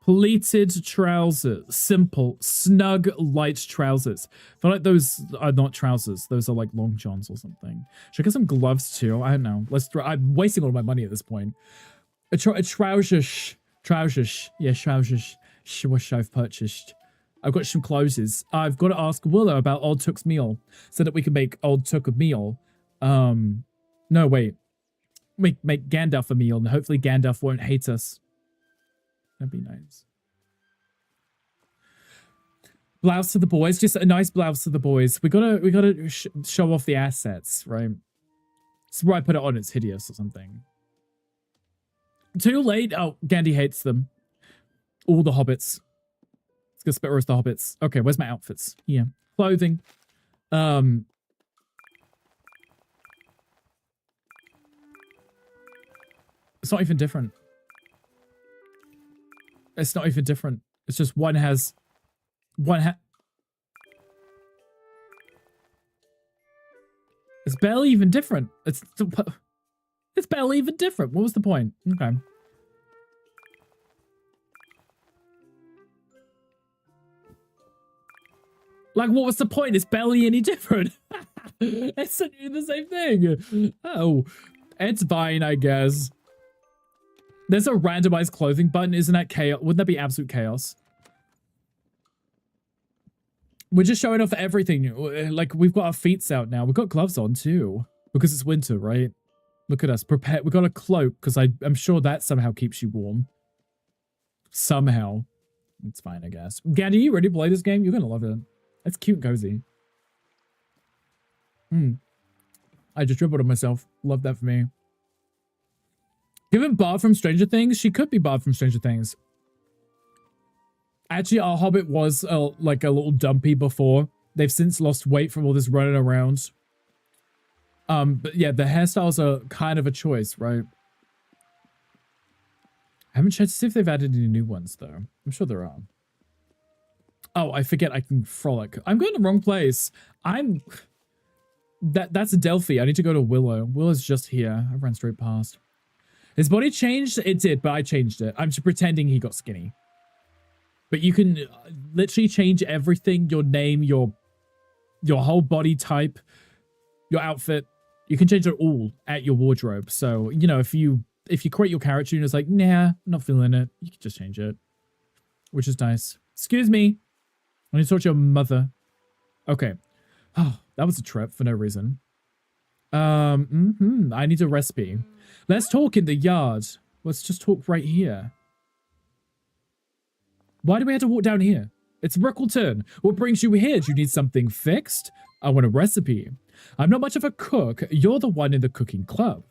Pleated trousers. Simple, snug, light trousers. I feel like those are not trousers. Those are like long johns or something. Should I get some gloves too? I don't know. I'm wasting all of my money at this point. A trousers. Trousers. Yeah, trousers. What I've purchased. I've got some clothes. I've got to ask Willow about Old Took's meal so that we can make Old Took a meal. No, wait. Make Gandalf a meal and hopefully Gandalf won't hate us. That'd be nice. Blouse to the boys. Just a nice blouse to the boys. We gotta show off the assets, right? That's where I put it on. It's hideous or something. Too late. Oh, Gandhi hates them. All the hobbits. Let's go spit roast the hobbits. Okay, where's my outfits? Yeah. Clothing. It's not even different. It's not even different. It's just one has... It's barely even different. It's barely even different. What was the point? Okay. Like, what was the point? It's barely any different. It's the same thing. Oh, it's fine, I guess. There's a randomized clothing button. Isn't that chaos? Wouldn't that be absolute chaos? We're just showing off everything. Like, we've got our feet out now. We've got gloves on, too. Because it's winter, right? Look at us. Prepared. We've got a cloak, because I'm sure that somehow keeps you warm. Somehow. It's fine, I guess. Gandhi, you ready to play this game? You're going to love it. It's cute and cozy. I just dribbled on myself. Love that for me. Given Bard from Stranger Things, she could be Bard from Stranger Things. Actually, our Hobbit was like a little dumpy before. They've since lost weight from all this running around. But yeah, the hairstyles are kind of a choice, right? I haven't checked to see if they've added any new ones, though. I'm sure there are. Oh, I forget I can frolic. I'm going to the wrong place. That's Delphi. I need to go to Willow. Willow's just here. I ran straight past. His body changed? It did, but I changed it. I'm just pretending he got skinny. But you can literally change everything. Your name, your whole body type, your outfit. You can change it all at your wardrobe. So, you know, if you create your character and it's like, nah, I'm not feeling it, you can just change it. Which is nice. Excuse me. I need to talk to your mother. Okay. Oh, that was a trip for no reason. I need a recipe. Let's talk in the yard. Let's just talk right here. Why do we have to walk down here? It's Rickleton. What brings you here? Do you need something fixed? I want a recipe. I'm not much of a cook. You're the one in the cooking club.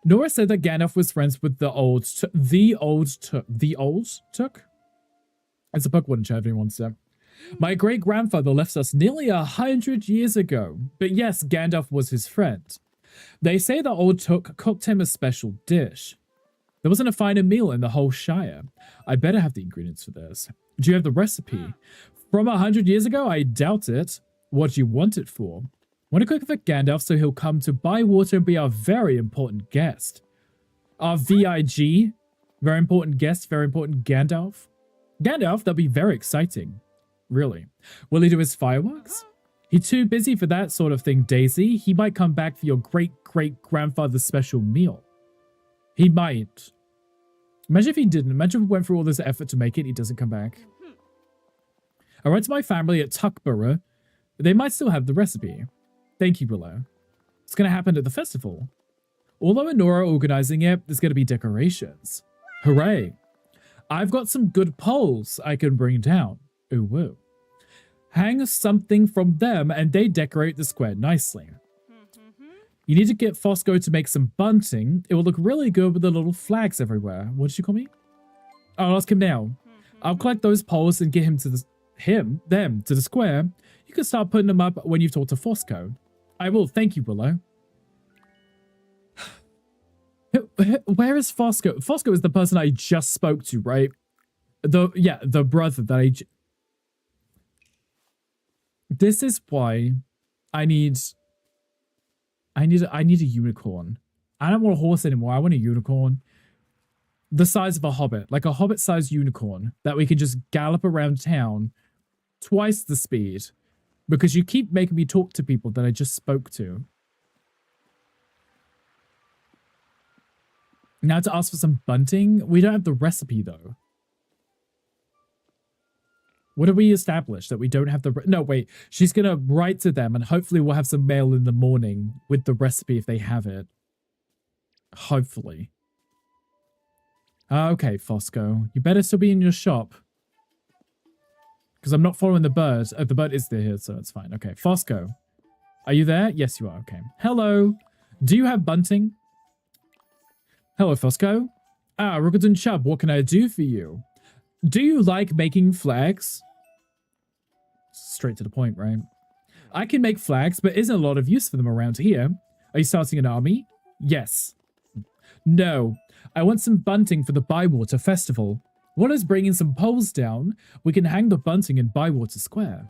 Nora said that Gandalf was friends with the old Took? It's a Pokemon in chat if anyone wants to. My great-grandfather left us nearly 100 years ago. But yes, Gandalf was his friend. They say that old Took cooked him a special dish. There wasn't a finer meal in the whole Shire. I better have the ingredients for this. Do you have the recipe? From 100 years ago? I doubt it. What do you want it for? Want to cook for Gandalf so he'll come to buy water and be our very important guest. Our VIG? Very important guest, very important Gandalf? Gandalf, that'll be very exciting. Really. Will he do his fireworks? He's too busy for that sort of thing, Daisy. He might come back for your great-great-grandfather's special meal. He might. Imagine if he didn't. Imagine if we went through all this effort to make it, he doesn't come back. I went to my family at Tuckborough. They might still have the recipe. Thank you, Willow. It's going to happen at the festival. Although Nora organizing it, there's going to be decorations. Hooray. I've got some good poles I can bring down. Ooh, woo. Hang something from them and they decorate the square nicely. You need to get Fosco to make some bunting. It will look really good with the little flags everywhere. What did you call me? I'll ask him now. I'll collect those poles and get them to the square. You can start putting them up when you've talked to Fosco. I will. Thank you, Willow. Where is Fosco? Fosco is the person I just spoke to, right? The brother that This is why I need a unicorn. I don't want a horse anymore. I want a unicorn. The size of a hobbit. Like a hobbit-sized unicorn that we can just gallop around town twice the speed. Because you keep making me talk to people that I just spoke to. Now to ask for some bunting? We don't have the recipe, though. What have we established? That we don't have the... No, wait. She's going to write to them and hopefully we'll have some mail in the morning with the recipe if they have it. Hopefully. Okay, Fosco. You better still be in your shop. Because I'm not following the bird. Oh, the bird is there here, so it's fine. Okay, Fosco. Are you there? Yes, you are. Okay. Hello. Do you have bunting? Hello, Fosco. Ah, Rookleton Chubb, what can I do for you? Do you like making flags? Straight to the point, right? I can make flags, but isn't a lot of use for them around here. Are you starting an army? Yes. No. I want some bunting for the Bywater Festival. Walla's bringing some poles down. We can hang the bunting in Bywater Square.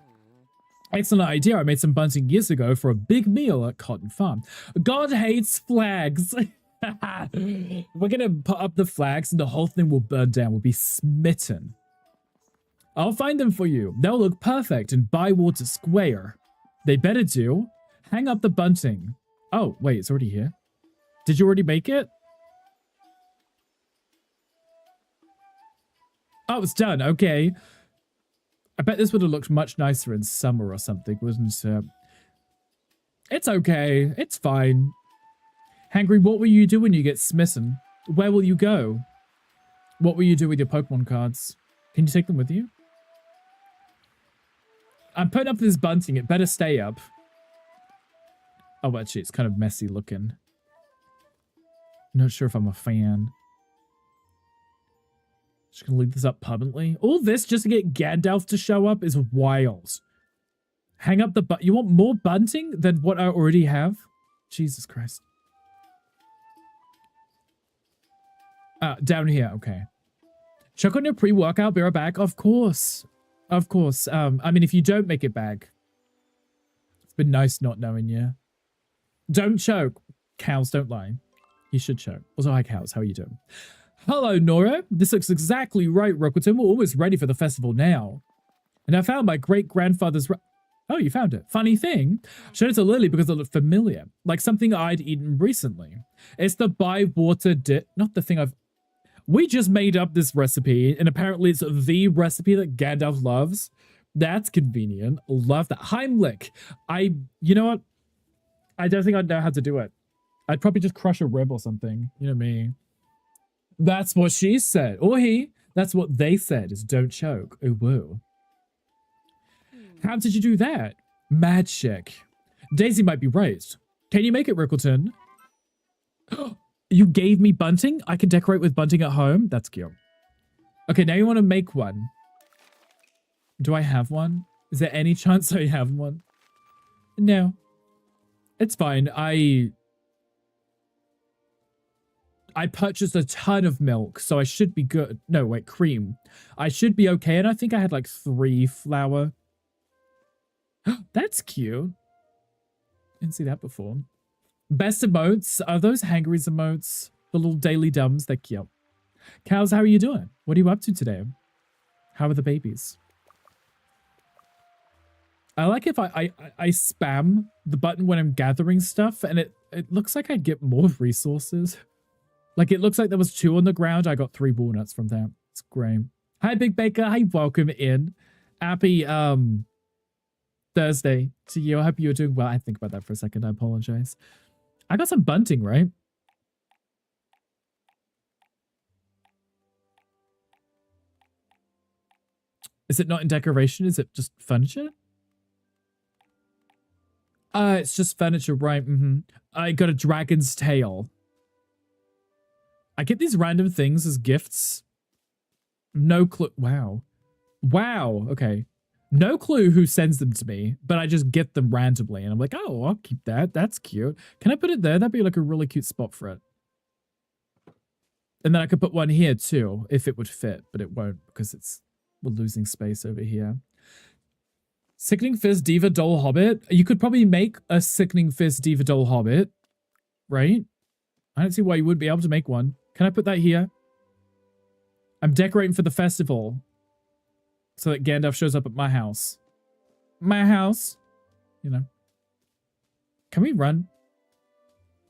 Excellent idea. I made some bunting years ago for a big meal at Cotton Farm. God hates flags. We're going to put up the flags and the whole thing will burn down. We'll be smitten. I'll find them for you. They'll look perfect in Bywater Square. They better do. Hang up the bunting. Oh, wait, it's already here. Did you already make it? Oh, it's done. Okay. I bet this would have looked much nicer in summer or something, wouldn't it? It's okay. It's fine. Hangry, what will you do when you get smitten? Where will you go? What will you do with your Pokemon cards? Can you take them with you? I'm putting up this bunting. It better stay up. Oh, actually, it's kind of messy looking. Not sure if I'm a fan. Just gonna leave this up permanently. All this just to get Gandalf to show up is wild. Hang up the You want more bunting than what I already have? Jesus Christ. Down here, okay. Check on your pre-workout, be right back. Of course. Of course. I mean, if you don't make it back, it's been nice not knowing you. Don't choke. Cows don't lie. You should choke. Also, hi, cows. How are you doing? Hello, Nora. This looks exactly right, Rookleton. We're almost ready for the festival now. And I found my great-grandfather's... Oh, you found it. Funny thing. Showed it to Lily because it looked familiar. Like something I'd eaten recently. It's the Bywater dip. Not the thing I've... We just made up this recipe, and apparently it's the recipe that Gandalf loves. That's convenient. Love that. Heimlich. You know what? I don't think I'd know how to do it. I'd probably just crush a rib or something. You know me. That's what she said. Or he. That's what they said, is don't choke. Oh, whoa. How did you do that? Magic. Daisy might be right. Can you make it, Rookleton? You gave me bunting? I can decorate with bunting at home? That's cute. Okay, now you want to make one. Do I have one? Is there any chance I have one? No. It's fine. I purchased a ton of milk, so I should be good. No, wait, cream. I should be okay, and I think I had like 3 flour. That's cute. Didn't see that before. Best emotes. Are those Hangry's emotes? The little daily dumbs. They're cute. Cows, how are you doing? What are you up to today? How are the babies? I like if I spam the button when I'm gathering stuff, and it looks like I get more resources. Like, it looks like there was 2 on the ground. I got 3 walnuts from that. It's great. Hi, Big Baker. Hi, welcome in. Happy Thursday to you. I hope you're doing well. I think about that for a second. I apologize. I got some bunting, right? Is it not in decoration? Is it just furniture? It's just furniture, right? I got a dragon's tail. I get these random things as gifts. No clue. Wow. Wow. Okay. No clue who sends them to me, but I just get them randomly. And I'm like, oh, I'll keep that. That's cute. Can I put it there? That'd be like a really cute spot for it. And then I could put one here too, if it would fit, but it won't because we're losing space over here. Sickening Fizz Diva Doll Hobbit. You could probably make a Sickening Fizz Diva Doll Hobbit, right? I don't see why you wouldn't be able to make one. Can I put that here? I'm decorating for the festival so that Gandalf shows up at my house. My house. You know. Can we run?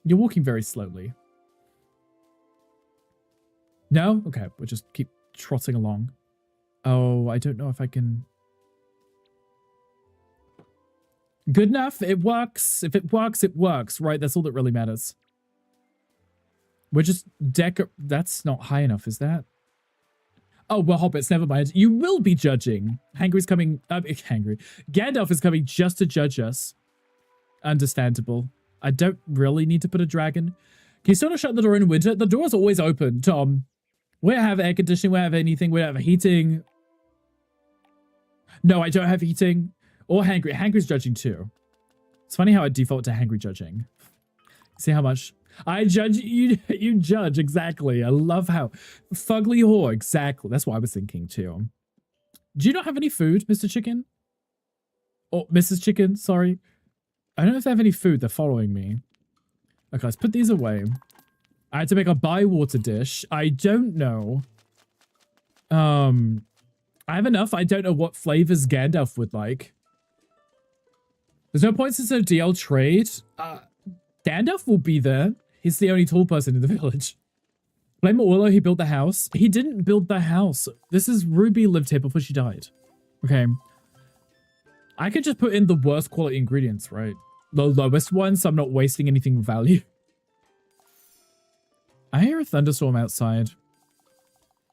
You're walking very slowly. No? Okay, we'll just keep trotting along. Oh, I don't know if I can... Good enough. It works. If it works, it works, right? That's all that really matters. We're just That's not high enough, is that? Oh, well, Hobbits, never mind. You will be judging. Hangry's coming... Hangry. Gandalf is coming just to judge us. Understandable. I don't really need to put a dragon. Can you still not shut the door in winter? The door's always open, Tom. We don't have air conditioning. We don't have anything. We don't have heating. No, I don't have heating. Or Hangry. Hangry's judging too. It's funny how I default to Hangry judging. See how much... I judge you. You judge exactly. I love how fugly whore. Exactly. That's what I was thinking too. Do you not have any food, Mr. Chicken? Or Mrs. Chicken? Sorry. I don't know if they have any food. They're following me. Okay, let's put these away. I had to make a bywater dish. I don't know. I have enough. I don't know what flavors Gandalf would like. There's no point since a DL trade. Gandalf will be there. He's the only tall person in the village. Blame Orlo, he built the house. He didn't build the house. This is Ruby lived here before she died. Okay. I could just put in the worst quality ingredients, right? The lowest one, so I'm not wasting anything of value. I hear a thunderstorm outside.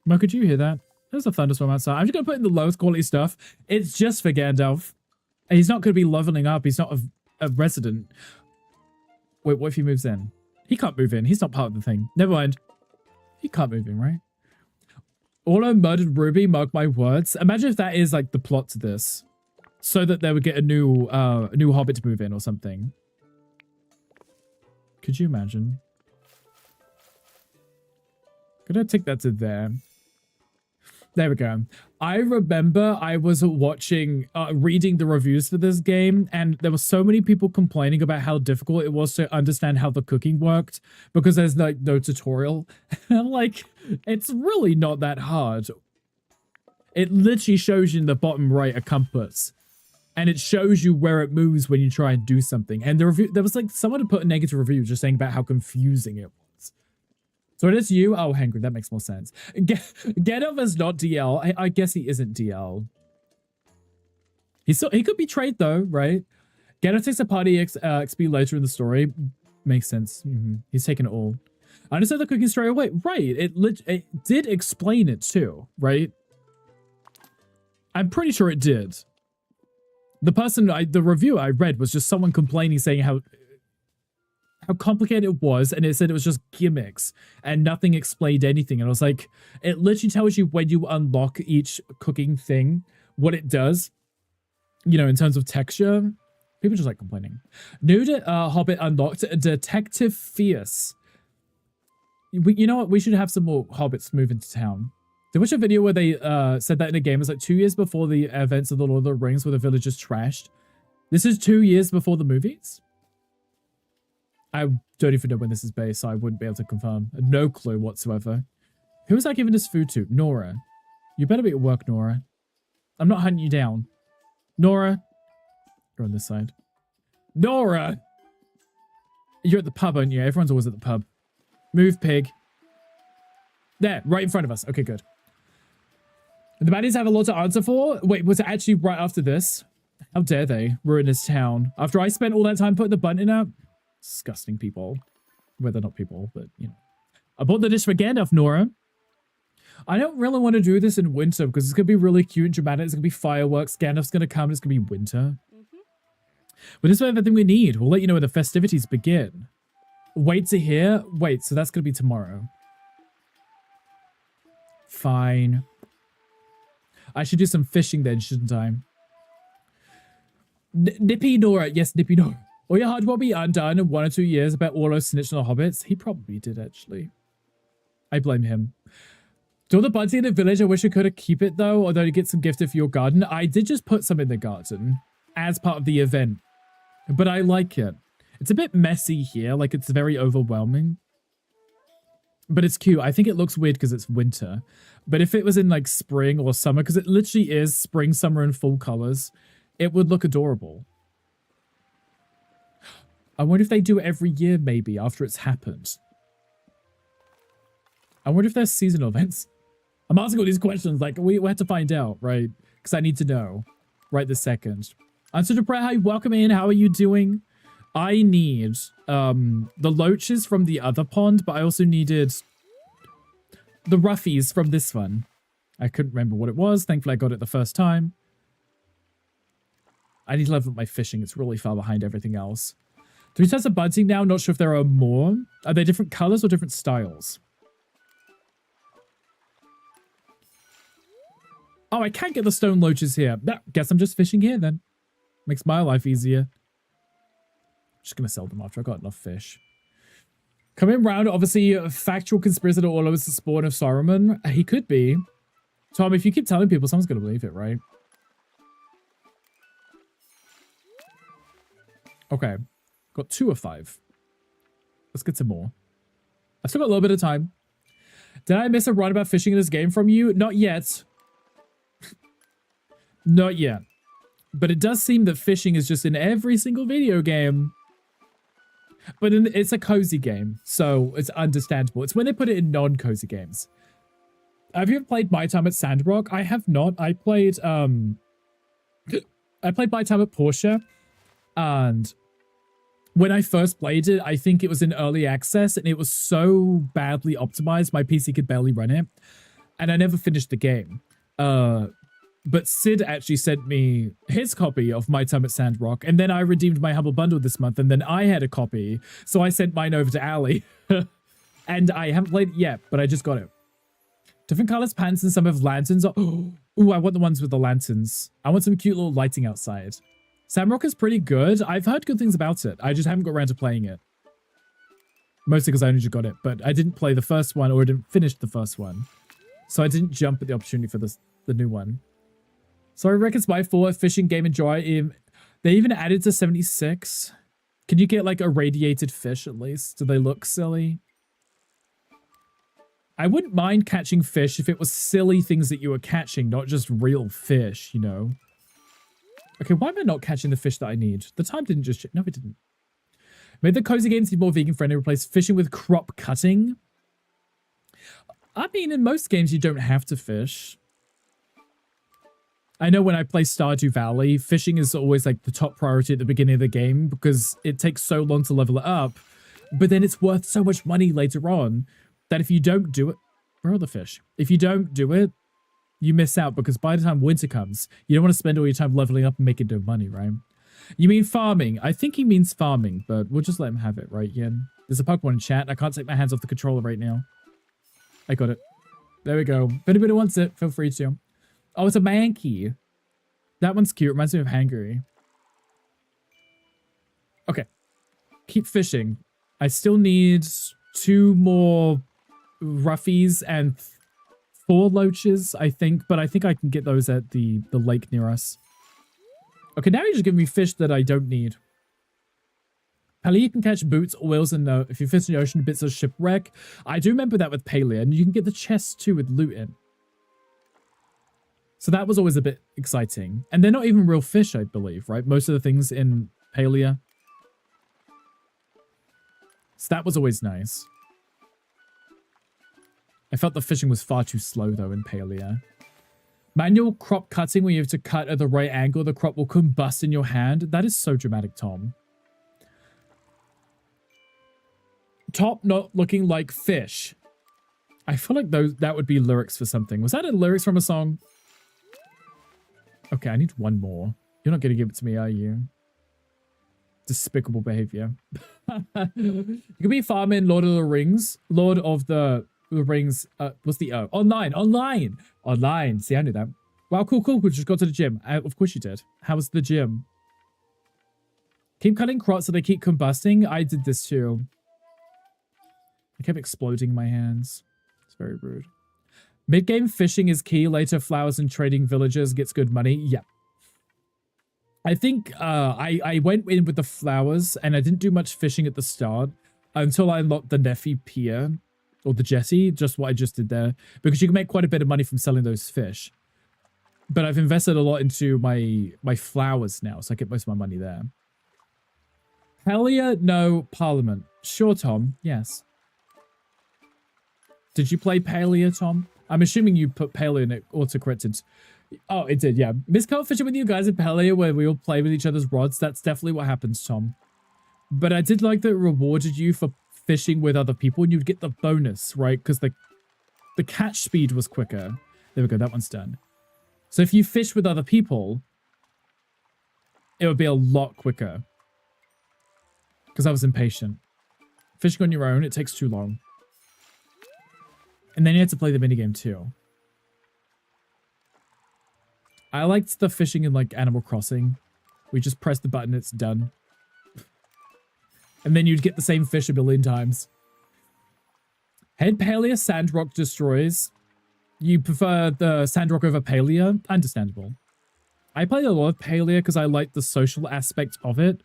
Mo, could you hear that? There's a thunderstorm outside. I'm just going to put in the lowest quality stuff. It's just for Gandalf. He's not going to be leveling up. He's not a resident. Wait, what if he moves in? He can't move in. He's not part of the thing. Never mind. He can't move in, right? Orlo murdered Ruby, mark my words. Imagine if that is like the plot to this. So that they would get a new hobbit to move in or something. Could you imagine? Gonna take that to there. There we go. I remember I was watching, reading the reviews for this game, and there were so many people complaining about how difficult it was to understand how the cooking worked because there's like no tutorial. Like, it's really not that hard. It literally shows you in the bottom right a compass, and it shows you where it moves when you try and do something. And the review, there was like someone who put a negative review just saying about how confusing it was. So it is you? Oh, Hangry, that makes more sense. Gandalf is not DL. I guess he isn't DL. He could be trade though, right? Gandalf takes a party XP later in the story. Makes sense. He's taken it all. I understand the cooking straight away. Right. It did explain it too, right? I'm pretty sure it did. The review I read was just someone complaining saying how complicated it was, and it said it was just gimmicks and nothing explained anything. And I was like, it literally tells you when you unlock each cooking thing what it does, you know, in terms of texture. People just like complaining. New Hobbit unlocked, Detective Fierce. You know what, we should have some more hobbits move into town. Did you watch a video where they said that in a game? It was like 2 years before the events of the Lord of the Rings where the village is trashed. This is 2 years before the movies? I don't even know when this is based, so I wouldn't be able to confirm. No clue whatsoever. Who was I giving this food to? Nora. You better be at work, Nora. I'm not hunting you down. Nora. You're on this side. Nora! You're at the pub, aren't you? Everyone's always at the pub. Move, pig. There, right in front of us. Okay, good. The baddies have a lot to answer for. Wait, was it actually right after this? How dare they ruin this town? After I spent all that time putting the button in up? Disgusting people. Well, they're not people, but, you know. I bought the dish for Gandalf, Nora. I don't really want to do this in winter because it's going to be really cute and dramatic. It's going to be fireworks. Gandalf's going to come and it's going to be winter. But this is everything we need. We'll let you know when the festivities begin. Wait to hear? Wait, so that's going to be tomorrow. Fine. I should do some fishing then, shouldn't I? Nippy Nora. Yes, Nippy Nora. All your hard work will be undone in 1 or 2 years about Orlo snitching on the hobbits. He probably did, actually. I blame him. Do all the buds in the village? I wish I could have keep it, though, although you get some gifted for your garden. I did just put some in the garden as part of the event, but I like it. It's a bit messy here, like it's very overwhelming. But it's cute. I think it looks weird because it's winter. But if it was in like spring or summer, because it literally is spring, summer, and fall colors, it would look adorable. I wonder if they do it every year, maybe, after it's happened. I wonder if there's seasonal events. I'm asking all these questions, like, we have to find out, right? Because I need to know right this second. Answer to prayer, hi, welcome in. How are you doing? I need the loaches from the other pond, but I also needed the roughies from this one. I couldn't remember what it was. Thankfully, I got it the first time. I need to level up my fishing. It's really far behind everything else. 3 types of budsing now. Not sure if there are more. Are they different colors or different styles? Oh, I can't get the stone loaches here. Guess I'm just fishing here then. Makes my life easier. Just gonna sell them after I got enough fish. Coming round, obviously, factual conspiracy that Orlo is the spawn of Saruman. He could be. Tom, if you keep telling people, someone's gonna believe it, right? Okay. Got 2 of 5. Let's get some more. I've still got a little bit of time. Did I miss a run about fishing in this game from you? Not yet. Not yet. But it does seem that fishing is just in every single video game. But it's a cozy game, so it's understandable. It's when they put it in non-cozy games. Have you ever played My Time at Sandrock? I have not. I played My Time at Porsche, and when I first played it, I think it was in early access, and it was so badly optimized, my PC could barely run it, and I never finished the game. But Sid actually sent me his copy of My Time at Sandrock, and then I redeemed my Humble Bundle this month, and then I had a copy, so I sent mine over to Ali. And I haven't played it yet, but I just got it. Different colors, pants, and some have lanterns. Oh, ooh, I want the ones with the lanterns. I want some cute little lighting outside. Sandrock is pretty good. I've heard good things about it. I just haven't got around to playing it. Mostly because I only just got it, but I didn't play the first one, or I didn't finish the first one. So I didn't jump at the opportunity for the new one. Sorry, Rick, it's my fault. Fishing game enjoy. They even added to 76. Can you get like irradiated fish at least? Do they look silly? I wouldn't mind catching fish if it was silly things that you were catching, not just real fish, you know? Okay, why am I not catching the fish that I need? The time didn't just... No, it didn't. Made the cozy games more vegan-friendly. Replace fishing with crop cutting. I mean, in most games, you don't have to fish. I know when I play Stardew Valley, fishing is always like the top priority at the beginning of the game because it takes so long to level it up, but then it's worth so much money later on that if you don't do it, where are the fish? If you don't do it, you miss out because by the time winter comes, you don't want to spend all your time leveling up and making no money, right? You mean farming? I think he means farming, but we'll just let him have it, right, Yen? There's a Pokemon in chat. I can't take my hands off the controller right now. I got it. There we go. If anybody wants it, feel free to. Oh, it's a Mankey. That one's cute. Reminds me of Hangry. Okay. Keep fishing. I still need 2 more roughies and 4 loaches, I think. But I think I can get those at the lake near us. Okay, now you're just giving me fish that I don't need. Palia, you can catch boots, oils, and if you fish in the ocean, bits of shipwreck. I do remember that with Palia, and you can get the chest too with loot in. So that was always a bit exciting. And they're not even real fish, I believe, right? Most of the things in Palia. So that was always nice. I felt the fishing was far too slow, though, in Palia. Manual crop cutting, where you have to cut at the right angle, the crop will combust in your hand. That is so dramatic, Tom. Top not looking like fish. I feel like that would be lyrics for something. Was that a lyrics from a song? Okay, I need one more. You're not going to give it to me, are you? Despicable behavior. You could be farming Lord of the Rings. Lord of the Rings. What's the O? Online. See, I knew that. Wow, cool. We just got to the gym. Of course you did. How was the gym? Keep cutting crops so they keep combusting. I did this too. I kept exploding in my hands. It's very rude. Mid-game fishing is key. Later, flowers and trading villagers gets good money. Yeah. I think I went in with the flowers and I didn't do much fishing at the start until I unlocked the Neffy Pier or the Jetty, just what I just did there, because you can make quite a bit of money from selling those fish. But I've invested a lot into my flowers now, so I get most of my money there. Hellier, no. Parliament. Sure, Tom. Yes. Did you play Palea, Tom? I'm assuming you put Palea in it autocorrected. Oh, it did, yeah. Miss Carl fishing with you guys at Palea where we all play with each other's rods. That's definitely what happens, Tom. But I did like that it rewarded you for fishing with other people and you'd get the bonus, right? Because the catch speed was quicker. There we go, that one's done. So if you fish with other people, it would be a lot quicker. Because I was impatient. Fishing on your own, it takes too long. And then you have to play the minigame too. I liked the fishing in like Animal Crossing. We just press the button, it's done. And then you'd get the same fish a billion times. Head Palea Sandrock destroys. You prefer the Sandrock over Palea? Understandable. I played a lot of Palea because I like the social aspect of it.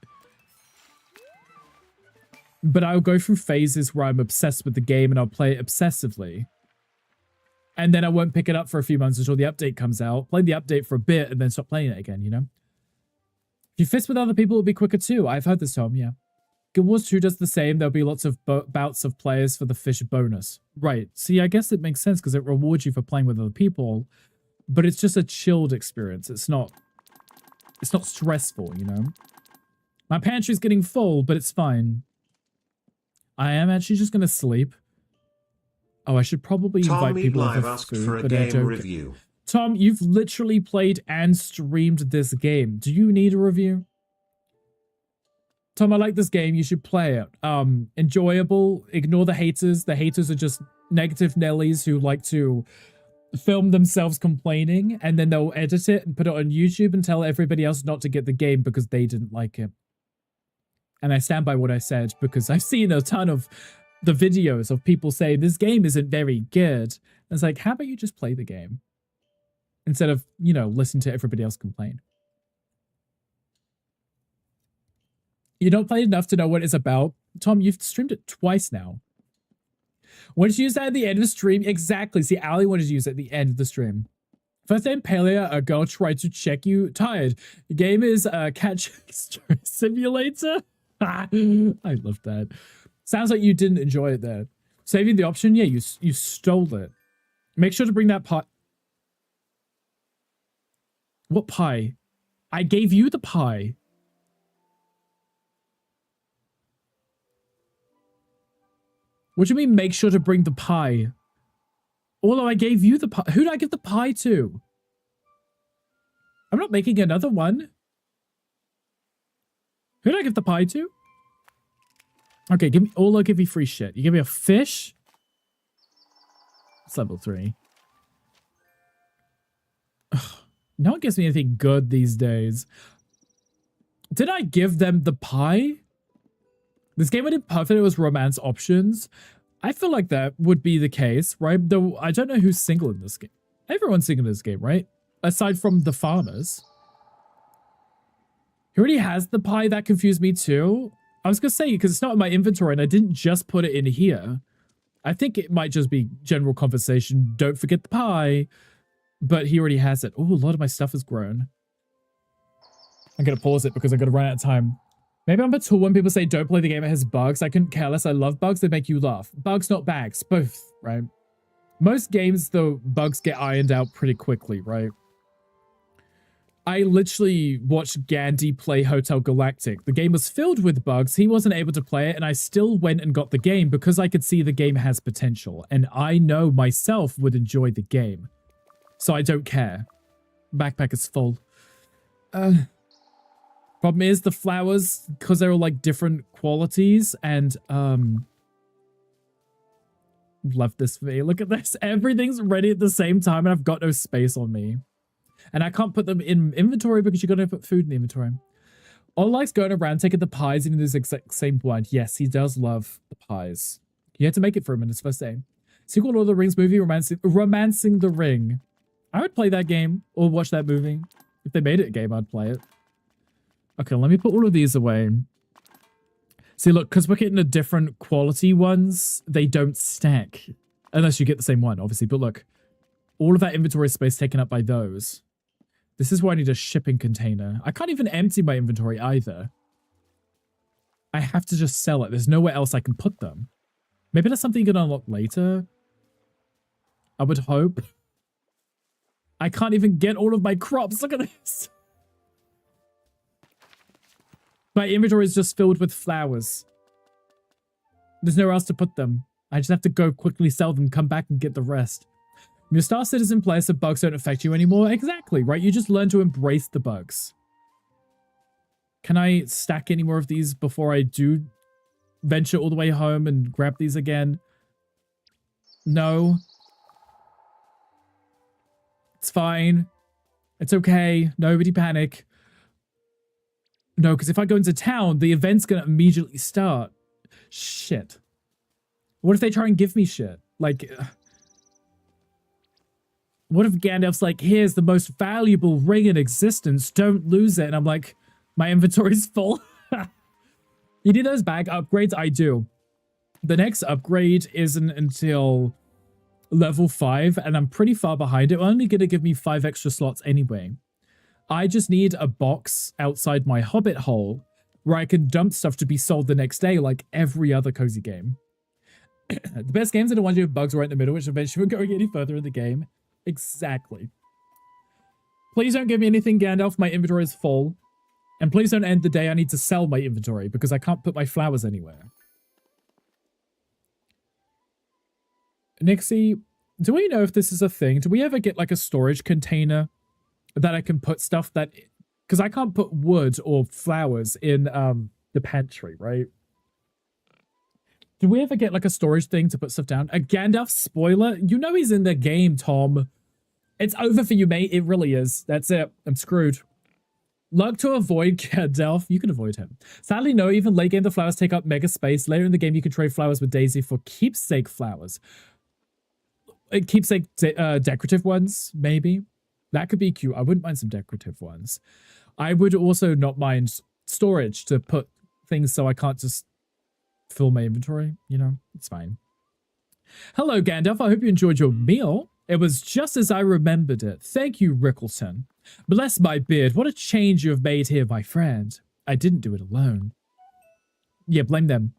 But I'll go through phases where I'm obsessed with the game and I'll play it obsessively. And then I won't pick it up for a few months until the update comes out. Play the update for a bit and then stop playing it again, you know? If you fish with other people, it'll be quicker too. I've heard this, Tom, yeah. Guild Wars 2 does the same. There'll be lots of bouts of players for the fish bonus. Right. See, I guess it makes sense because it rewards you for playing with other people. But it's just a chilled experience. It's not stressful, you know? My pantry's getting full, but it's fine. I am actually just going to sleep. Oh, I should probably invite people Live over asked food, for a but game review. Tom, you've literally played and streamed this game. Do you need a review? Tom, I like this game. You should play it. Enjoyable. Ignore the haters. The haters are just negative Nellies who like to film themselves complaining, and then they'll edit it and put it on YouTube and tell everybody else not to get the game because they didn't like it. And I stand by what I said because I've seen a ton of the videos of people say this game isn't very good. And it's like, how about you just play the game instead of, you know, listen to everybody else complain? You don't play enough to know what it's about. Tom, you've streamed it twice now. Why did you use that at the end of the stream? Exactly. See, Ali wanted to use it at the end of the stream. First day in Palea, a girl tried to check you tired. The game is a catch simulator. I love that. Sounds like you didn't enjoy it there. Saving the option? Yeah, you stole it. Make sure to bring that pie. What pie? I gave you the pie. What do you mean make sure to bring the pie? Although I gave you the pie. Who did I give the pie to? I'm not making another one. Who did I give the pie to? Okay, give me. I'll give you free shit. You give me a fish. It's level 3. Ugh, no one gives me anything good these days. Did I give them the pie? This game went in perfect. It was romance options. I feel like that would be the case, right? Though I don't know who's single in this game. Everyone's single in this game, right? Aside from the farmers. He already has the pie. That confused me too. I was going to say, because it's not in my inventory and I didn't just put it in here. I think it might just be general conversation. Don't forget the pie. But he already has it. Oh, a lot of my stuff has grown. I'm going to pause it because I'm going to run out of time. Maybe I'm a tool when people say don't play the game, it has bugs. I couldn't care less. I love bugs. They make you laugh. Bugs, not bags. Both, right? Most games, the bugs get ironed out pretty quickly, right? I literally watched Gandhi play Hotel Galactic. The game was filled with bugs. He wasn't able to play it, and I still went and got the game because I could see the game has potential, and I know myself would enjoy the game. So I don't care. Backpack is full. Problem is the flowers, because they're all like different qualities, and love this for me. Look at this. Everything's ready at the same time, and I've got no space on me. And I can't put them in inventory because you're going to put food in the inventory. All likes going around taking the pies in this exact same one. Yes, he does love the pies. You had to make it for him in his first day. Sequel to Lord of the Rings movie, Romancing the Ring. I would play that game or watch that movie. If they made it a game, I'd play it. Okay, let me put all of these away. See, look, because we're getting the different quality ones, they don't stack. Unless you get the same one, obviously. But look, all of that inventory space taken up by those. This is why I need a shipping container. I can't even empty my inventory either. I have to just sell it. There's nowhere else I can put them. Maybe that's something you can unlock later. I would hope. I can't even get all of my crops. Look at this. My inventory is just filled with flowers. There's nowhere else to put them. I just have to go quickly sell them, come back and get the rest. Your Star Citizen player, so bugs don't affect you anymore. Exactly, right? You just learn to embrace the bugs. Can I stack any more of these before I do venture all the way home and grab these again? No. It's fine. It's okay. Nobody panic. No, because if I go into town, the event's going to immediately start. Shit. What if they try and give me shit? Like... What if Gandalf's like, here's the most valuable ring in existence, don't lose it. And I'm like, my inventory's full. You do those bag upgrades? I do. The next upgrade isn't until level 5, and I'm pretty far behind it. Only going to give me 5 extra slots anyway. I just need a box outside my hobbit hole where I can dump stuff to be sold the next day like every other cozy game. The best games are the ones you have bugs right in the middle, which eventually won't go any further in the game. Exactly. Please don't give me anything, Gandalf. My inventory is full. And please don't end the day I need to sell my inventory because I can't put my flowers anywhere. Nixie, do we know if this is a thing? Do we ever get like a storage container that I can put stuff that... Because I can't put wood or flowers in the pantry, right? Do we ever get like a storage thing to put stuff down? A Gandalf spoiler? You know he's in the game, Tom. It's over for you, mate. It really is. That's it. I'm screwed. Lurk to avoid Gandalf. You can avoid him. Sadly, no. Even late game, the flowers take up mega space. Later in the game, you can trade flowers with Daisy for keepsake flowers. Keepsake decorative ones, maybe. That could be cute. I wouldn't mind some decorative ones. I would also not mind storage to put things so I can't just fill my inventory, you know, it's fine. Hello, Gandalf. I hope you enjoyed your meal. It was just as I remembered it. Thank you, Rickleton. Bless my beard. What a change you have made here, my friend. I didn't do it alone. Yeah, blame them.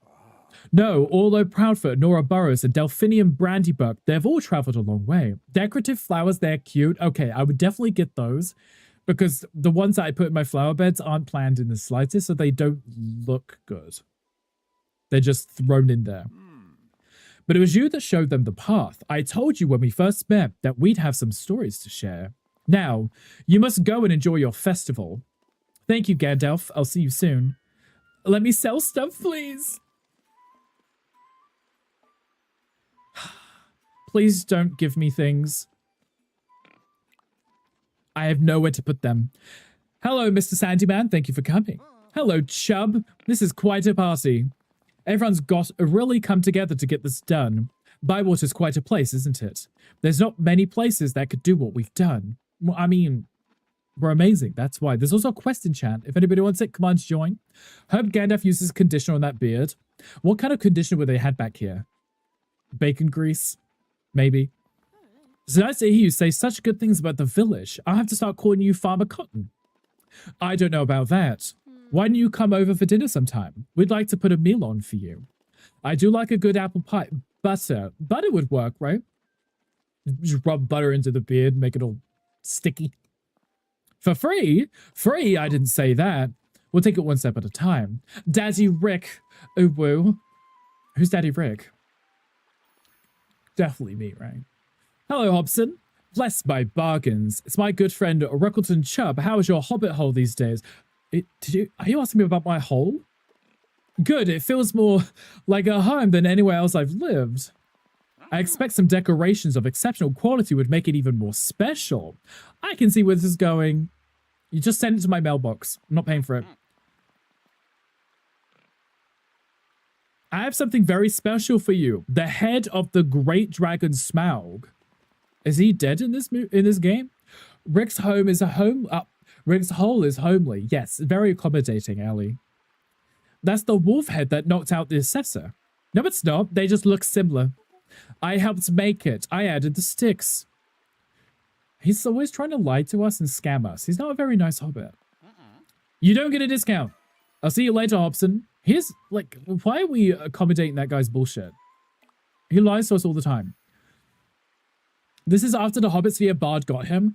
No, although Proudfoot, Nora Burrows, and Delphinium Brandybuck, they've all traveled a long way. Decorative flowers, they're cute. Okay, I would definitely get those because the ones that I put in my flower beds aren't planned in the slightest, so they don't look good. They're just thrown in there. But it was you that showed them the path. I told you when we first met that we'd have some stories to share. Now, you must go and enjoy your festival. Thank you, Gandalf. I'll see you soon. Let me sell stuff, please. Please don't give me things. I have nowhere to put them. Hello, Mr. Sandyman. Thank you for coming. Hello, Chub. This is quite a party. Everyone's got really come together to get this done. Bywater's quite a place, isn't it? There's not many places that could do what we've done. Well, I mean, we're amazing. That's why. There's also a quest in chat. If anybody wants it, come on, join. Hope Gandalf uses conditioner on that beard. What kind of conditioner would they had back here? Bacon grease? Maybe. It's nice to hear you say such good things about the village. I'll have to start calling you Farmer Cotton. I don't know about that. Why don't you come over for dinner sometime? We'd like to put a meal on for you. I do like a good apple pie. Butter. Butter would work, right? Just rub butter into the beard, make it all sticky. For free? Free? I didn't say that. We'll take it one step at a time. Daddy Rick. Oh, woo. Who's Daddy Rick? Definitely me, right? Hello, Hobson. Blessed by bargains. It's my good friend, Ruckleton Chubb. How is your hobbit hole these days? Are you asking me about my hole? Good, it feels more like a home than anywhere else I've lived. I expect some decorations of exceptional quality would make it even more special. I can see where this is going. You just send it to my mailbox. I'm not paying for it. I have something very special for you. The head of the great dragon Smaug. Is he dead in this game? Rick's home is a home. Rick's hole is homely. Yes, very accommodating, Ellie. That's the wolf head that knocked out the assessor. No, it's not. They just look similar. I helped make it. I added the sticks. He's always trying to lie to us and scam us. He's not a very nice hobbit. You don't get a discount. I'll see you later, Hobson. Here's, like, why are we accommodating that guy's bullshit? He lies to us all the time. This is after the Hobbit Sphere Bard got him.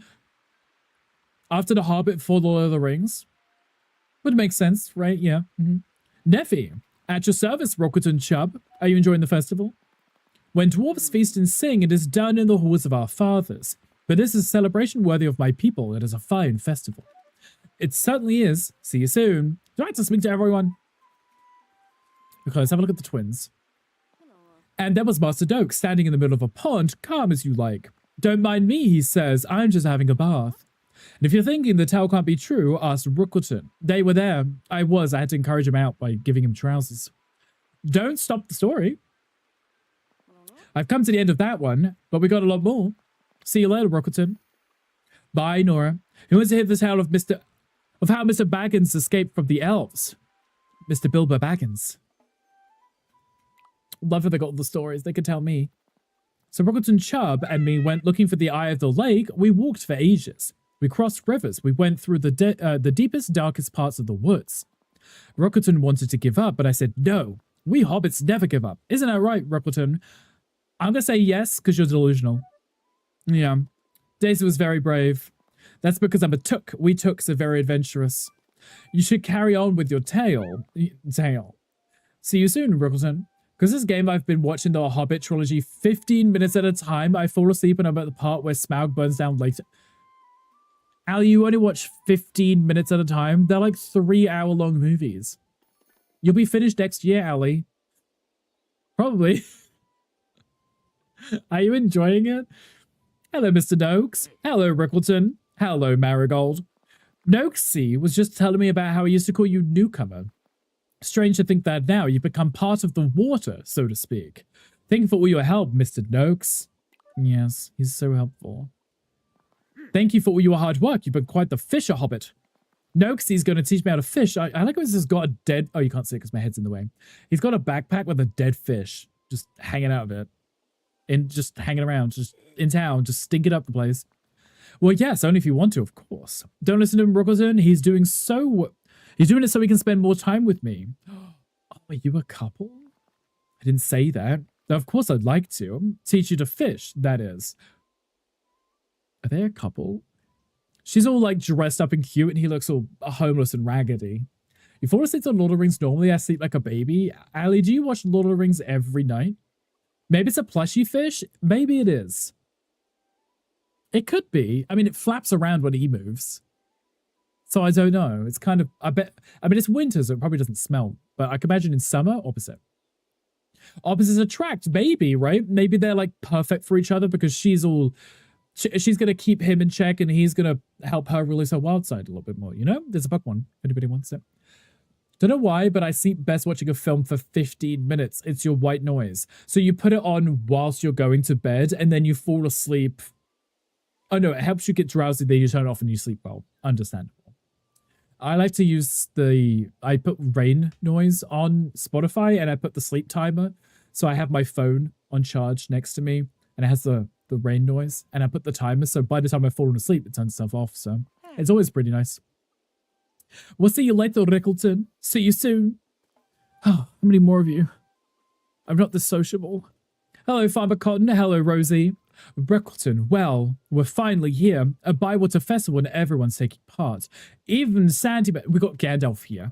After the Hobbit for the Lord of the Rings. Would make sense, right? Yeah. Neffy, at your service, Rockleton Chubb. Are you enjoying the festival? When dwarves feast and sing, it is done in the halls of our fathers. But this is a celebration worthy of my people. It is a fine festival. It certainly is. See you soon. Do I have to speak to everyone? Okay, let's have a look at the twins. And there was Master Doak standing in the middle of a pond, calm as you like. Don't mind me, he says. I'm just having a bath. And if you're thinking the tale can't be true, ask Rookleton. They were there. I had to encourage him out by giving him trousers. Don't stop the story. I've come to the end of that one, but we got a lot more. See you later, Rookleton. Bye, Nora. Who wants to hear the tale of how Mr. Baggins escaped from the elves? Mr. Bilbo Baggins. Love how they got all the stories. They could tell me. So Rockleton Chubb and me went looking for the Eye of the Lake. We walked for ages. We crossed rivers. We went through the deepest, darkest parts of the woods. Rockleton wanted to give up, but I said, no. We hobbits never give up. Isn't that right, Rockleton? I'm going to say yes, because you're delusional. Yeah. Daisy was very brave. That's because I'm a took. We tooks are very adventurous. You should carry on with your tale. See you soon, Rockleton. Because this game I've been watching the Hobbit trilogy 15 minutes at a time. I fall asleep and I'm at the part where Smaug burns down later. Ali, you only watch 15 minutes at a time? They're like 3-hour-long movies. You'll be finished next year, Ali. Probably. Are you enjoying it? Hello, Mr. Noakes. Hello, Rickleton. Hello, Marigold. Noakesy was just telling me about how he used to call you newcomer. Strange to think that now you've become part of the water, so to speak. Thank you for all your help, Mr. Noakes. Yes, he's so helpful. Thank you for all your hard work. You've been quite the fisher hobbit. Noakesy's going to teach me how to fish. I like how he's got a dead... Oh, you can't see it because my head's in the way. He's got a backpack with a dead fish just hanging out of it. And just hanging around, just in town, just stinking up the place. Well, yes, only if you want to, of course. Don't listen to him, Rookleton. He's doing it so he can spend more time with me. Oh, are you a couple? I didn't say that. Now, of course I'd like to. Teach you to fish, that is. Are they a couple? She's all like dressed up and cute and he looks all homeless and raggedy. You fall asleep on Lord of the Rings normally, I sleep like a baby. Ali, do you watch Lord of the Rings every night? Maybe it's a plushy fish. Maybe it is. It could be. I mean, it flaps around when he moves. So I don't know. It's kind of, I mean, it's winter, so it probably doesn't smell. But I can imagine in summer, opposite. Opposites attract, maybe, right? Maybe they're like perfect for each other because she's going to keep him in check and he's going to help her release her wild side a little bit more. You know, there's a book one if anybody wants it. Don't know why, but I sleep best watching a film for 15 minutes. It's your white noise. So you put it on whilst you're going to bed and then you fall asleep. Oh no, it helps you get drowsy, then you turn it off and you sleep well. Understandable. I like to use I put rain noise on Spotify and I put the sleep timer. So I have my phone on charge next to me and it has the rain noise and I put the timer. So by the time I've fallen asleep, it turns itself off. So it's always pretty nice. We'll see you later, Rickleton. See you soon. Oh, how many more of you? I'm not this sociable. Hello, Farmer Cotton. Hello, Rosie. Brickleton, well, we're finally here. A Bywater festival and everyone's taking part. Even Sandy, we got Gandalf here.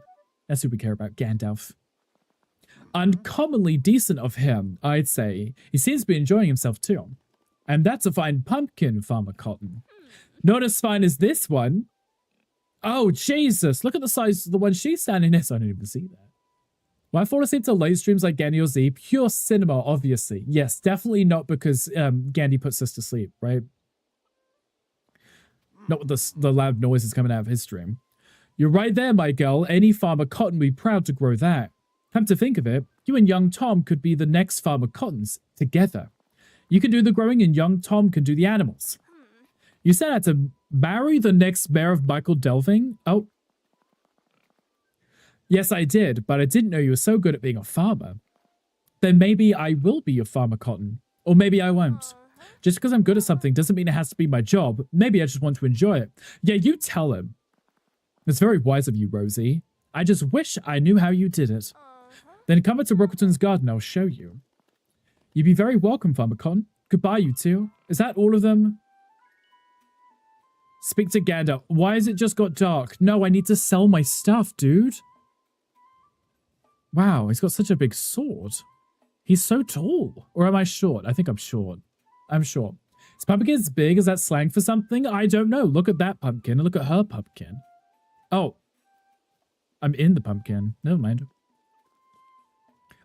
That's who we care about, Gandalf. Uncommonly decent of him, I'd say. He seems to be enjoying himself too. And that's a fine pumpkin, Farmer Cotton. Not as fine as this one. Oh, Jesus, look at the size of the one she's standing next to. I didn't even see that. Well, I fall asleep to late streams like Gandhi or Z. Pure cinema, obviously. Yes, definitely not because Gandhi puts us to sleep, right? Not with the loud noises coming out of his stream. You're right there, my girl. Any Farmer Cotton would be proud to grow that. Come to think of it, you and young Tom could be the next Farmer Cottons together. You can do the growing and young Tom can do the animals. You said I had to marry the next mayor of Michael Delving? Oh. Yes, I did, but I didn't know you were so good at being a farmer. Then maybe I will be your Farmer Cotton. Or maybe I won't. Just because I'm good at something doesn't mean it has to be my job. Maybe I just want to enjoy it. Yeah, you tell him. It's very wise of you, Rosie. I just wish I knew how you did it. Then come into Rookleton's garden, I'll show you. You'd be very welcome, Farmer Cotton. Goodbye, you two. Is that all of them? Speak to Gandalf. Why has it just got dark? No, I need to sell my stuff, dude. Wow, he's got such a big sword. He's so tall. Or am I short? I think I'm short. I'm short. Is pumpkin as big? Is that slang for something? I don't know. Look at that pumpkin and look at her pumpkin. Oh. I'm in the pumpkin. Never mind.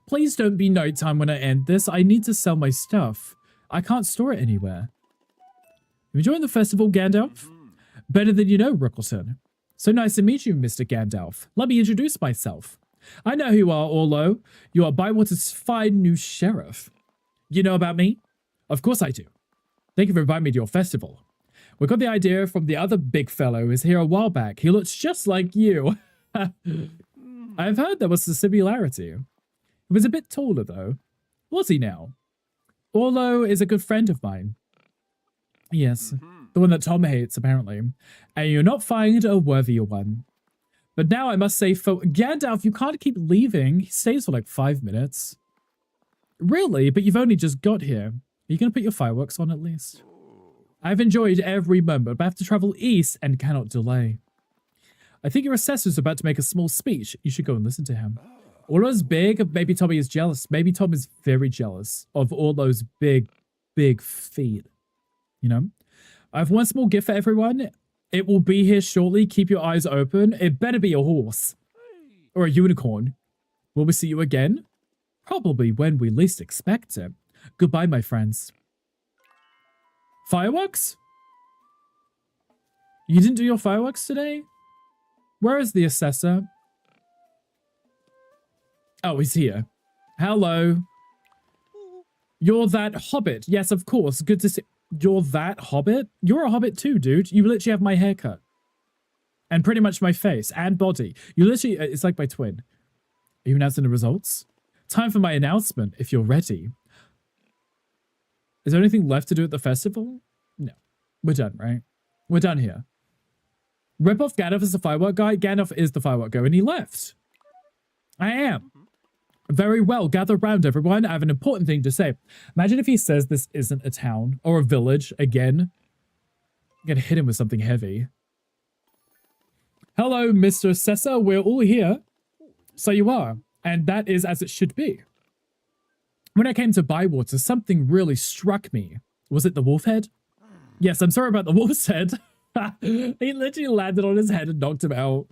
Please don't be nighttime when I end this. I need to sell my stuff. I can't store it anywhere. You enjoying the festival, Gandalf? Better than you know, Rookleton. So nice to meet you, Mr. Gandalf. Let me introduce myself. I know who you are, Orlo. You are Bywater's fine new sheriff. You know about me? Of course I do. Thank you for inviting me to your festival. We got the idea from the other big fellow who was here a while back. He looks just like you. I've heard there was a similarity. He was a bit taller, though. Was he now? Orlo is a good friend of mine. Yes, the one that Tom hates, apparently. And you're not finding a worthier one. But now I must say, Gandalf, you can't keep leaving. He stays for like 5 minutes. Really? But you've only just got here. Are you going to put your fireworks on at least? I've enjoyed every moment, but I have to travel east and cannot delay. I think your assessor's about to make a small speech. You should go and listen to him. Orlo's big. Maybe Tommy is jealous. Maybe Tom is very jealous of all those big, big feet. You know? I have one small gift for everyone. It will be here shortly. Keep your eyes open. It better be a horse. Or a unicorn. Will we see you again? Probably when we least expect it. Goodbye, my friends. Fireworks? You didn't do your fireworks today? Where is the assessor? Oh, he's here. Hello. You're that hobbit. Yes, of course. Good to see. You're that hobbit? You're a hobbit too, dude. You literally have my haircut. And pretty much my face and body. You literally, it's like my twin. Are you announcing the results? Time for my announcement, if you're ready. Is there anything left to do at the festival? No. We're done, right? We're done here. Rip off Gandalf as the firework guy. Gandalf is the firework guy, and he left. I am. Very well. Gather round, everyone. I have an important thing to say. Imagine if he says this isn't a town or a village again. I'm going to hit him with something heavy. Hello, Mr. Assessor. We're all here. So you are. And that is as it should be. When I came to Bywater, something really struck me. Was it the wolf head? Yes, I'm sorry about the wolf's head. He literally landed on his head and knocked him out.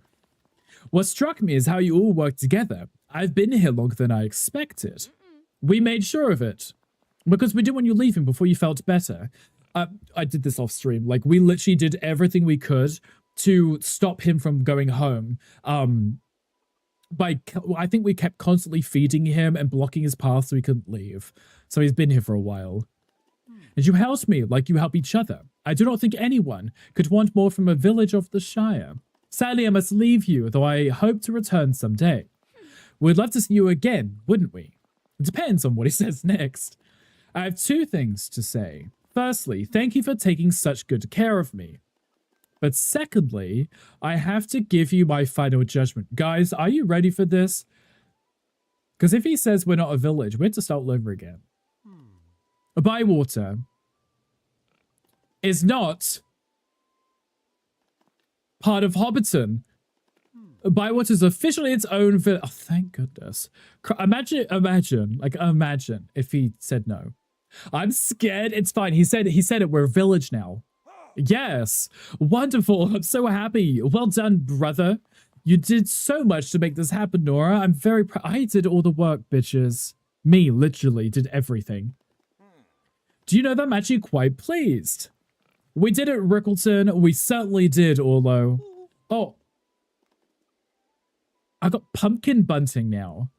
What struck me is how you all work together. I've been here longer than I expected. We made sure of it. Because we didn't want you leaving before you felt better. I did this off stream. Like, we literally did everything we could to stop him from going home. I think we kept constantly feeding him and blocking his path so he couldn't leave. So he's been here for a while. And you helped me like you help each other. I do not think anyone could want more from a village of the Shire. Sadly, I must leave you, though I hope to return someday. We'd love to see you again, wouldn't we? It depends on what he says next. I have 2 things to say. Firstly, thank you for taking such good care of me. But secondly, I have to give you my final judgment. Guys, are you ready for this? Because if he says we're not a village, we have to start all over again. Bywater, is not part of Hobbiton. Bywater's officially its own village. Oh, thank goodness. Imagine if he said no. I'm scared. It's fine. He said it. We're a village now. Yes. Wonderful. I'm so happy. Well done, brother. You did so much to make this happen, Nora. I'm very proud. I did all the work, bitches. Me, literally, did everything. Do you know that I'm actually quite pleased? We did it, Rickleton. We certainly did, Orlo. Oh. I got pumpkin bunting now.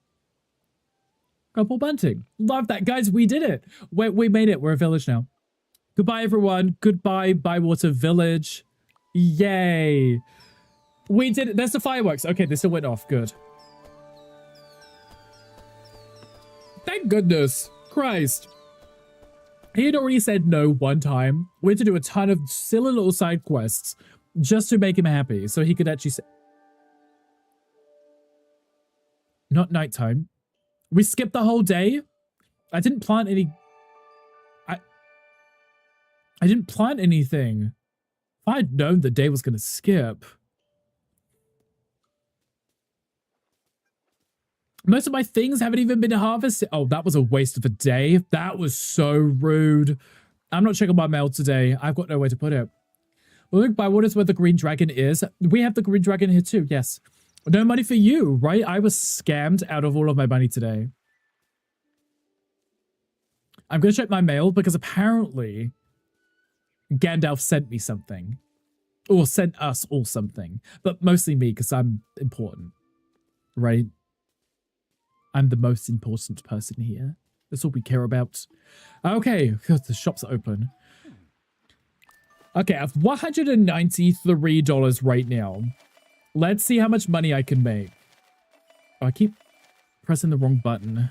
Couple bunting. Love that. Guys, we did it. We made it. We're a village now. Goodbye, everyone. Goodbye, Bywater Village. Yay. We did it. There's the fireworks. Okay, this all went off. Good. Thank goodness. Christ. He had already said no one time. We had to do a ton of silly little side quests just to make him happy so he could actually say... Not nighttime. We skipped the whole day. I didn't plant any... I didn't plant anything. If I'd known the day was going to skip... Most of my things haven't even been harvested. Oh, that was a waste of a day. That was so rude. I'm not checking my mail today. I've got nowhere to put it. Look, Bywater's where the green dragon is. We have the green dragon here too, yes. No money for you, right? I was scammed out of all of my money today. I'm going to check my mail because apparently Gandalf sent me something. Or sent us all something. But mostly me because I'm important. Right? I'm the most important person here. That's all we care about. Okay, the shop's open. Okay, I have $193 right now. Let's see how much money I can make. Oh, I keep pressing the wrong button.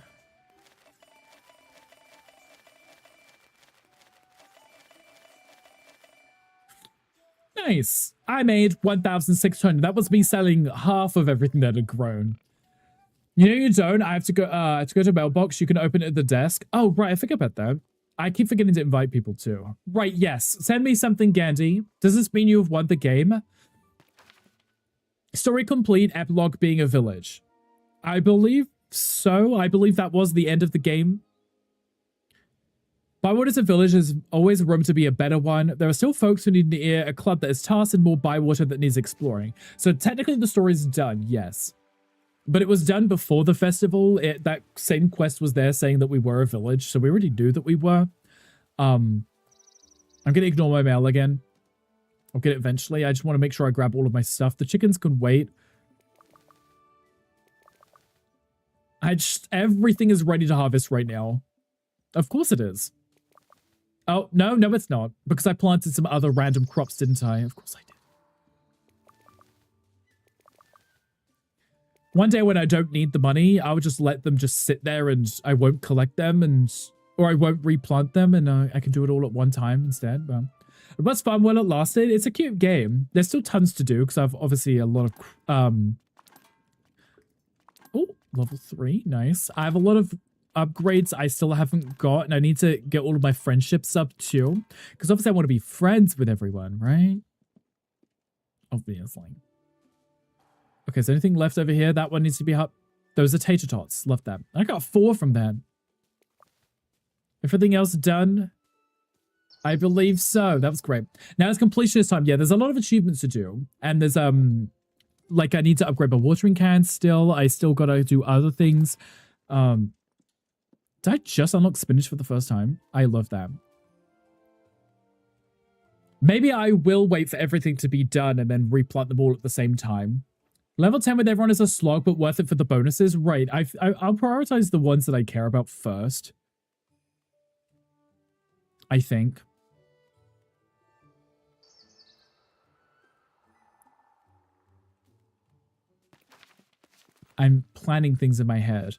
Nice. I made 1,600. That was me selling half of everything that had grown. You know you don't. I have to go to a mailbox. You can open it at the desk. Oh, right. I forget about that. I keep forgetting to invite people too. Right, yes. Send me something, Gandhi. Does this mean you have won the game? Story complete, epilogue being a village. I believe so. I believe that was the end of the game. Bywater's a village is always room to be a better one. There are still folks who need an ear, a club that is tasked and more Bywater that needs exploring. So technically the story's done, yes. But it was done before the festival. That same quest was there saying that we were a village, so we already knew that we were. I'm going to ignore my mail again. I'll get it eventually. I just want to make sure I grab all of my stuff. The chickens can wait. Everything is ready to harvest right now. Of course it is. Oh, no, it's not. Because I planted some other random crops, didn't I? Of course I did. One day when I don't need the money, I'll just let them just sit there and I won't collect them or I won't replant them and I can do it all at one time instead. But it was fun while it lasted. It's a cute game. There's still tons to do because I've obviously a lot of... Oh, level 3. Nice. I have a lot of upgrades I still haven't got and I need to get all of my friendships up too. Because obviously I want to be friends with everyone, right? Obviously. Okay, is there anything left over here? That one needs to be up. Those are tater tots. Love that. I got 4 from that. Everything else done? I believe so. That was great. Now it's completionist time. Yeah, there's a lot of achievements to do. And there's, like, I need to upgrade my watering can still. I still gotta do other things. Did I just unlock spinach for the first time? I love that. Maybe I will wait for everything to be done and then replant them all at the same time. Level 10 with everyone is a slog, but worth it for the bonuses. Right, I'll prioritize the ones that I care about first. I think. I'm planning things in my head.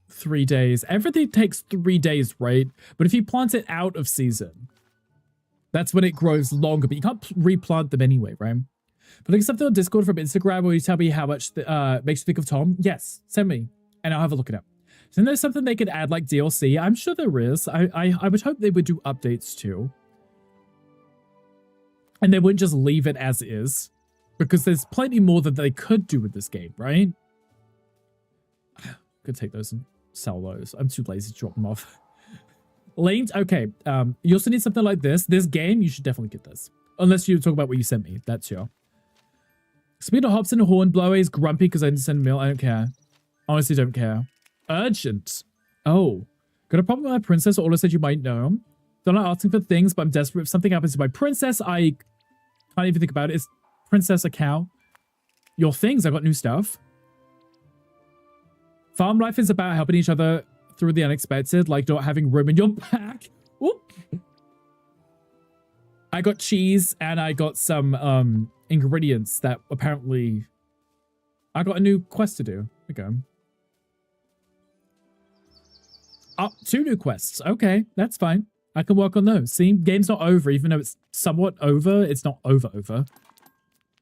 3 days. Everything takes 3 days, right? But if you plant it out of season... That's when it grows longer, but you can't replant them anyway, right? But like something on Discord from Instagram where you tell me how much makes you think of Tom. Yes, send me, and I'll have a look at it. Isn't there something they could add like DLC? I'm sure there is. I would hope they would do updates too. And they wouldn't just leave it as is. Because there's plenty more that they could do with this game, right? Could take those and sell those. I'm too lazy to drop them off. Linked? Okay. You also need something like this. This game, you should definitely get this. Unless you talk about what you sent me. That's sure. Speed of Hobson Hornblower is grumpy because I didn't send a mail. I don't care. Honestly, don't care. Urgent. Oh. Got a problem with my princess? Ola said you might know. Don't like asking for things, but I'm desperate. If something happens to my princess, I can't even think about it. Is princess a cow? Your things. I got new stuff. Farm life is about helping each other through the unexpected, like not having room in your pack. Whoop. I got cheese and I got some ingredients that apparently I got a new quest to do. There we go. Oh, 2 new quests. Okay, that's fine. I can work on those. See, game's not over, even though it's somewhat over. It's not over.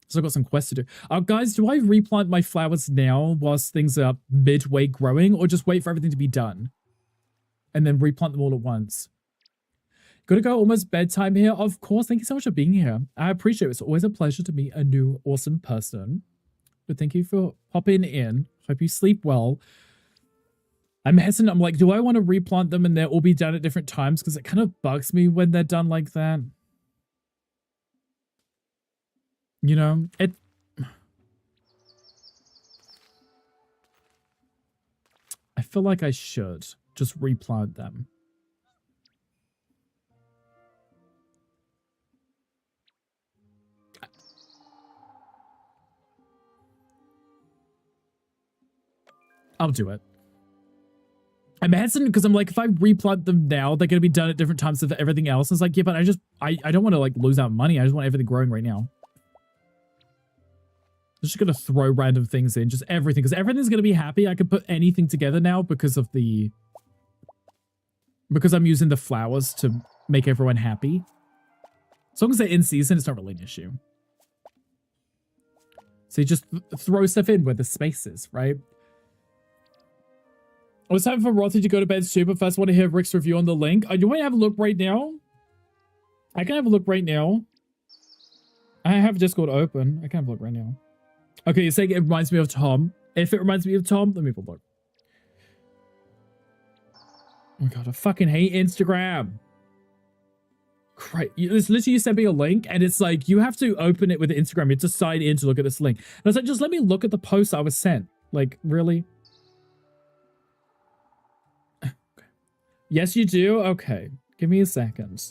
So I've got some quests to do. Guys, do I replant my flowers now whilst things are midway growing, or just wait for everything to be done and then replant them all at once? Gotta go, almost bedtime here. Of course, thank you so much for being here. I appreciate it. It's always a pleasure to meet a new awesome person. But thank you for popping in. Hope you sleep well. I'm hesitant. I'm like, do I want to replant them and they'll all be done at different times? Because it kind of bugs me when they're done like that. You know, I feel like I should just replant them. I'll do it. I'm hesitant because I'm like, if I replant them now, they're going to be done at different times of everything else. It's like, yeah, but I don't want to like lose out money. I just want everything growing right now. I'm just going to throw random things in, just everything, because everything's going to be happy. I can put anything together now because I'm using the flowers to make everyone happy. As long as they're in season, it's not really an issue. So you just throw stuff in where the space is, right? I was time for Rothy to go to bed too, but first I want to hear Rick's review on the link. You want to have a look right now? I can have a look right now. I have Discord open. I can have a look right now. Okay, you're saying it reminds me of Tom. If it reminds me of Tom, let me have a look. Oh my god, I fucking hate Instagram. Great. It's literally you sent me a link and it's like, you have to open it with Instagram. You have to sign in to look at this link. And I was like, just let me look at the post I was sent. Like, really? Okay. Yes, you do? Okay. Give me a second.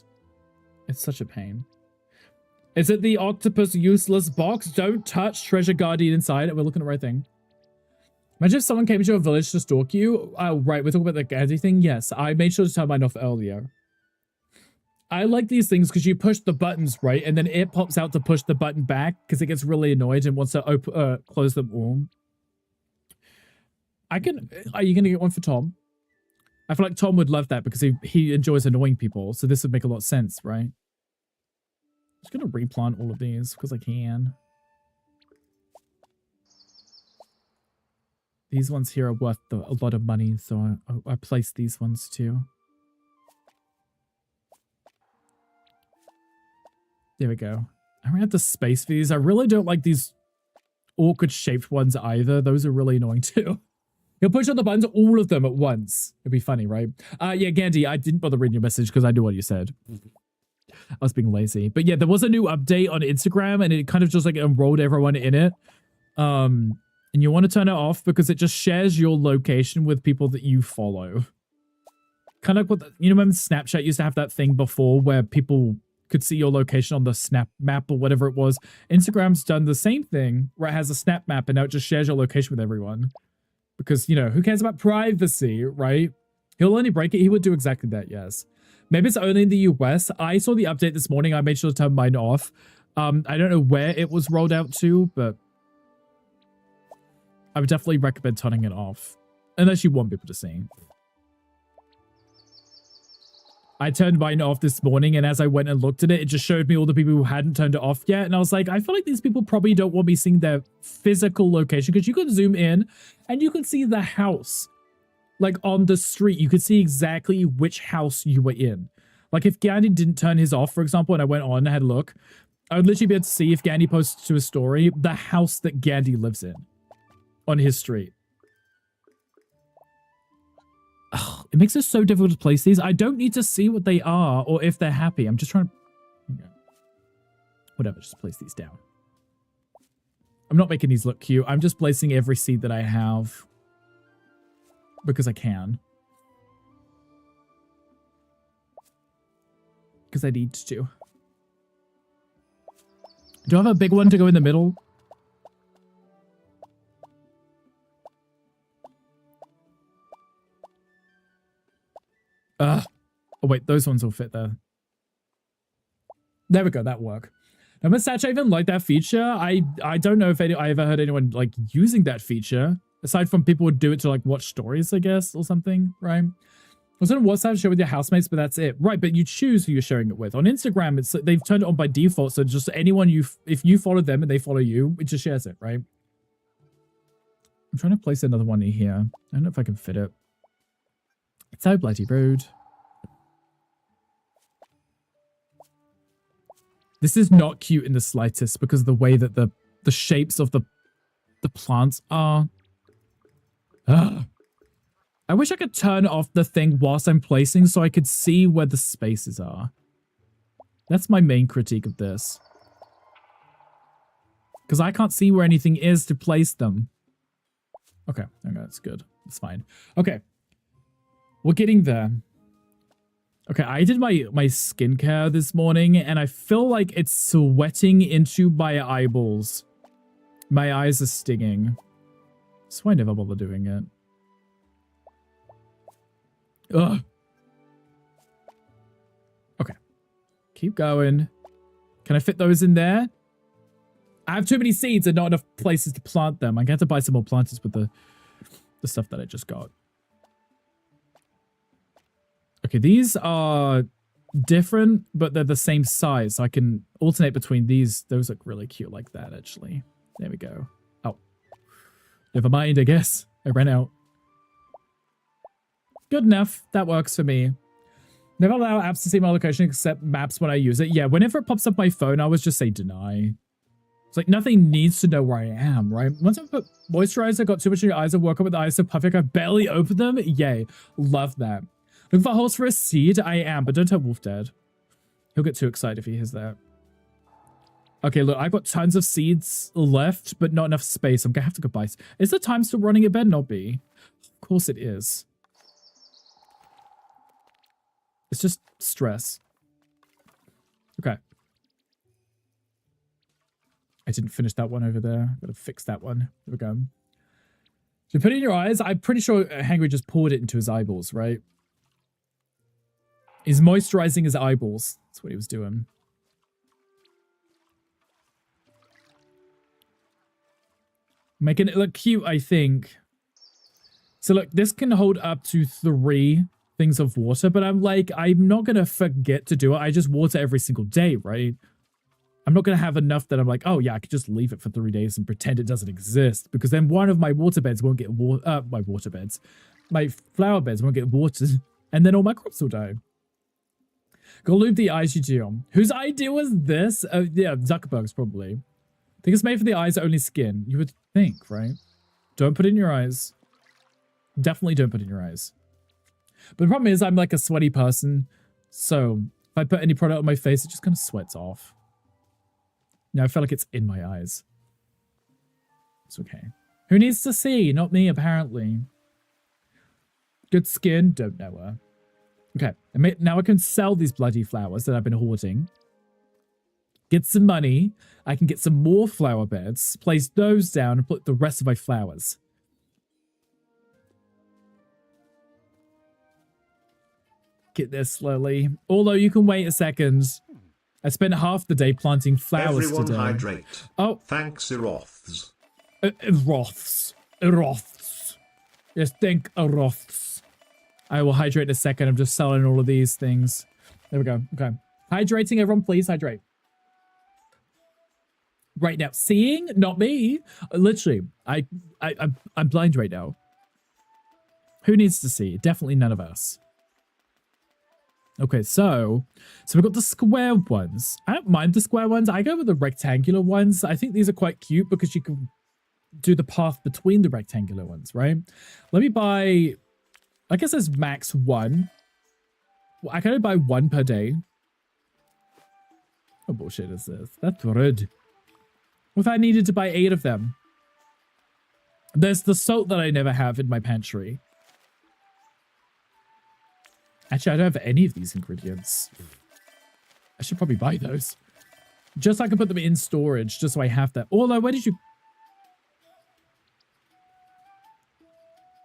It's such a pain. Is it the octopus useless box? Don't touch treasure guardian inside it. We're looking at the right thing. Imagine if someone came into your village to stalk you. Oh, right. We're talking about the Gandhi thing. Yes, I made sure to turn mine off earlier. I like these things because you push the buttons, right? And then it pops out to push the button back because it gets really annoyed and wants to close them all. Are you going to get one for Tom? I feel like Tom would love that because he enjoys annoying people. So this would make a lot of sense, right? I'm just going to replant all of these because I can. These ones here are worth a lot of money, so I placed these ones too. There we go. I ran out of space for these. I really don't like these awkward shaped ones either. Those are really annoying too. You'll push on the buttons, all of them at once. It'd be funny, right? Yeah, Gandhi, I didn't bother reading your message because I knew what you said. I was being lazy. But yeah, there was a new update on Instagram and it kind of just like enrolled everyone in it. And you want to turn it off because it just shares your location with people that you follow. Kind of like what, you know, when Snapchat used to have that thing before where people could see your location on the snap map or whatever it was. Instagram's done the same thing where it has a snap map and now it just shares your location with everyone. Because, you know, who cares about privacy, right? He'll only break it. He would do exactly that, yes. Maybe it's only in the US. I saw the update this morning. I made sure to turn mine off. I don't know where it was rolled out to, but I would definitely recommend turning it off. Unless you want people to see. I turned mine off this morning, and as I went and looked at it, it just showed me all the people who hadn't turned it off yet. And I was like, I feel like these people probably don't want me seeing their physical location, because you can zoom in and you can see the house. like on the street, you could see exactly which house you were in. Like if Gandhi didn't turn his off, for example, and I went on and had a look, I would literally be able to see if Gandhi posted to a story the house that Gandhi lives in on his street. Ugh, it makes it so difficult to place these. I don't need to see what they are or if they're happy. I'm just trying to... Okay. Whatever, just place these down. I'm not making these look cute. I'm just placing every seed that I have because I can. Because I need to. Do I have a big one to go in the middle? Oh wait, those ones will fit there. There we go, that work. Now, Mustache, I even like that feature. I don't know if I ever heard anyone like using that feature. Aside from people would do it to like watch stories, I guess, or something, right? I was on WhatsApp, share with your housemates, but that's it. Right, but you choose who you're sharing it with. On Instagram, it's they've turned it on by default, so just anyone if you follow them and they follow you, it just shares it, right? I'm trying to place another one in here. I don't know if I can fit it. It's so bloody rude. This is not cute in the slightest because of the way that the shapes of the plants are. Ugh. I wish I could turn off the thing whilst I'm placing so I could see where the spaces are. That's my main critique of this. Because I can't see where anything is to place them. Okay, that's good. That's fine. Okay. We're getting there. Okay, I did my skincare this morning, and I feel like it's sweating into my eyeballs. My eyes are stinging. So I never bother doing it. Ugh. Okay. Keep going. Can I fit those in there? I have too many seeds and not enough places to plant them. I'm going to have to buy some more planters with the stuff that I just got. Okay, these are different, but they're the same size. So I can alternate between these. Those look really cute like that, actually. There we go. Oh. Never mind, I guess. I ran out. Good enough. That works for me. Never allow apps to see my location except maps when I use it. Yeah, whenever it pops up my phone, I always just say deny. It's like nothing needs to know where I am, right? Once I put moisturizer, got too much in your eyes, and woke up with the eyes so perfect, I barely opened them. Yay. Love that. Looking for holes for a seed? I am, but don't tell Wolf Dad. He'll get too excited if he hears that. Okay, look, I've got tons of seeds left, but not enough space. I'm gonna have to go buy. Is the time still running? It better not be. Of course it is. It's just stress. Okay. I didn't finish that one over there. Gotta fix that one. There we go. So put it in your eyes. I'm pretty sure Hangry just poured it into his eyeballs, right? He's moisturizing his eyeballs. That's what he was doing. Making it look cute, I think. So look, this can hold up to 3 things of water, but I'm not going to forget to do it. I just water every single day, right? I'm not going to have enough that I'm like, oh yeah, I could just leave it for 3 days and pretend it doesn't exist, because then one of my water beds won't get my flower beds won't get watered, and then all my crops will die. Go lube the eyes, you do. Whose idea was this? Yeah, Zuckerberg's probably. I think it's made for the eyes, only skin. You would think, right? Don't put it in your eyes. Definitely don't put it in your eyes. But the problem is I'm like a sweaty person. So if I put any product on my face, it just kind of sweats off. Now I feel like it's in my eyes. It's okay. Who needs to see? Not me, apparently. Good skin? Don't know her. Okay, now I can sell these bloody flowers that I've been hoarding. Get some money. I can get some more flower beds, place those down, and put the rest of my flowers. Get there slowly. Although you can wait a second. I spent half the day planting flowers Everyone today. hydrate. Oh. Thanks, Eroths. Eroths. Yes, thank Eroths. I will hydrate in a second. I'm just selling all of these things. There we go. Okay. Hydrating, everyone, please hydrate. Right now. Seeing? Not me. Literally. I'm blind right now. Who needs to see? Definitely none of us. Okay, so we've got the square ones. I don't mind the square ones. I go with the rectangular ones. I think these are quite cute because you can do the path between the rectangular ones, right? Let me buy, I guess there's max one. Well, I can only buy one per day. What bullshit is this? That's rude. What if I needed to buy 8 of them? There's the salt that I never have in my pantry. Actually, I don't have any of these ingredients. I should probably buy those. Just so I can put them in storage, just so I have that. Although, where did you...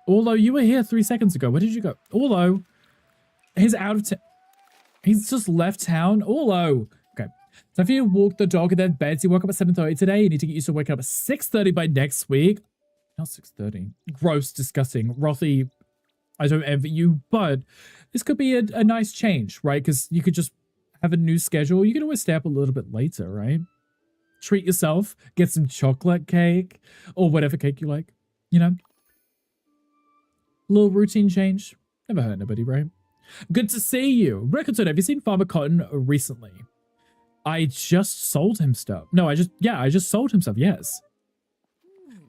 Although, you were here 3 seconds ago. Where did you go? Although, he's out of town. He's just left town. Although... Okay. So if you walk the dog and then beds, you woke up at 7:30 today. You need to get used to waking up at 6:30 by next week. Not 6:30. Gross, disgusting. Rothy, I don't envy you, but this could be a nice change, right? Because you could just have a new schedule. You can always stay up a little bit later, right? Treat yourself. Get some chocolate cake or whatever cake you like, you know? Little routine change. Never hurt nobody, right? Good to see you. Rickerton, have you seen Farmer Cotton recently? I just sold him stuff. No, I just sold him stuff, yes.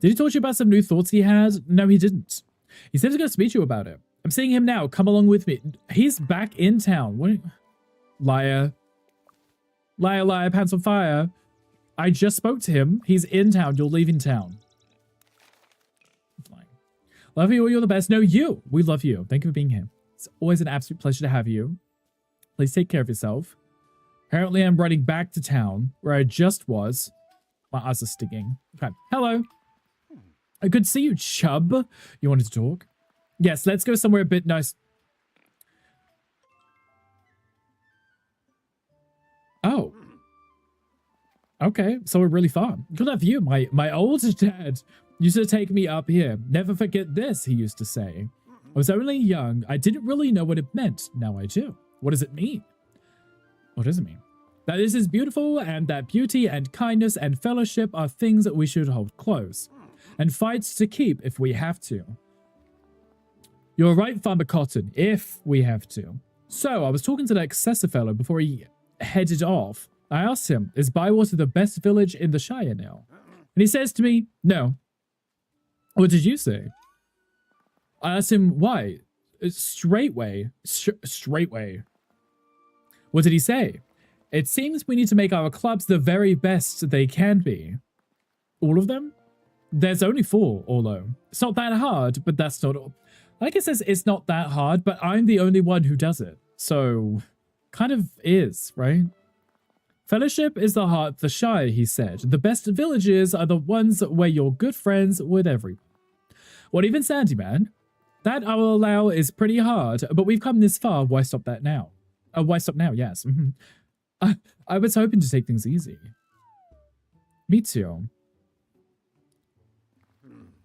Did he talk to you about some new thoughts he had? No, he didn't. He said he's going to speak to you about it. I'm seeing him now. Come along with me. He's back in town. What? Liar. Liar, liar, pants on fire. I just spoke to him. He's in town. You're leaving town. Fine. Love you. You're the best. No, you. We love you. Thank you for being here. It's always an absolute pleasure to have you. Please take care of yourself. Apparently, I'm running back to town where I just was. My eyes are stinging. Okay. Hello. Good to see you, Chub. You wanted to talk? Yes, let's go somewhere a bit nice. Oh. Okay, so we're really far. Good have you. My old dad used to take me up here. Never forget this, he used to say. I was only young. I didn't really know what it meant. Now I do. What does it mean? What does it mean? That this is beautiful and that beauty and kindness and fellowship are things that we should hold close. And fight to keep if we have to. You're right, Farmer Cotton, if we have to. So, I was talking to that excessor fellow before he headed off. I asked him, is Bywater the best village in the Shire now? And he says to me, no. What did you say? I asked him, why? Straightway. Straightway. What did he say? It seems we need to make our clubs the very best they can be. All of them? There's only 4, although. It's not that hard, but that's not all. Like it says, it's not that hard, but I'm the only one who does it. So, kind of is, right? Fellowship is the heart of the Shire, he said. The best villages are the ones where you're good friends with everyone. What, even Sandyman? That I will allow is pretty hard, but we've come this far. Why stop that now? Why stop now? Yes. I was hoping to take things easy. Me too.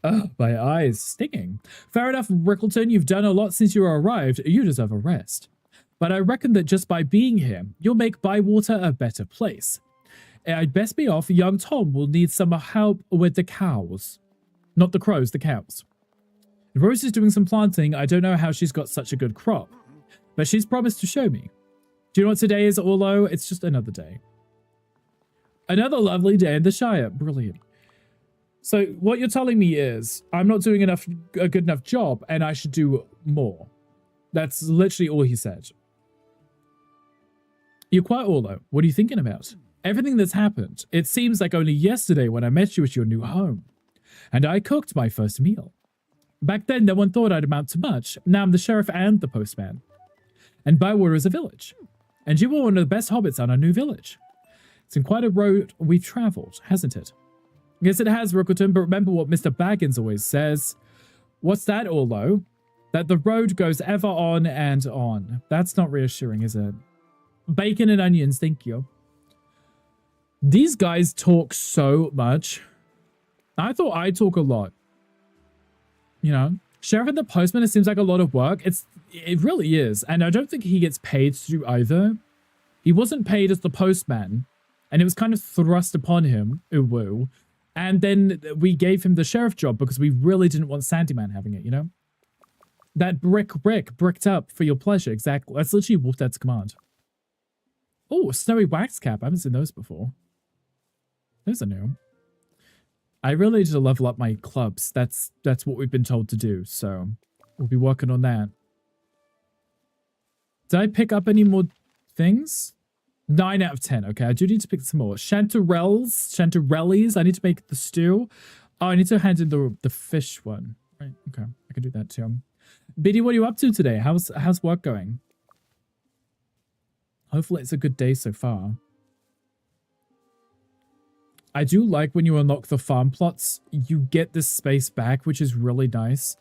Oh, my eyes stinging. Fair enough, Rickleton, you've done a lot since you arrived. You deserve a rest. But I reckon that just by being here, you'll make Bywater a better place. I'd best be off. Young Tom will need some help with the cows. Not the crows, the cows. Rose is doing some planting. I don't know how she's got such a good crop. But she's promised to show me. Do you know what today is, Orlo? It's just another day. Another lovely day in the Shire. Brilliant. So what you're telling me is I'm not doing a good enough job and I should do more. That's literally all he said. You're quite Orlo. What are you thinking about? Everything that's happened. It seems like only yesterday when I met you at your new home. And I cooked my first meal. Back then, no one thought I'd amount to much. Now I'm the sheriff and the postman. And Bywater is a village. And you were one of the best hobbits on our new village. It's in quite a road we've travelled, hasn't it? Yes, it has, Rookleton, but remember what Mr. Baggins always says. What's that, Orlo? That the road goes ever on and on. That's not reassuring, is it? Bacon and onions, thank you. These guys talk so much. I thought I talk a lot. You know? Sheriff and the Postman, it seems like a lot of work. It really is. And I don't think he gets paid to do either. He wasn't paid as the postman. And it was kind of thrust upon him. Ooh. And then we gave him the sheriff job because we really didn't want Sandyman having it, you know? That Rick, bricked up for your pleasure. Exactly. That's literally Wolf Dad's command. Oh, snowy wax cap. I haven't seen those before. Those are new. I really need to level up my clubs. That's what we've been told to do. So we'll be working on that. Did I pick up any more things? 9 out of 10. Okay, I do need to pick some more. Chanterelles. I need to make the stew. Oh, I need to hand in the fish one. Right. Okay, I can do that too. Biddy, what are you up to today? How's work going? Hopefully it's a good day so far. I do like when you unlock the farm plots, you get this space back, which is really nice.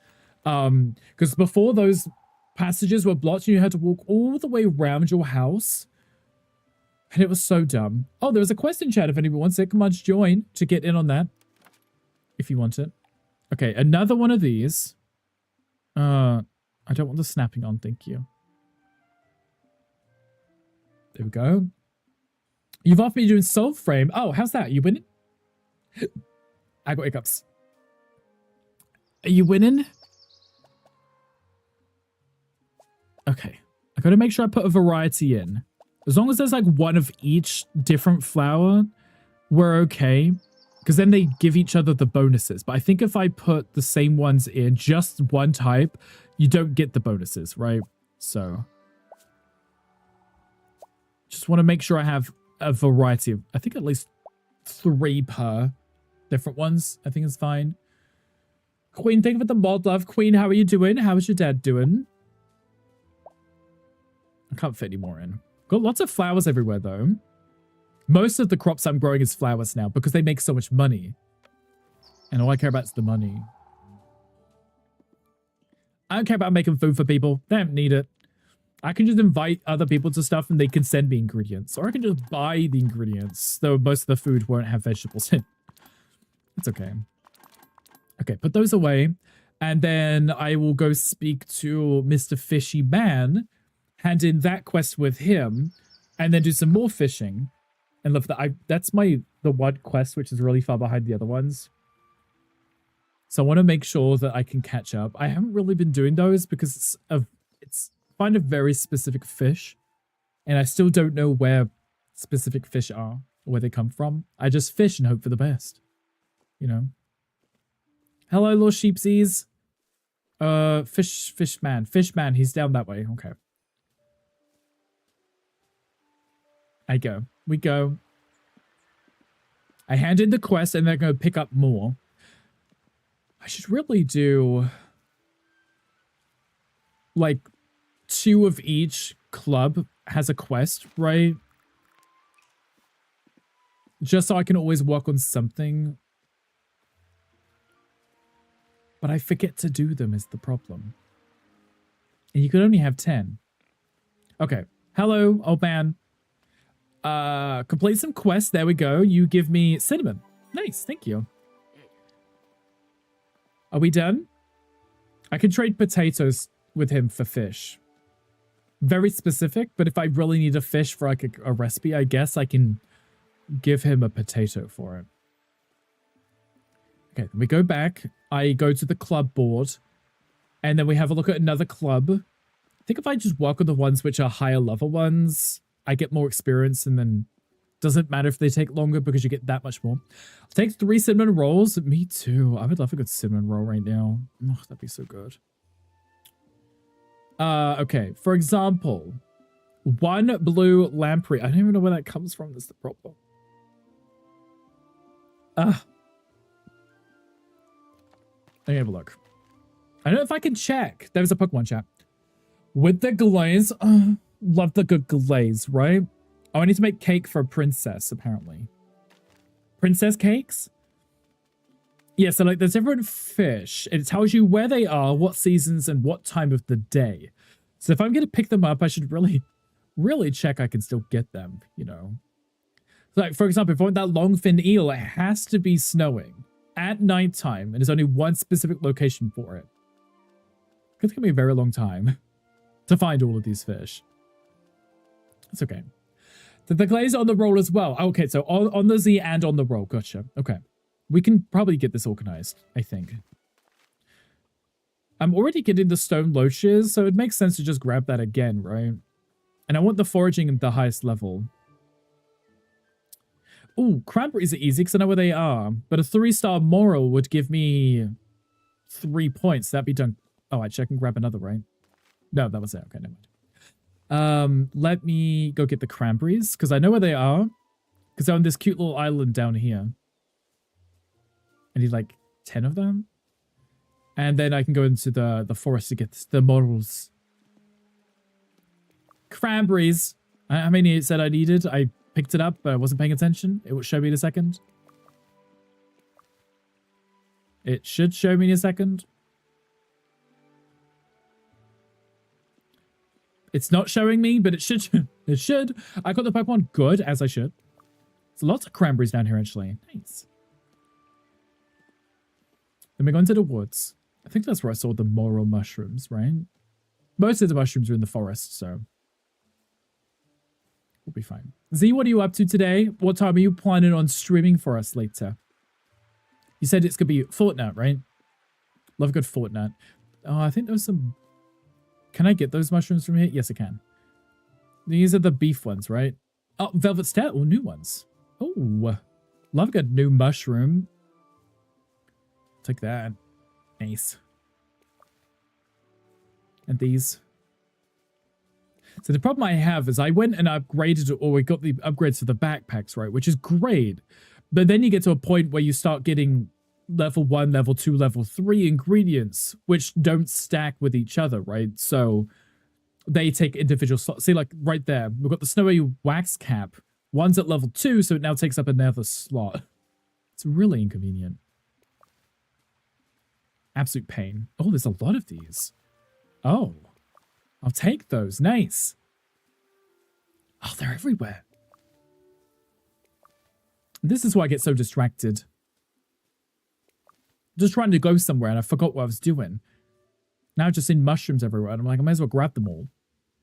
Because before those passages were blocked, you had to walk all the way around your house. And it was so dumb. Oh, there was a quest in chat if anyone wants it. Come on, join to get in on that. If you want it. Okay, another one of these. I don't want the snapping on, thank you. There we go. You've offered me doing soul frame. Oh, how's that? You winning? I got hiccups. Are you winning? Okay. I gotta make sure I put a variety in. As long as there's like one of each different flower, we're okay. Because then they give each other the bonuses. But I think if I put the same ones in, just one type, you don't get the bonuses, right? So just want to make sure I have a variety of, I think at least 3 per different ones. I think is fine. Queen, thank you for the mod love. Queen, how are you doing? How is your dad doing? I can't fit any more in. Got lots of flowers everywhere though. Most of the crops I'm growing is flowers now because they make so much money. And all I care about is the money. I don't care about making food for people. They don't need it. I can just invite other people to stuff and they can send me ingredients. Or I can just buy the ingredients, though most of the food won't have vegetables in. It's okay. Okay, put those away. And then I will go speak to Mr. Fishy Man, hand in that quest with him, and then do some more fishing. And look, that's the one quest which is really far behind the other ones. So I want to make sure that I can catch up. I haven't really been doing those because it's find a very specific fish, and I still don't know where specific fish are, or where they come from. I just fish and hope for the best, you know. Hello, little sheepsies. Fishman, he's down that way. Okay. We go. I hand in the quest and they're going to pick up more. I should really do like 2 of each club has a quest, right? Just so I can always work on something. But I forget to do them is the problem. And you could only have 10. Okay. Hello, old man. Complete some quests. There we go. You give me cinnamon. Nice. Thank you. Are we done? I can trade potatoes with him for fish. Very specific, but if I really need a fish for like a recipe, I guess I can give him a potato for it. Okay, then we go back. I go to the club board, and then we have a look at another club. I think if I just work on the ones which are higher level ones, I get more experience, and then doesn't matter if they take longer because you get that much more. I'll take 3 cinnamon rolls. Me too. I would love a good cinnamon roll right now. Oh, that'd be so good. Okay. For example, 1 blue lamprey. I don't even know where that comes from. That's the problem. Let me have a look. I don't know if I can check. There was a Pokemon chat. With the glaze. Love the good glaze, right? Oh, I need to make cake for a princess, apparently. Princess cakes? Yeah, so like there's different fish. It tells you where they are, what seasons, and what time of the day. So if I'm going to pick them up, I should really check I can still get them, you know. Like, for example, if I want that long-fin eel, it has to be snowing at nighttime, and there's only one specific location for it. It's going to take me a very long time to find all of these fish. It's okay. The glaze on the roll as well. Okay, so on the Z and on the roll. Gotcha. Okay. We can probably get this organized, I think. I'm already getting the stone loaches, so it makes sense to just grab that again, right? And I want the foraging at the highest level. Ooh, cranberries are easy because I know where they are. But a 3-star moral would give me 3 points. That'd be done. Oh, actually, I can grab another, right? No, that was it. Okay, never mind. Let me go get the cranberries because I know where they are. Because they're on this cute little island down here. I need like 10 of them. And then I can go into the forest to get the morals. Cranberries. How many it said I needed? I picked it up, but I wasn't paying attention. It will show me in a second. It should show me in a second. It's not showing me, but it should. It should. I got the Pokemon good, as I should. There's lots of cranberries down here, actually. Nice. Then we go into the woods. I think that's where I saw the moral mushrooms, right? Most of the mushrooms are in the forest, so we'll be fine. Z, what are you up to today? What time are you planning on streaming for us later? You said it's going to be Fortnite, right? Love a good Fortnite. Oh, I think there's some... Can I get those mushrooms from here? Yes, I can. These are the beef ones, right? Oh, Velvet Stat. Oh, new ones. Oh, love a good new mushroom. Take that. Nice. And these. So the problem I have is I went and upgraded, or we got the upgrades for the backpacks, right? Which is great. But then you get to a point where you start getting level 1, level 2, level 3 ingredients, which don't stack with each other, right? So they take individual slots. See, like right there, we've got the snowy wax cap. One's at level 2, so it now takes up another slot. It's really inconvenient. Absolute pain. Oh, there's a lot of these. Oh, I'll take those. Nice. Oh, they're everywhere. This is why I get so distracted. Just trying to go somewhere and I forgot what I was doing. Now I've just seen mushrooms everywhere. And I'm like, I might as well grab them all.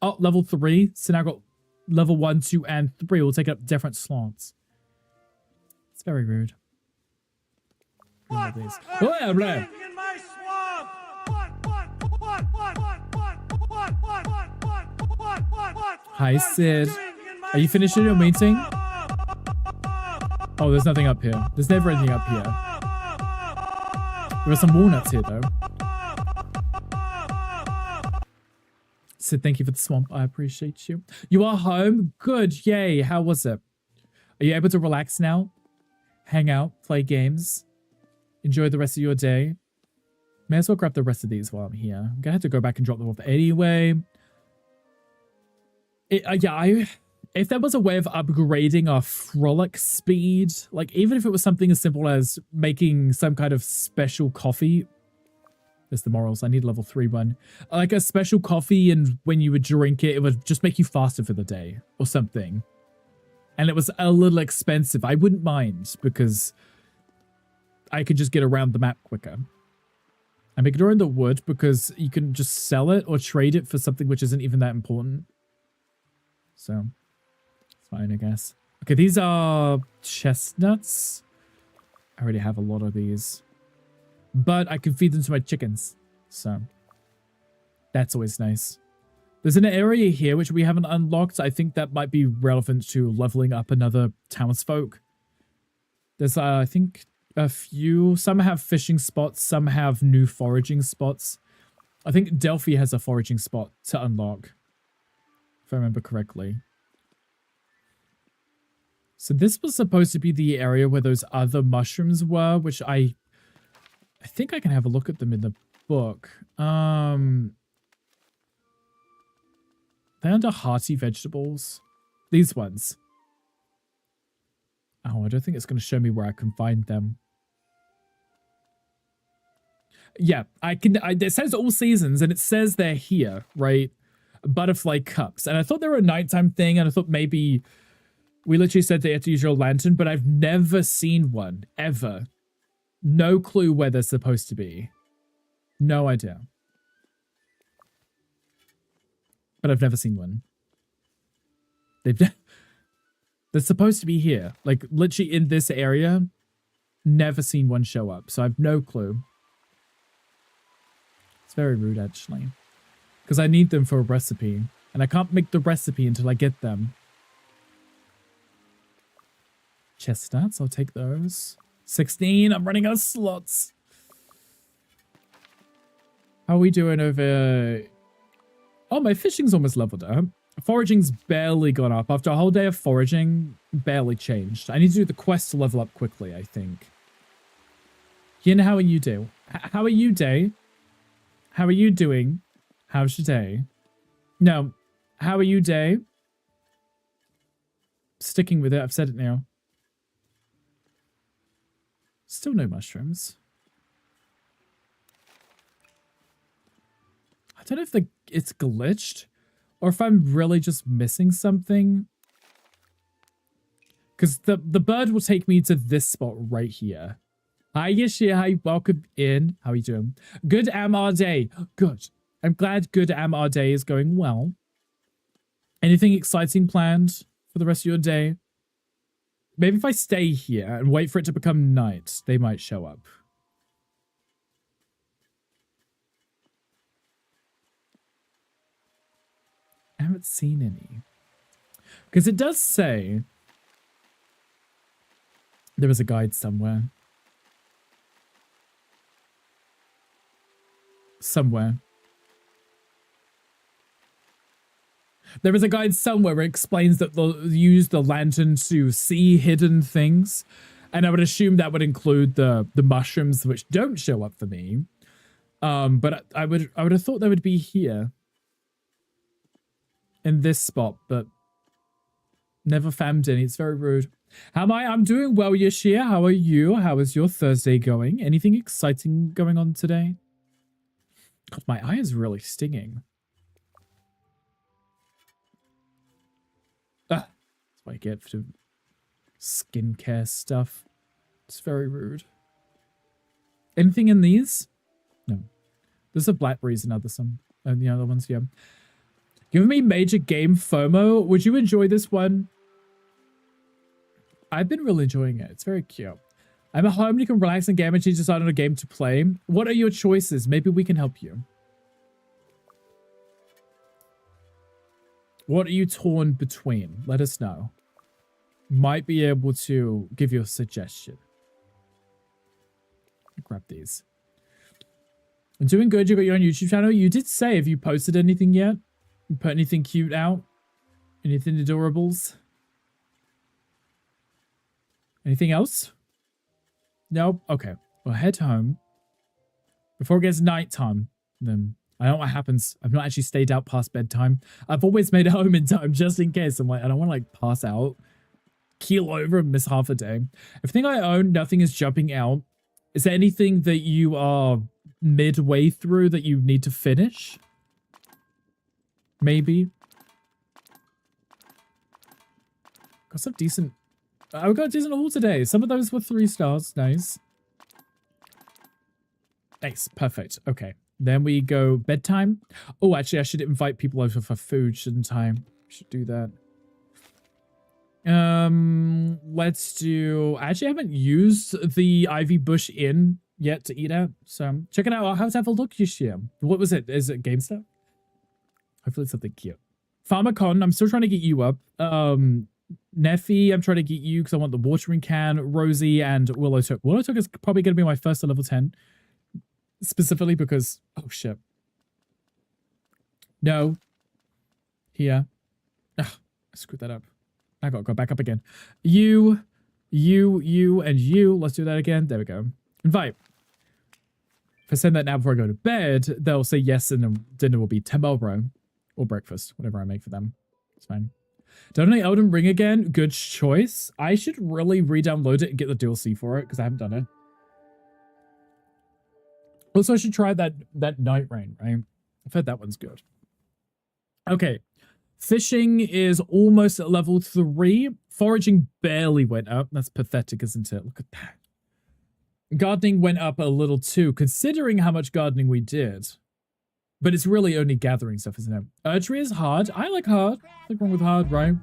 Oh, level 3. So now I've got level 1, 2, and 3. We'll take up different slots. It's very rude. What? Oh, yeah, blah. Hi, Sid. Are you finishing your meeting? Oh, there's nothing up here. There's never anything up here. There are some walnuts here, though. Sid, thank you for the swamp. I appreciate you. You are home? Good. Yay. How was it? Are you able to relax now? Hang out? Play games? Enjoy the rest of your day? May as well grab the rest of these while I'm here. I'm gonna have to go back and drop them off anyway. If there was a way of upgrading our frolic speed, like even if it was something as simple as making some kind of special coffee. There's the morals. I need a level 3 one. Like a special coffee, and when you would drink it, it would just make you faster for the day or something. And it was a little expensive. I wouldn't mind because I could just get around the map quicker. I'm ignoring the wood because you can just sell it or trade it for something which isn't even that important. So, it's fine, I guess. Okay, these are chestnuts. I already have a lot of these. But I can feed them to my chickens. So, that's always nice. There's an area here which we haven't unlocked. I think that might be relevant to leveling up another townsfolk. There's, I think, a few. Some have fishing spots. Some have new foraging spots. I think Delphi has a foraging spot to unlock, if I remember correctly. So this was supposed to be the area where those other mushrooms were, which I think I can have a look at them in the book. They're under hearty vegetables. These ones. Oh, I don't think it's going to show me where I can find them. Yeah, I can. It says all seasons, and it says they're here, right? Butterfly cups. And I thought they were a nighttime thing, and I thought maybe we literally said they had to use your lantern, but I've never seen one, ever. No clue where they're supposed to be. No idea. But I've never seen one. They're supposed to be here. Like, literally in this area. Never seen one show up, so I've no clue. It's very rude, actually. Because I need them for a recipe. And I can't make the recipe until I get them. Chestnuts, I'll take those. 16, I'm running out of slots. How are we doing over... Oh, my fishing's almost leveled up. Foraging's barely gone up. After a whole day of foraging, barely changed. I need to do the quest to level up quickly, I think. Yin, how are you doing? How are you, Day? How are you doing? How's your day? No. How are you, Day? Sticking with it. I've said it now. Still no mushrooms. I don't know if it's glitched or if I'm really just missing something. Because the bird will take me to this spot right here. Hi, Yashir. Hi, welcome in. How are you doing? Good our day. Good. I'm glad good our day is going well. Anything exciting planned for the rest of your day? Maybe if I stay here and wait for it to become night, they might show up. I haven't seen any. Because it does say there was a guide somewhere. Somewhere. There is a guide somewhere where it explains that they'll use the lantern to see hidden things. And I would assume that would include the mushrooms which don't show up for me. But I would have thought they would be here. In this spot, but never found any. It's very rude. How am I? I'm doing well, Yashir. How are you? How is your Thursday going? Anything exciting going on today? God, my eye is really stinging. That's what I get for skincare stuff. It's very rude. Anything in these? No. There's a blackberries and some. And the other ones, yeah. Giving me major game FOMO. Would you enjoy this one? I've been really enjoying it. It's very cute. I'm at home. You can relax and game and she decided on a game to play. What are your choices? Maybe we can help you. What are you torn between? Let us know. Might be able to give you a suggestion. Grab these. I'm doing good. You got your own YouTube channel. You did say, have you posted anything yet? You put anything cute out? Anything adorables? Anything else? No? Okay. Well, head home. Before it gets nighttime, then I don't know what happens. I've not actually stayed out past bedtime. I've always made it home in time just in case. I'm like, I don't want to like pass out, keel over and miss half a day. Everything I own, nothing is jumping out. Is there anything that you are midway through that you need to finish? Maybe. Got some decent... I got a decent haul today. Some of those were 3 stars. Nice. Nice. Perfect. Okay. Then we go bedtime. Oh, actually, I should invite people over for food, shouldn't I? Should do that. Let's do... I actually haven't used the Ivy Bush Inn yet to eat at. So, check it out. How's that for look, Yashir? What was it? Is it GameStop? Hopefully it's something cute. Pharmacon, I'm still trying to get you up. Neffy, I'm trying to get you because I want the watering can. Rosie and Willowtook. Willowtook is probably going to be my first to level 10. Specifically because... Oh, shit. No. Here. Ugh, I screwed that up. I gotta go back up again. You, and you. Let's do that again. There we go. Invite. If I send that now before I go to bed, they'll say yes and then dinner will be tomorrow. Or breakfast, whatever I make for them. It's fine. Donate Elden Ring again. Good choice. I should really re-download it and get the DLC for it because I haven't done it. Also, I should try that Night Rain, right? I've heard that one's good. Okay. Fishing is almost at level 3. Foraging barely went up. That's pathetic, isn't it? Look at that. Gardening went up a little too, considering how much gardening we did. But it's really only gathering stuff, isn't it? Archery is hard. I like hard. Nothing wrong with hard, right?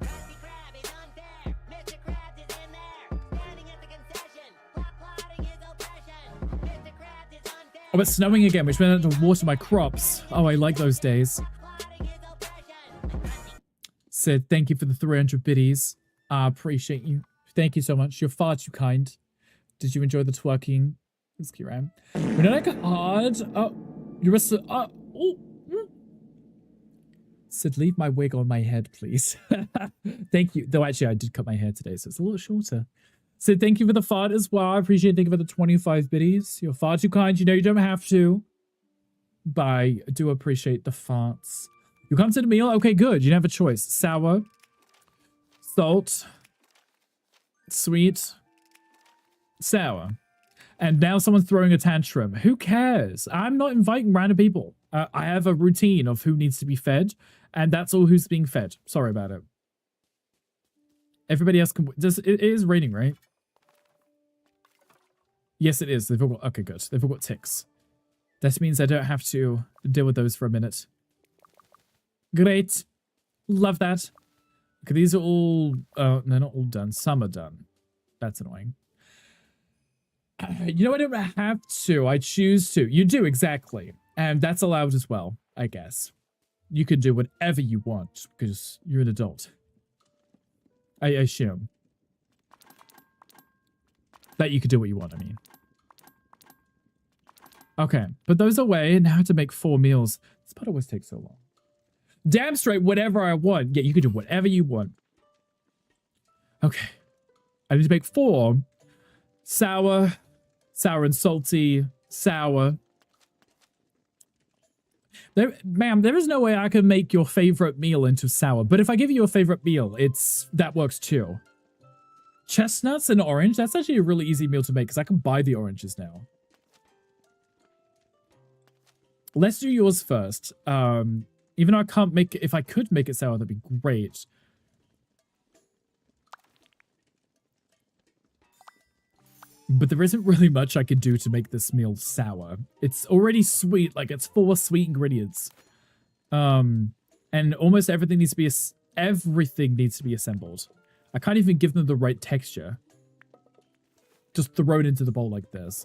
Oh, it's snowing again, which meant I had to water my crops. Oh, I like those days. Sid, thank you for the 300 biddies. I appreciate you. Thank you so much. You're far too kind. Did you enjoy the twerking? Let's keep around. We're not like hard. Oh, you're a... Oh. Sid, leave my wig on my head, please. Thank you. Though, actually, I did cut my hair today, so it's a little shorter. Sid, thank you for the fart as well. I appreciate it. Thank you for the 25 biddies. You're far too kind. You know you don't have to. But I do appreciate the farts. You come to the meal? Okay, good. You don't have a choice. Sour. Salt. Sweet. Sour. And now someone's throwing a tantrum. Who cares? I'm not inviting random people. I have a routine of who needs to be fed, and that's all who's being fed. Sorry about it. Everybody else can... It is raining, right? Yes, it is. They've all got... Okay, good. They've all got ticks. That means I don't have to deal with those for a minute. Great. Love that. Okay, these are all... they're not all done. Some are done. That's annoying. You know, I don't have to. I choose to. You do, exactly. And that's allowed as well, I guess. You can do whatever you want, because you're an adult. I assume. That you could do what you want, I mean. Okay, put those away. Now I have to make 4 meals. This part always takes so long. Damn straight, whatever I want. Yeah, you can do whatever you want. Okay. I need to make 4. Sour. Sour and salty. Sour. Ma'am, there is no way I can make your favorite meal into sour. But if I give you a favorite meal, that works too. Chestnuts and orange. That's actually a really easy meal to make because I can buy the oranges now. Let's do yours first. Even though I can't make it, if I could make it sour, that'd be great. But there isn't really much I can do to make this meal sour. It's already sweet, like it's full of sweet ingredients. And almost everything needs to be assembled. I can't even give them the right texture. Just throw it into the bowl like this.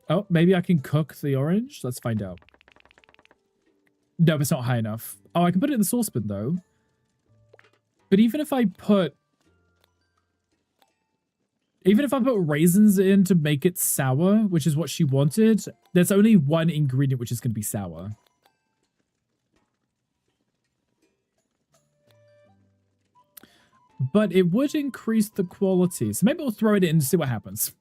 Oh, maybe I can cook the orange? Let's find out. No, it's not high enough. Oh, I can put it in the saucepan though. But even if I put raisins in to make it sour, which is what she wanted, there's only one ingredient which is going to be sour. But it would increase the quality. So maybe we'll throw it in to see what happens.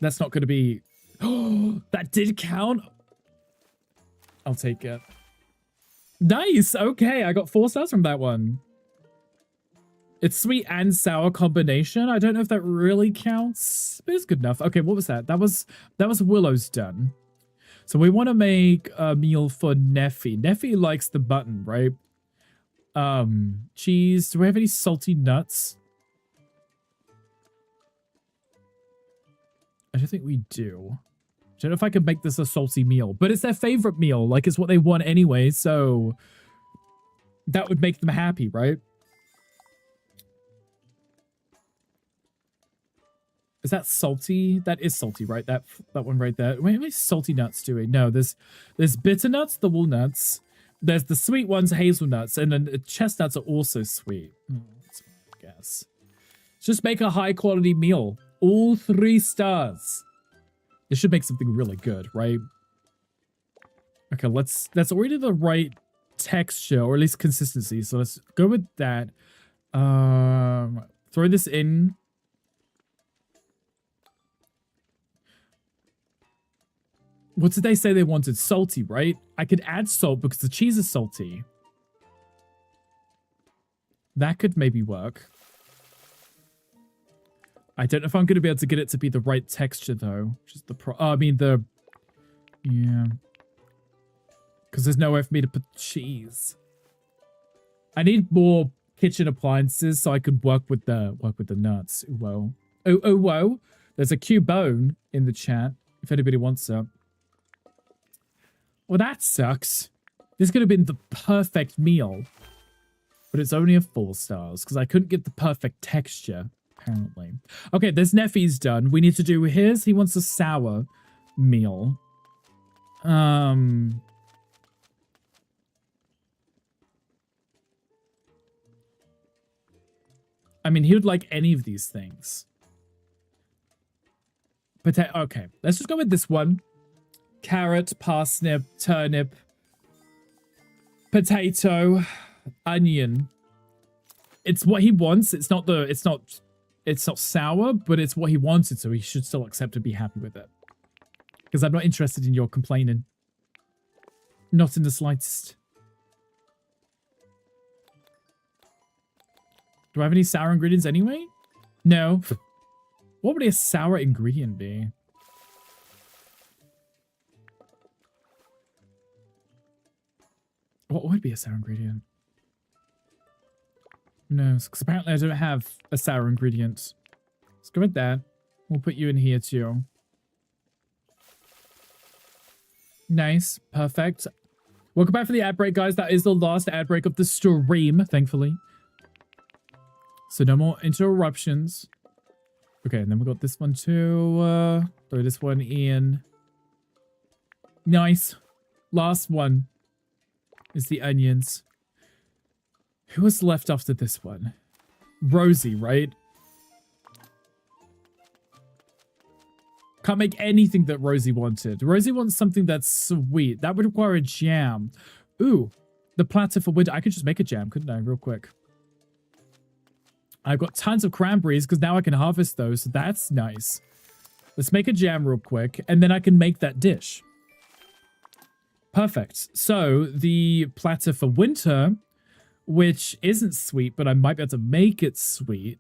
That's not going to be... Oh, that did count? I'll take it. Nice! Okay, I got 4 stars from that one. It's sweet and sour combination. I don't know if that really counts, but it's good enough. Okay, what was that? That was Willow's done. So we want to make a meal for Neffy. Neffy likes the button, right? Cheese. Do we have any salty nuts? I don't think we do. I don't know if I can make this a salty meal, but it's their favorite meal. Like, it's what they want anyway, so that would make them happy, right? Is that salty? That is salty, right? That one right there. Wait, how many salty nuts do we? No, there's bitter nuts, the walnuts. There's the sweet ones, hazelnuts, and then the chestnuts are also sweet. That's what I guess. Just make a high quality meal. All 3 stars. This should make something really good, right? Okay, that's already the right texture, or at least consistency. So let's go with that. Throw this in. What did they say they wanted? Salty, right? I could add salt because the cheese is salty. That could maybe work. I don't know if I'm going to be able to get it to be the right texture, though. Just the yeah. Because there's nowhere for me to put cheese. I need more kitchen appliances so I can work with the nuts. Whoa. Oh, whoa. There's a Cubone in the chat, if anybody wants it. Well, that sucks. This could have been the perfect meal. But it's only a 4 stars, because I couldn't get the perfect texture. apparently. Okay, this Neffy's done. We need to do his. He wants a sour meal. I mean, he would like any of these things. Okay, let's just go with this one. Carrot, parsnip, turnip, potato, onion. It's what he wants. It's not sour, but it's what he wanted, so he should still accept and be happy with it. Because I'm not interested in your complaining. Not in the slightest. Do I have any sour ingredients anyway? No. What would a sour ingredient be? What would be a sour ingredient? No, because apparently I don't have a sour ingredient. Let's go with that. We'll put you in here too. Nice. Perfect. Welcome back for the ad break, guys. That is the last ad break of the stream, thankfully. So no more interruptions. Okay, and then we got this one too. Throw this one in. Nice. Last one is the onions. Who was left after this one? Rosie, right? Can't make anything that Rosie wanted. Rosie wants something that's sweet. That would require a jam. Ooh, the platter for winter. I could just make a jam, couldn't I? Real quick. I've got tons of cranberries because now I can harvest those. So that's nice. Let's make a jam real quick, and then I can make that dish. Perfect. So the platter for winter, which isn't sweet, but I might be able to make it sweet,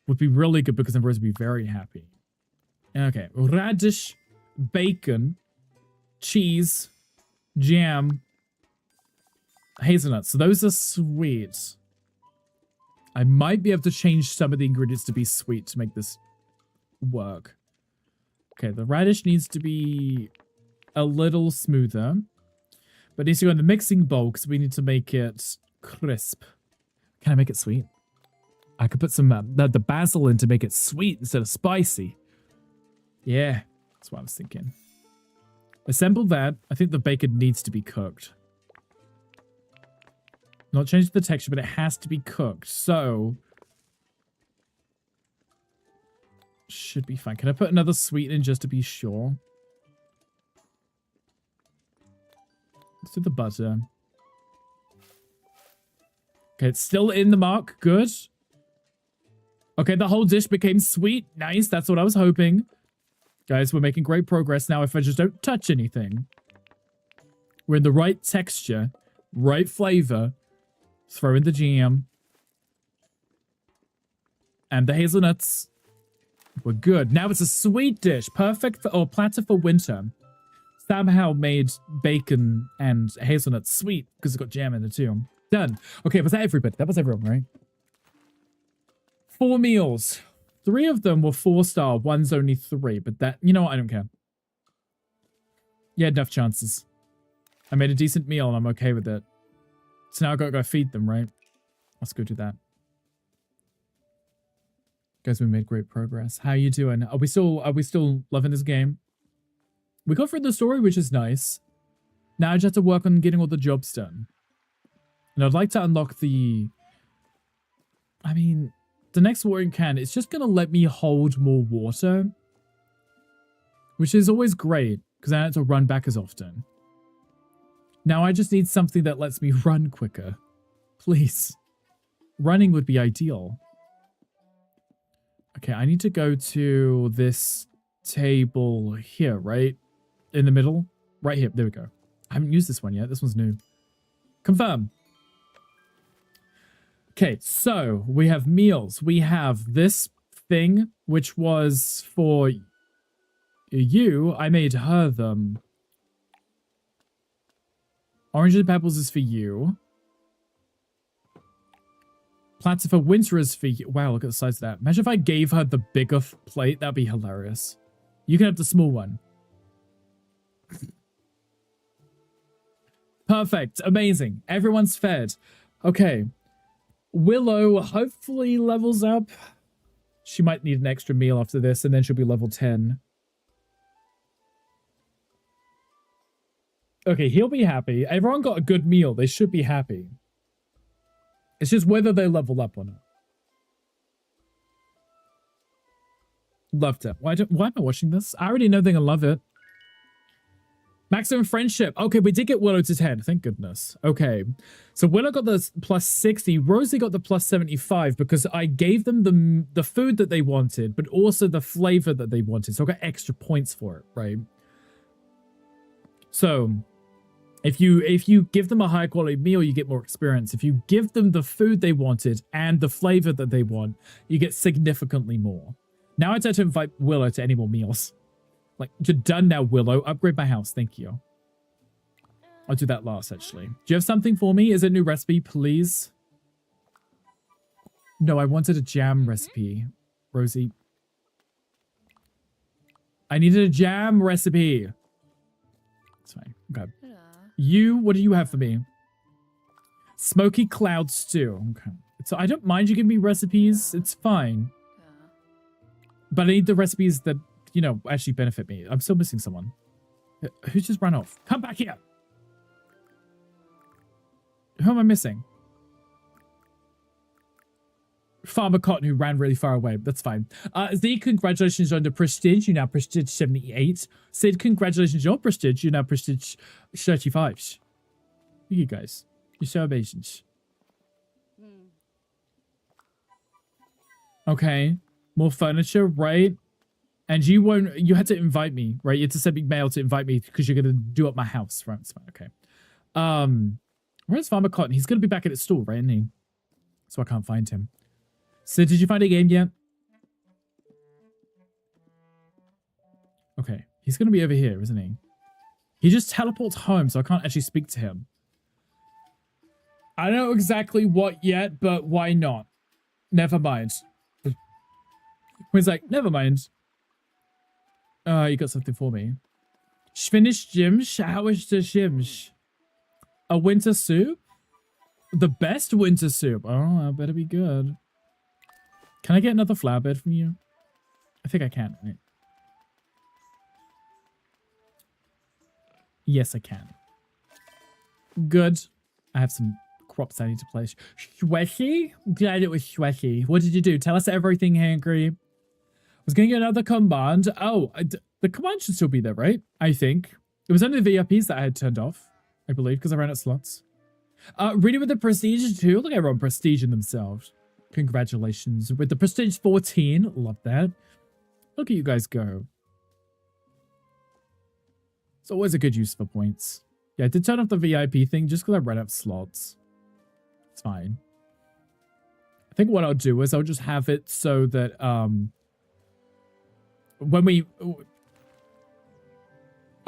would be really good because then Rose would be very happy. Okay. Radish, bacon, cheese, jam, hazelnuts. So those are sweet. I might be able to change some of the ingredients to be sweet to make this work. Okay, the radish needs to be a little smoother. But it needs to go in the mixing bowl because we need to make it crisp. Can I make it sweet? I could put some the basil in to make it sweet instead of spicy. Yeah, that's what I was thinking. Assemble that. I think the bacon needs to be cooked. Not change the texture, but it has to be cooked. So should be fine. Can I put another sweetening just to be sure? Let's do the butter. Okay, it's still in the mark. Good. Okay, the whole dish became sweet. Nice. That's what I was hoping. Guys, we're making great progress now if I just don't touch anything. We're in the right texture, right flavor. Throw in the jam. And the hazelnuts. We're good. Now it's a sweet dish. Perfect for, or platter for winter. Somehow made bacon and hazelnuts sweet because it's got jam in it too. Done. Okay, was that everybody? That was everyone, right? 4 meals. 3 of them were 4-star. One's only 3, but that, you know what? I don't care. You had enough chances. I made a decent meal and I'm okay with it. So now I gotta go feed them, right? Let's go do that. Guys, we made great progress. How you doing? Are we still loving this game? We got through the story, which is nice. Now I just have to work on getting all the jobs done. And I'd like to unlock the... I mean, the next watering can, it's just gonna let me hold more water. Which is always great, because I don't have to run back as often. Now I just need something that lets me run quicker. Please. Running would be ideal. Okay, I need to go to this table here, right? In the middle? Right here. There we go. I haven't used this one yet. This one's new. Confirm. Okay, so we have meals. We have this thing, which was for you. I made her them. Oranges and pebbles is for you. Platter for winter is for you. Wow, look at the size of that. Imagine if I gave her the bigger plate. That'd be hilarious. You can have the small one. Perfect. Amazing. Everyone's fed. Okay. Willow hopefully levels up. She might need an extra meal after this, and then she'll be level 10. Okay, he'll be happy. Everyone got a good meal. They should be happy. It's just whether they level up or not. Loved it. Why am I watching this? I already know they're gonna love it. Maximum friendship. Okay, we did get Willow to 10. Thank goodness. Okay. So Willow got the plus 60. Rosie got the plus 75 because I gave them the food that they wanted, but also the flavor that they wanted. So I got extra points for it, right? So if you give them a high quality meal, you get more experience. If you give them the food they wanted and the flavor that they want, you get significantly more. Now I try to invite Willow to any more meals. Like, you're done now, Willow. Upgrade my house. Thank you. I'll do that last, actually. Do you have something for me? Is it a new recipe, please? No, I wanted a jam recipe, Rosie. I needed a jam recipe. That's fine. Okay. You, what do you have for me? Smoky cloud stew. Okay. So I don't mind you giving me recipes. It's fine. But I need the recipes that, you know, actually benefit me. I'm still missing someone. Who's just run off? Come back here. Who am I missing? Farmer Cotton, who ran really far away. That's fine. Z, congratulations on the Prestige. You now Prestige 78. Sid, congratulations on your Prestige. You now Prestige 35. Look at you guys. You're so amazing. Okay. More furniture, right? And you had to invite me, right? You had to send me mail to invite me because you're going to do up my house, right? It's fine. Okay. Where's Farmer Cotton? He's going to be back at his store, right? Isn't he? So I can't find him. So did you find a game yet? Okay. He's going to be over here, isn't he? He just teleports home, so I can't actually speak to him. I don't know exactly what yet, but why not? Never mind. He's like, never mind. You got something for me. Finished Jim's? How is the Jim's? A winter soup? The best winter soup. Oh, that better be good. Can I get another flower bed from you? I think I can, right? Yes, I can. Good. I have some crops I need to place. Sweaty? Glad it was sweaty. What did you do? Tell us everything, Hankry. I was going to get another command. Oh, the command should still be there, right? I think. It was only the VIPs that I had turned off, I believe, because I ran out of slots. Ready with the Prestige too? Look at everyone prestiging themselves. Congratulations. With the Prestige 14. Love that. Look at you guys go. It's always a good use for points. Yeah, I did turn off the VIP thing just because I ran out of slots. It's fine. I think what I'll do is I'll just have it so that, I'll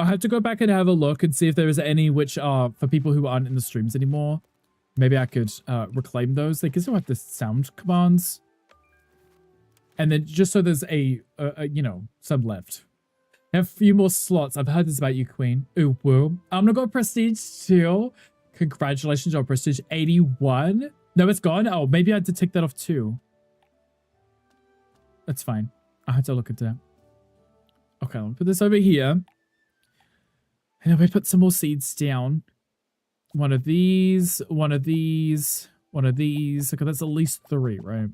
have to go back and have a look and see if there is any which are for people who aren't in the streams anymore. Maybe I could reclaim those. They can still have the sound commands. And then just so there's you know, some left. I have a few more slots. I've heard this about you, Queen. Ooh, woo. I'm gonna go Prestige 2. Congratulations on Prestige 81. No, it's gone. Oh, maybe I had to take that off too. That's fine. I had to look at that. Okay, I'll put this over here. And then we put some more seeds down. One of these, one of these, one of these. Okay, that's at least 3, right?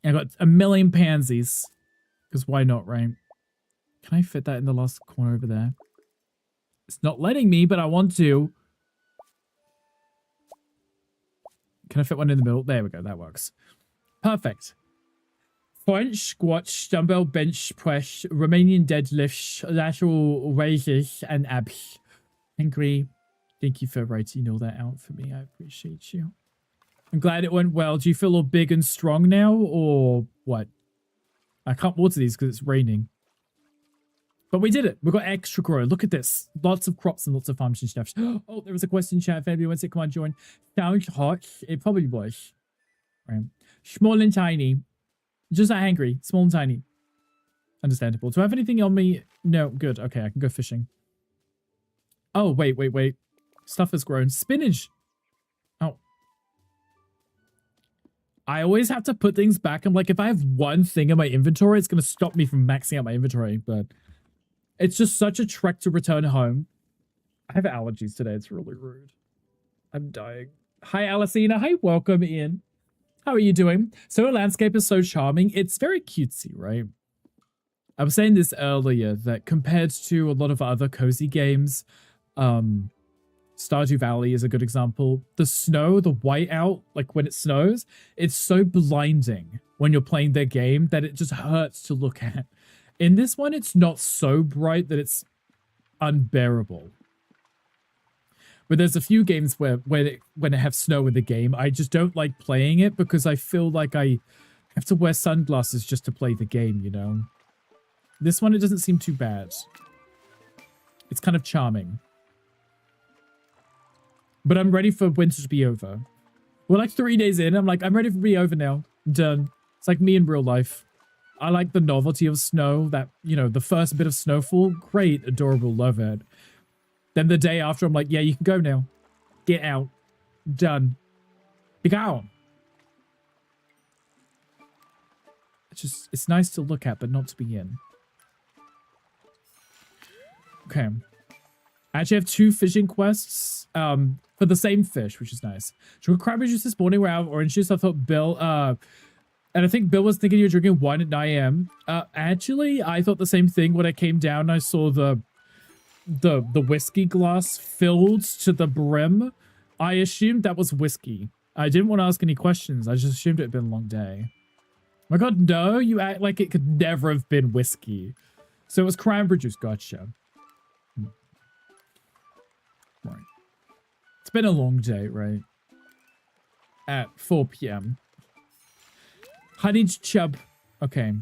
And I got a million pansies. Because why not, right? Can I fit that in the last corner over there? It's not letting me, but I want to. Can I fit one in the middle? There we go. That works. Perfect. French, squat, dumbbell, bench press, Romanian deadlifts, lateral raises, and abs. Angry. Thank you for writing all that out for me. I appreciate you. I'm glad it went well. Do you feel all big and strong now, or what? I can't water these because it's raining. But we did it. We got extra grow. Look at this. Lots of crops and lots of farms and stuff. Oh, there was a question chat. If anyone wants to come on, join. Sounds hot. It probably was. Right. Small and tiny. Just that hangry. Small and tiny. Understandable. Do I have anything on me? No. Good. Okay, I can go fishing. Oh, wait. Stuff has grown. Spinach. Oh. I always have to put things back. I'm like, if I have one thing in my inventory, it's going to stop me from maxing out my inventory. But it's just such a trek to return home. I have allergies today. It's really rude. I'm dying. Hi, Alicina. Hi, welcome in. How are you doing? So, a landscape is so charming. It's very cutesy, right? I was saying this earlier that compared to a lot of other cozy games, Stardew Valley is a good example. The snow, the whiteout, like when it snows, it's so blinding when you're playing their game that it just hurts to look at. In this one, it's not so bright that it's unbearable. But there's a few games where when I have snow in the game, I just don't like playing it because I feel like I have to wear sunglasses just to play the game, you know? This one, it doesn't seem too bad. It's kind of charming. But I'm ready for winter to be over. We're like 3 days in. I'm like, I'm ready for it to be over now. I'm done. It's like me in real life. I like the novelty of snow. That, you know, the first bit of snowfall. Great. Adorable. Love it. Then the day after, I'm like, yeah, you can go now. Get out. Done. Be gone. It's just, it's nice to look at, but not to be in. Okay. I actually have 2 fishing quests for the same fish, which is nice. Drank cranberry juice this morning. We're out of orange juice. I thought Bill, and I think Bill was thinking you were drinking wine at 9 a.m. Actually, I thought the same thing when I came down and I saw the whiskey glass filled to the brim. I assumed that was whiskey. I didn't want to ask any questions. I just assumed it had been a long day. Oh my god, no, you act like it could never have been whiskey. So it was cranberry juice. Gotcha. Right. It's been a long day, right? At 4 p.m. Honeyed chub. Okay.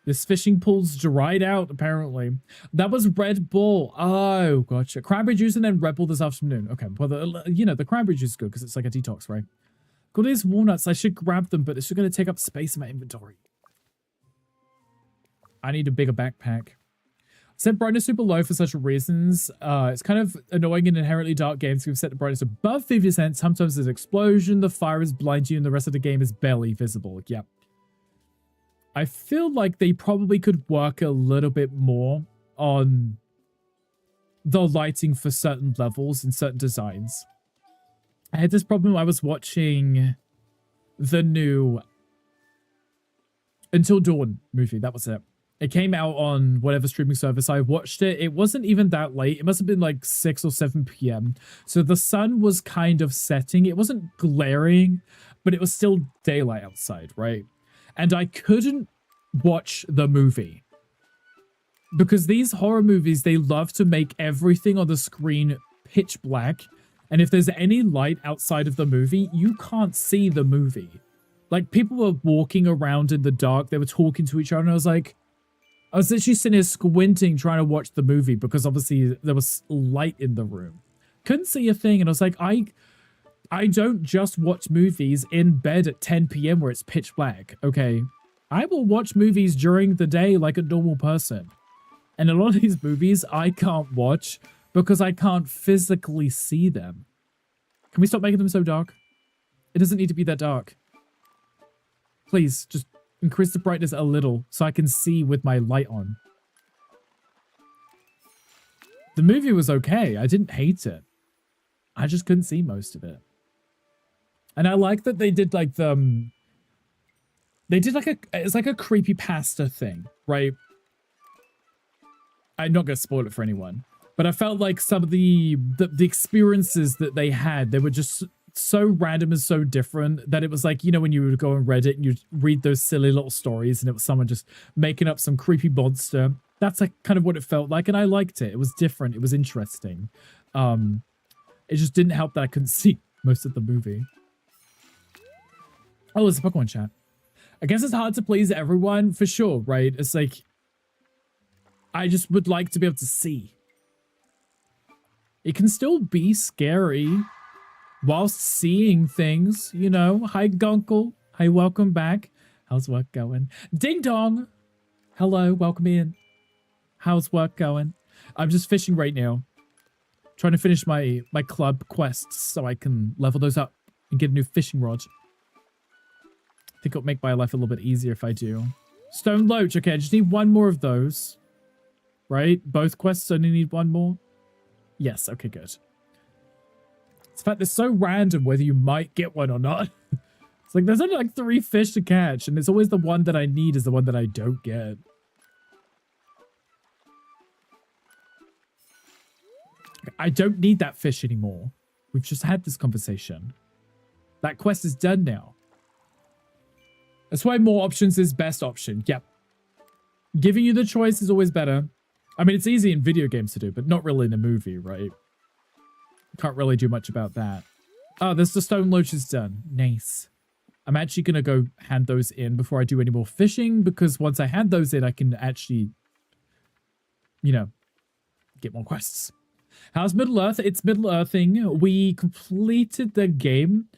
This fishing pool's dried out, apparently. That was Red Bull. Oh, gotcha. Cranberry juice and then Red Bull this afternoon. Okay, well, you know, the cranberry juice is good because it's like a detox, right? Got these walnuts. I should grab them, but it's just going to take up space in my inventory. I need a bigger backpack. Set brightness super low for such reasons. It's kind of annoying in inherently dark games. We've set the brightness above 50%. Sometimes there's an explosion, the fire is blind you, and the rest of the game is barely visible. Yep. I feel like they probably could work a little bit more on the lighting for certain levels and certain designs. I had this problem. I was watching the new Until Dawn movie. That was it. It came out on whatever streaming service. I watched it. It wasn't even that late. It must have been like 6 or 7 p.m. So the sun was kind of setting. It wasn't glaring, but it was still daylight outside, right? And I couldn't watch the movie. Because these horror movies, they love to make everything on the screen pitch black. And if there's any light outside of the movie, you can't see the movie. Like, people were walking around in the dark. They were talking to each other. And I was literally sitting here squinting trying to watch the movie because obviously there was light in the room. Couldn't see a thing. And I was like, I don't just watch movies in bed at 10 p.m. where it's pitch black, okay? I will watch movies during the day like a normal person. And a lot of these movies I can't watch because I can't physically see them. Can we stop making them so dark? It doesn't need to be that dark. Please, just increase the brightness a little so I can see with my light on. The movie was okay. I didn't hate it. I just couldn't see most of it. And I like that they did like the... They did like it's like a creepypasta thing, right? I'm not going to spoil it for anyone. But I felt like some of the experiences that they had, they were just so random and so different that it was like, you know, when you would go on Reddit and you'd read those silly little stories and it was someone just making up some creepy monster. That's like kind of what it felt like. And I liked it. It was different. It was interesting. It just didn't help that I couldn't see most of the movie. Oh, there's a Pokemon chat. I guess it's hard to please everyone for sure, right? It's like, I just would like to be able to see. It can still be scary whilst seeing things, you know. Hi, Gunkle. Hi, welcome back. How's work going? Ding dong. Hello, welcome in. How's work going? I'm just fishing right now. Trying to finish my club quests so I can level those up and get a new fishing rod. think it'll make my life a little bit easier if I do. Stone Loach. Okay, I just need one more of those. Right? Both quests only need one more? Yes, okay, good. It's the fact it's so random whether you might get one or not. It's like there's only like 3 fish to catch, and it's always the one that I need is the one that I don't get. I don't need that fish anymore. We've just had this conversation. That quest is done now. That's why more options is best option. Yep. Giving you the choice is always better. I mean, it's easy in video games to do, but not really in a movie, right? Can't really do much about that. Oh, there's the stone loaches done. Nice. I'm actually going to go hand those in before I do any more fishing, because once I hand those in, I can actually, you know, get more quests. How's Middle-earth? It's Middle-earthing. We completed the game.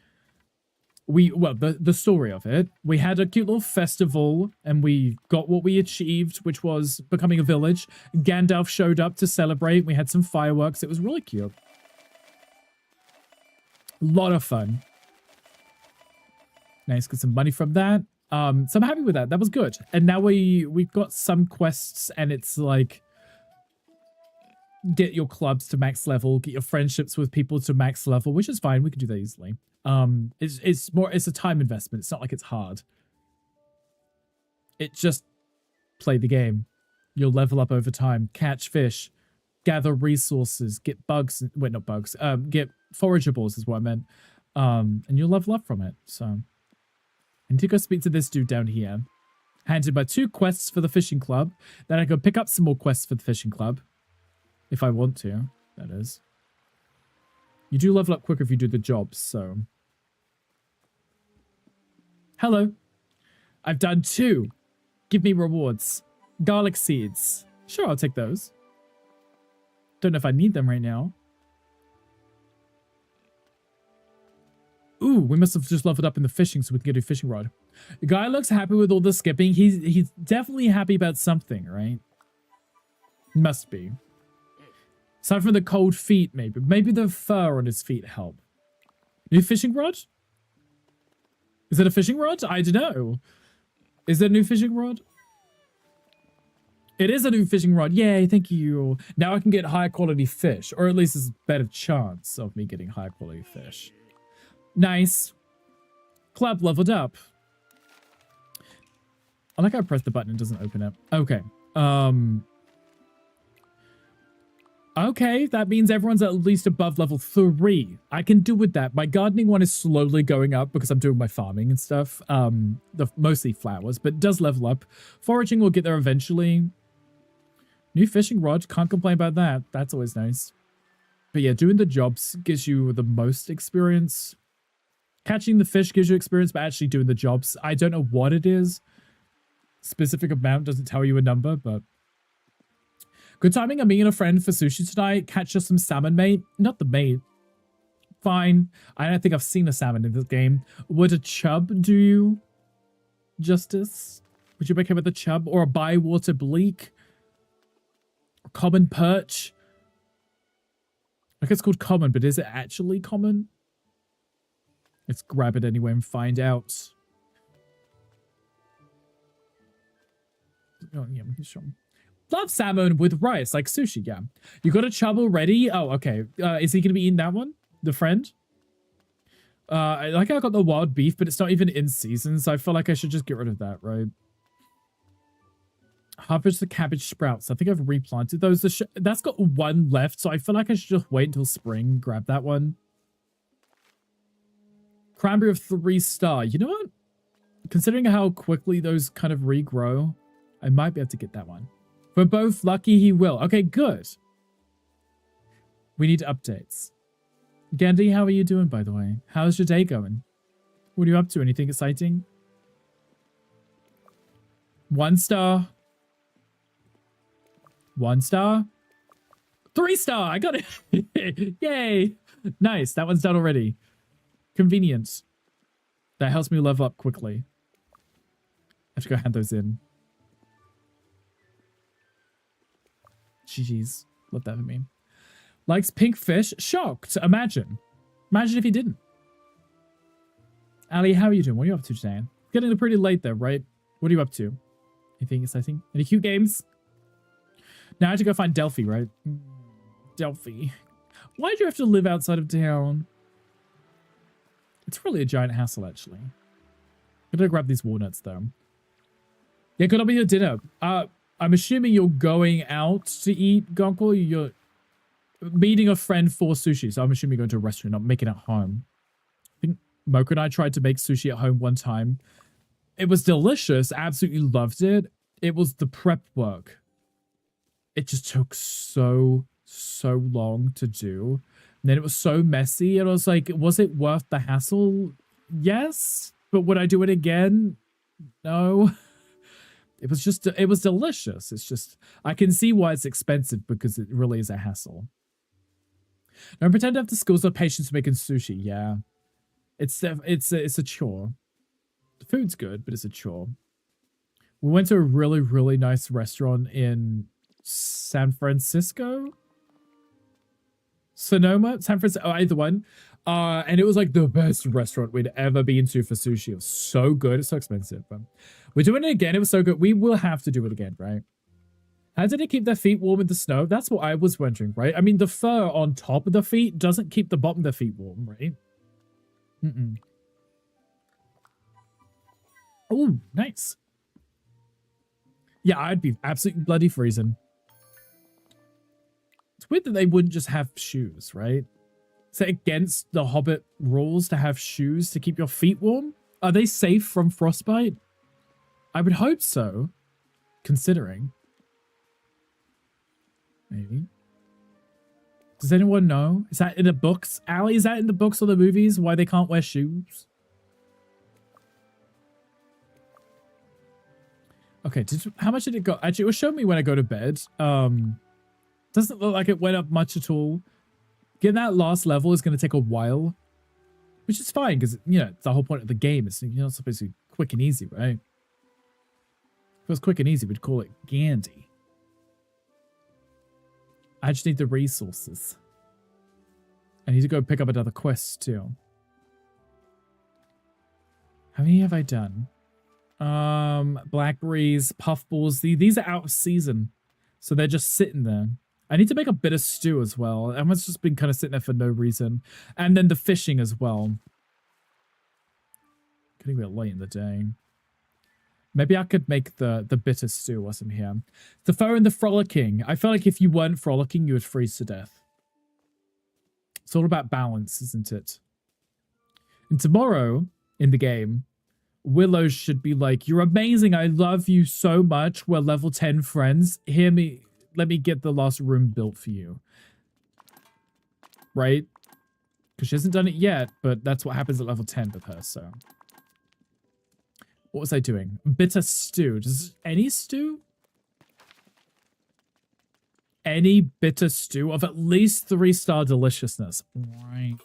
Well, the story of it. We had a cute little festival, and we got what we achieved, which was becoming a village. Gandalf showed up to celebrate. We had some fireworks. It was really cute. A lot of fun. Nice, got some money from that. So I'm happy with that. That was good. And now we've got some quests, and it's like get your clubs to max level, get your friendships with people to max level, which is fine. We can do that easily. It's a time investment. It's not like it's hard. It just play the game. You'll level up over time, catch fish, gather resources, get bugs. Wait, not bugs. Get forageables is what I meant. And you'll level up from it. So I need to go speak to this dude down here. Handed my 2 quests for the fishing club. Then I go pick up some more quests for the fishing club. If I want to, that is. You do level up quicker if you do the jobs, so. Hello. I've done 2. Give me rewards. Garlic seeds. Sure, I'll take those. Don't know if I need them right now. Ooh, we must have just leveled up in the fishing so we can get a fishing rod. The guy looks happy with all the skipping. He's definitely happy about something, right? Must be. Aside from the cold feet, maybe. Maybe the fur on his feet help. New fishing rod? Is it a fishing rod? I don't know. Is it a new fishing rod? It is a new fishing rod. Yay, thank you. Now I can get high quality fish. Or at least there's a better chance of me getting high quality fish. Nice. Club leveled up. I like how I press the button and it doesn't open it. Okay. Okay, that means everyone's at least above level 3. I can do with that. My gardening one is slowly going up because I'm doing my farming and stuff. Mostly flowers, but it does level up. Foraging will get there eventually. New fishing rod, can't complain about that. That's always nice. But yeah, doing the jobs gives you the most experience. Catching the fish gives you experience, but actually doing the jobs, I don't know what it is. Specific amount doesn't tell you a number, but... Good timing, I'm meeting a friend for sushi tonight. Catch us some salmon, mate. Not the mate. Fine. I don't think I've seen a salmon in this game. Would a chub do you justice? Would you make him with a chub? Or a bywater bleak? A common perch? Like it's called common, but is it actually common? Let's grab it anyway and find out. Oh, yeah, sure. Love salmon with rice, like sushi, yeah. You got a chub already? Oh, okay. Is he going to be eating that one? The friend? I got the wild beef, but it's not even in season, so I feel like I should just get rid of that, right? Harvest the cabbage sprouts. I think I've replanted those. That's got 1 left, so I feel like I should just wait until spring, grab that one. Cranberry of 3-star. You know what? Considering how quickly those kind of regrow, I might be able to get that one. We're both lucky he will. Okay, good. We need updates. Gandhi, how are you doing, by the way? How's your day going? What are you up to? Anything exciting? 1 star. 1 star. 3-star. I got it. Yay. Nice. That one's done already. Convenient. That helps me level up quickly. I have to go hand those in. GG's. What that would mean. Likes pink fish. Shocked. Imagine. Imagine if he didn't. Ali, how are you doing? What are you up to today? getting pretty late there, right? What are you up to? Anything exciting? Any cute games? Now I have to go find Delphi, right? Delphi. Why'd you have to live outside of town? It's really a giant hassle, actually. I'm gonna grab these walnuts, though. Yeah, good on your dinner. I'm assuming you're going out to eat, Gonko. You're meeting a friend for sushi, so I'm assuming you're going to a restaurant, not making it at home. I think Mocha and I tried to make sushi at home one time. It was delicious. Absolutely loved it. It was the prep work. It just took so long to do. And then it was so messy. And I was like, was it worth the hassle? Yes. But would I do it again? No. It was delicious. It's just, I can see why it's expensive because it really is a hassle. Don't pretend to have the skills or patience for making sushi. Yeah. It's a chore. The food's good, but it's a chore. We went to a really, really nice restaurant in San Francisco? Sonoma? San Francisco? Oh, either one. And it was like the best restaurant we'd ever been to for sushi. It was so good. It's so expensive. But we're doing it again. It was so good. We will have to do it again, right? How did it keep their feet warm in the snow? That's what I was wondering, right? I mean, the fur on top of the feet doesn't keep the bottom of the feet warm, right? Oh, nice. Yeah, I'd be absolutely bloody freezing. It's weird that they wouldn't just have shoes, right? Is it against the Hobbit rules to have shoes to keep your feet warm? Are they safe from frostbite? I would hope so, considering. Maybe. Does anyone know? Is that in the books? Ali, is that in the books or the movies? Why they can't wear shoes? Okay, how much did it go? Actually, it was showing me when I go to bed. Doesn't look like it went up much at all. Getting that last level is going to take a while. Which is fine, because, you know, the whole point of the game is, you're not supposed to be quick and easy, right? If it was quick and easy, we'd call it Gandhi. I just need the resources. I need to go pick up another quest, too. How many have I done? Blackberries, puffballs. These are out of season. So they're just sitting there. I need to make a bit of stew as well. Everyone's just been kind of sitting there for no reason. And then the fishing as well. Getting a bit late in the day. Maybe I could make the bitter stew whilst I'm here. The fur and the frolicking. I feel like if you weren't frolicking, you would freeze to death. It's all about balance, isn't it? And tomorrow, in the game, Willow should be like, you're amazing. I love you so much. We're level 10 friends. Hear me. Let me get the last room built for you. Right? Because she hasn't done it yet, but that's what happens at level 10 with her, so. What was I doing? Bitter stew. Does any stew? Any bitter stew of at least 3-star deliciousness. Right.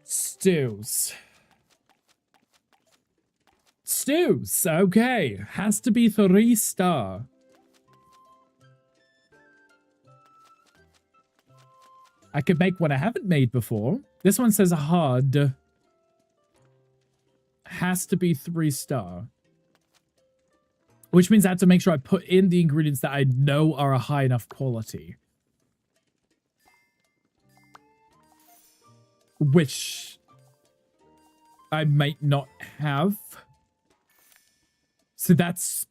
Stews. Stews. Okay. Has to be 3-star. I could make one I haven't made before. This one says hard. Has to be 3-star. Which means I have to make sure I put in the ingredients that I know are a high enough quality. Which I might not have. So that's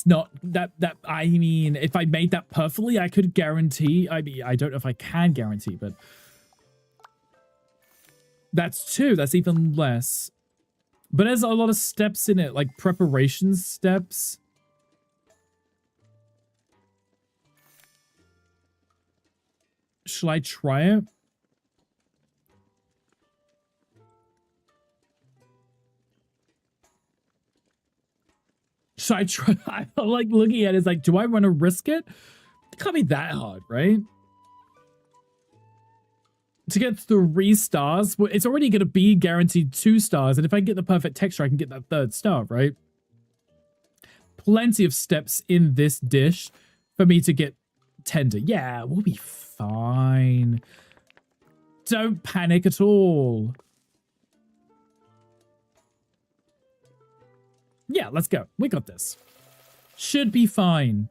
not that I mean, if I made that perfectly, I could guarantee, I mean, I don't know if I can guarantee, but that's 2. That's even less. But there's a lot of steps in it, like preparation steps. Shall I try it? Should I try? I'm like looking at it, it's like, do I want to risk it? It can't be that hard, right? To get 3 stars, well, it's already going to be guaranteed 2 stars. And if I get the perfect texture, I can get that 3rd star, right? Plenty of steps in this dish for me to get tender. Yeah, we'll be fine. Don't panic at all. Yeah, let's go. We got this. Should be fine.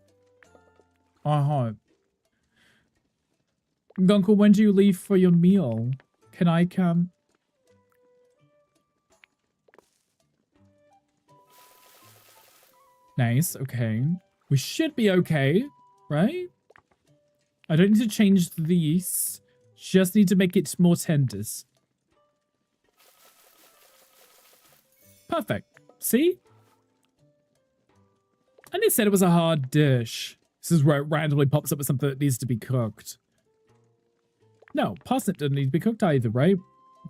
I hope. Gunkel, when do you leave for your meal? Can I come? Nice, okay. We should be okay, right? I don't need to change these. Just need to make it more tenders. Perfect. See? And they said it was a hard dish. This is where it randomly pops up with something that needs to be cooked. No, parsnip doesn't need to be cooked either, right?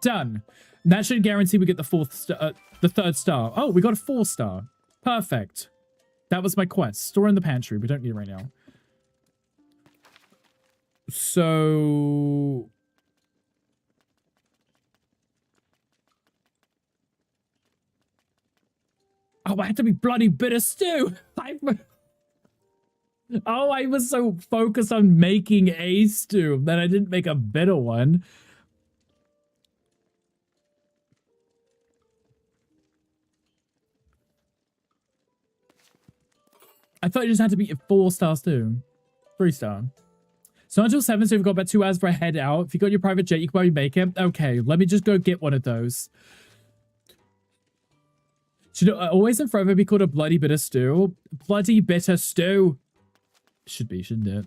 Done. And that should guarantee we get the third star. Oh, we got a 4-star. Perfect. That was my quest. Store in the pantry. We don't need it right now. So... Oh, I had to be bloody bitter stew. Oh, I was so focused on making a stew that I didn't make a bitter one. I thought it just had to be a 4-star stew. 3-star. So until 7, so we've got about 2 hours for a head out. If you got your private jet, you can probably make it. Okay, let me just go get one of those. Should it always and forever be called a bloody bitter stew? Bloody bitter stew. Should be, shouldn't it?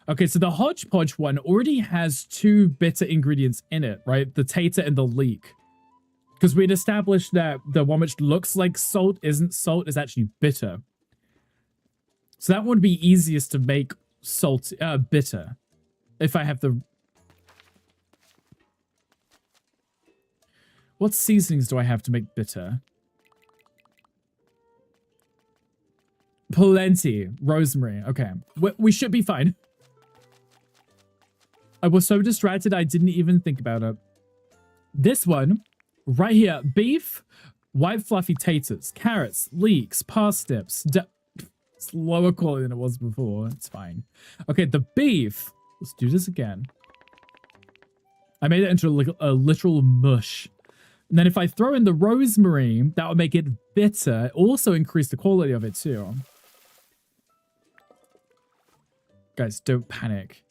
Okay, so the hodgepodge one already has 2 bitter ingredients in it, right? The tater and the leek. Because we'd established that the one which looks like salt isn't salt, is actually bitter. So that would be easiest to make bitter. If I have the... What seasonings do I have to make bitter? Plenty. Rosemary. Okay. We should be fine. I was so distracted I didn't even think about it. This one, right here. Beef, white fluffy taters, carrots, leeks, parsnips. It's lower quality than it was before. It's fine. Okay, the beef. Let's do this again. I made it into a literal mush. And then if I throw in the rosemary, that would make it bitter. Also increase the quality of it too. Guys, don't panic.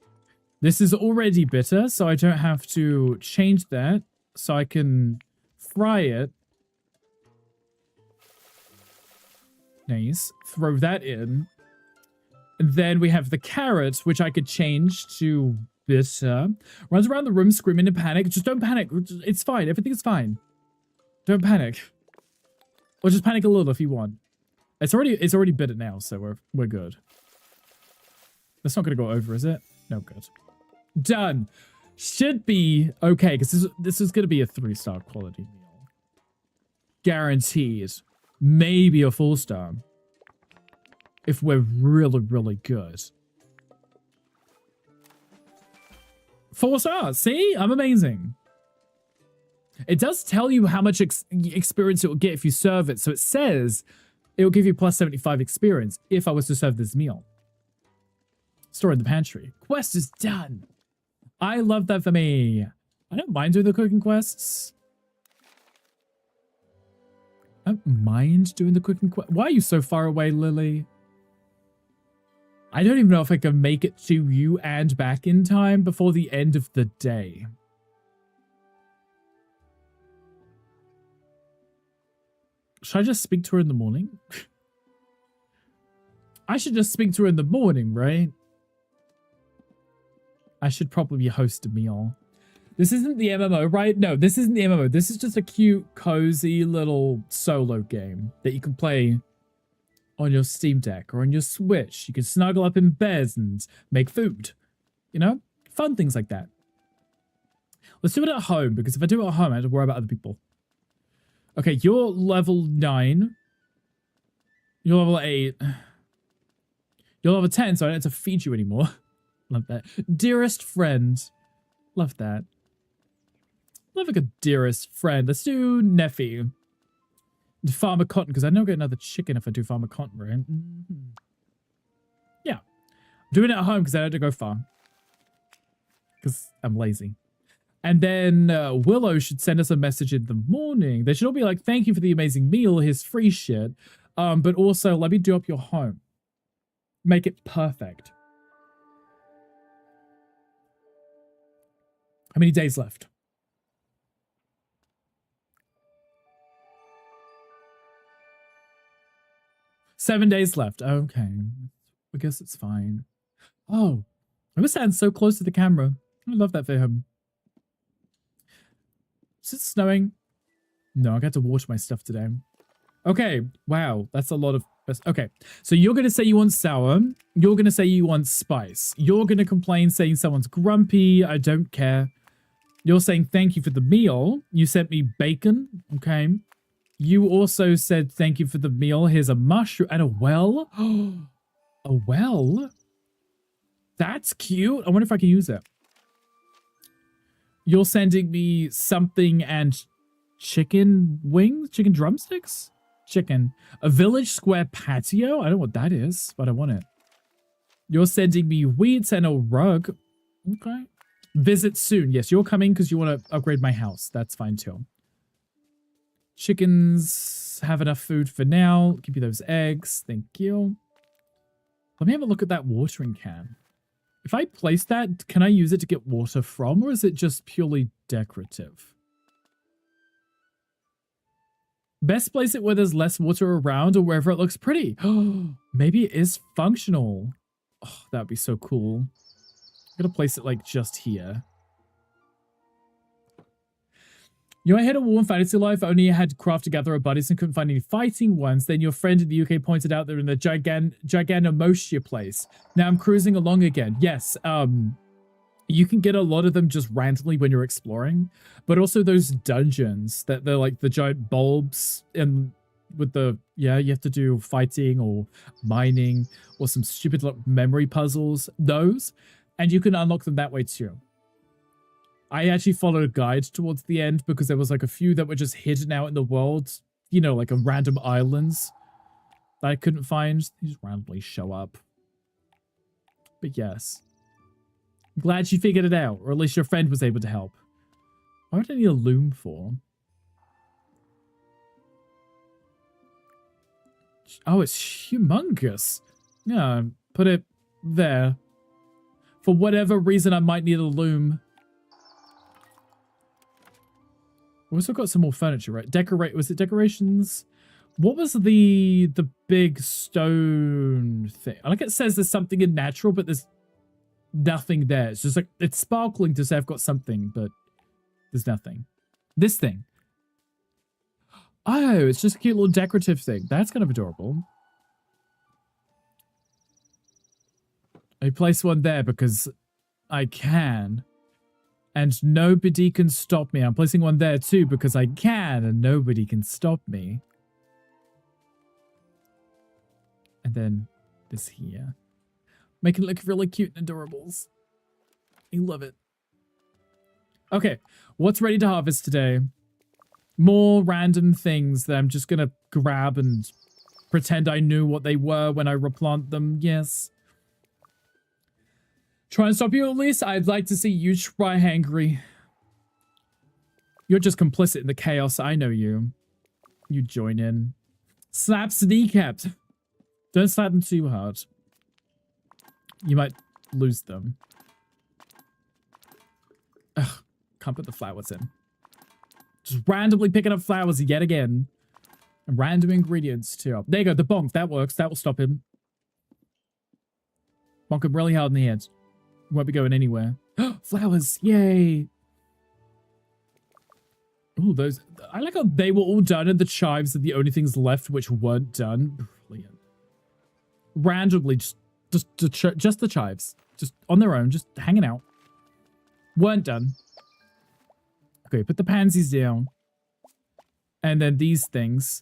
This is already bitter, so I don't have to change that. So I can fry it. Nice. Throw that in. And then we have the carrot, which I could change to bitter. Runs around the room screaming in panic. Just don't panic. It's fine. Everything's fine. Don't panic. Or just panic a little if you want. It's already bitter now, so we're good. That's not going to go over, is it? No, good. Done. Should be okay, because this is going to be a 3-star quality meal. Guaranteed. Maybe a 4-star. If we're really, really good. 4 stars. See? I'm amazing. It does tell you how much experience it will get if you serve it. So it says it will give you plus 75 experience if I was to serve this meal. Store in the pantry. Quest is done. I love that for me. I don't mind doing the cooking quests. I don't mind doing the cooking quest. Why are you so far away, Lily? I don't even know if I can make it to you and back in time before the end of the day. Should I just speak to her in the morning? I should just speak to her in the morning, right? I should probably host a meal. This isn't the MMO, right? No, this isn't the MMO. This is just a cute, cozy little solo game that you can play on your Steam Deck or on your Switch. You can snuggle up in beds and make food. You know? Fun things like that. Let's do it at home, because if I do it at home, I have to worry about other people. Okay, you're level 9. You're level 8. You're level 10, so I don't have to feed you anymore. Love that. Dearest friend. Love that. Love like a dearest friend. Let's do Neffy. Farmer Cotton, because I know I get another chicken if I do Farmer Cotton, right? Mm-hmm. Yeah. I'm doing it at home because I don't have to go far. Because I'm lazy. And then Willow should send us a message in the morning. They should all be like, thank you for the amazing meal. Here's free shit. But also, let me do up your home. Make it perfect. How many days left? Seven days left. Okay. I guess it's fine. Oh, I was standing so close to the camera. I love that for him. Is it snowing? No, I got to water my stuff today. Okay. Wow. That's a lot of... Okay. So you're going to say you want sour. You're going to say you want spice. You're going to complain saying someone's grumpy. I don't care. You're saying thank you for the meal. You sent me bacon. Okay. You also said thank you for the meal. Here's a mushroom and a well. A well? That's cute. I wonder if I can use it. You're sending me something and chicken wings? Chicken drumsticks? Chicken. A village square patio? I don't know what that is, but I want it. You're sending me weeds and a rug. Okay. Visit soon. Yes, you're coming because you want to upgrade my house. That's fine too. Chickens have enough food for now. Give you those eggs. Thank you. Let me have a look at that watering can. If I place that, can I use it to get water from, or is it just purely decorative? Best place it where there's less water around or wherever it looks pretty. Maybe it is functional. Oh, that would be so cool. I'm going to place it like just here. You know, I had a war in fantasy life. I only had craft to gather buddies and couldn't find any fighting ones. Then your friend in the UK pointed out they're in the Gigantomotia place. Now I'm cruising along again. Yes, you can get a lot of them just randomly when you're exploring. But also those dungeons that they're like the giant bulbs and with the, yeah, you have to do fighting or mining or some stupid like, memory puzzles. Those. And you can unlock them that way too. I actually followed a guide towards the end because there was like a few that were just hidden out in the world. You know, like a random islands that I couldn't find. They just randomly show up. But yes. I'm glad you figured it out, or at least your friend was able to help. What would I need a loom for? Oh, it's humongous. Yeah, put it there. For whatever reason, I might need a loom. We also got some more furniture, right? Was it decorations? What was the big stone thing? Like it says there's something in natural, but there's nothing there. It's just like, it's sparkling to say I've got something, but there's nothing. This thing. Oh, it's just a cute little decorative thing. That's kind of adorable. I place one there because I can. And nobody can stop me. I'm placing one there too because I can and nobody can stop me. And then this here. Making it look really cute and adorables. I love it. Okay, what's ready to harvest today? More random things that I'm just going to grab and pretend I knew what they were when I replant them. Yes. Try and stop you at least. I'd like to see you try, Hangry. You're just complicit in the chaos. I know you. You join in. Slaps the kneecaps. Don't slap them too hard. You might lose them. Ugh, can't put the flowers in. Just randomly picking up flowers yet again. And random ingredients too. There you go, the bonk. That works. That will stop him. Bonk him really hard in the head. Won't be going anywhere. Flowers, yay! Ooh, those. I like how they were all done and the chives are the only things left which weren't done. Brilliant. Randomly, just the chives. Just on their own, just hanging out. Weren't done. Okay, put the pansies down. And then these things.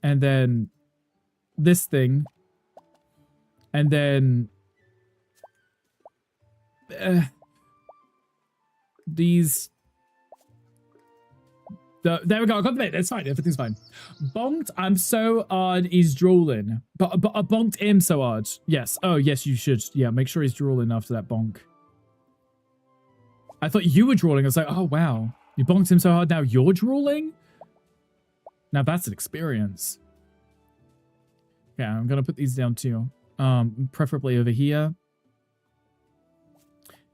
And then this thing. And then these. There we go. I got the bit. It's fine. Everything's fine. Bonked. I'm so hard. He's drooling. But I bonked him so hard. Yes. Oh, yes, you should. Yeah, make sure he's drooling after that bonk. I thought you were drooling. I was like, oh, wow. You bonked him so hard, now you're drooling? Now that's an experience. Yeah, I'm going to put these down too. Preferably over here.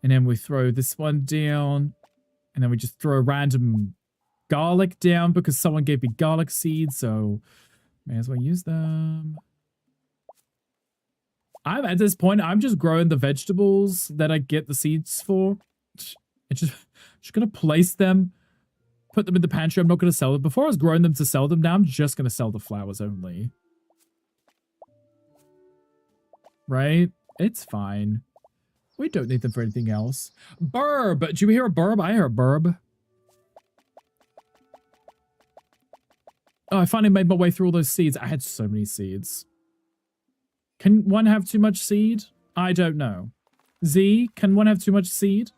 And then we throw this one down. And then we just throw random garlic down because someone gave me garlic seeds, so may as well use them. I'm at this point, I'm just growing the vegetables that I get the seeds for. It's just gonna place them, put them in the pantry. I'm not gonna sell them. Before I was growing them to sell them, now I'm just gonna sell the flowers only. Right? It's fine. We don't need them for anything else. Burb! Do you hear a burb? I hear a burb. Oh, I finally made my way through all those seeds. I had so many seeds. Can one have too much seed? I don't know. Z, can one have too much seed?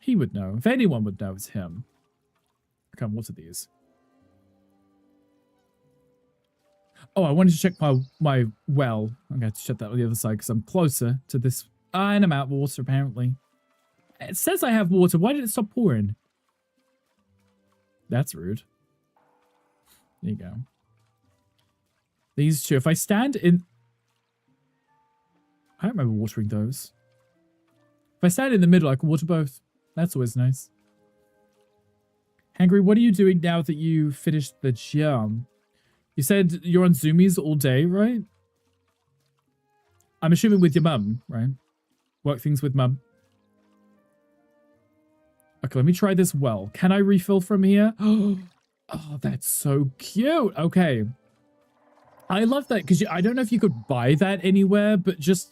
He would know. If anyone would know, it's him. Okay, what are these? Oh, I wanted to check my well. I'm going to check that on the other side because I'm closer to this. And I'm out of water, apparently. It says I have water. Why did it stop pouring? That's rude. There you go. These two. If I stand in... I don't remember watering those. If I stand in the middle, I can water both. That's always nice. Hangry, what are you doing now that you finished the jam? You said you're on Zoomies all day, right? I'm assuming with your mum, right? Work things with mum. Okay, let me try this well. Can I refill from here? Oh, that's so cute. Okay. I love that because I don't know if you could buy that anywhere, but just...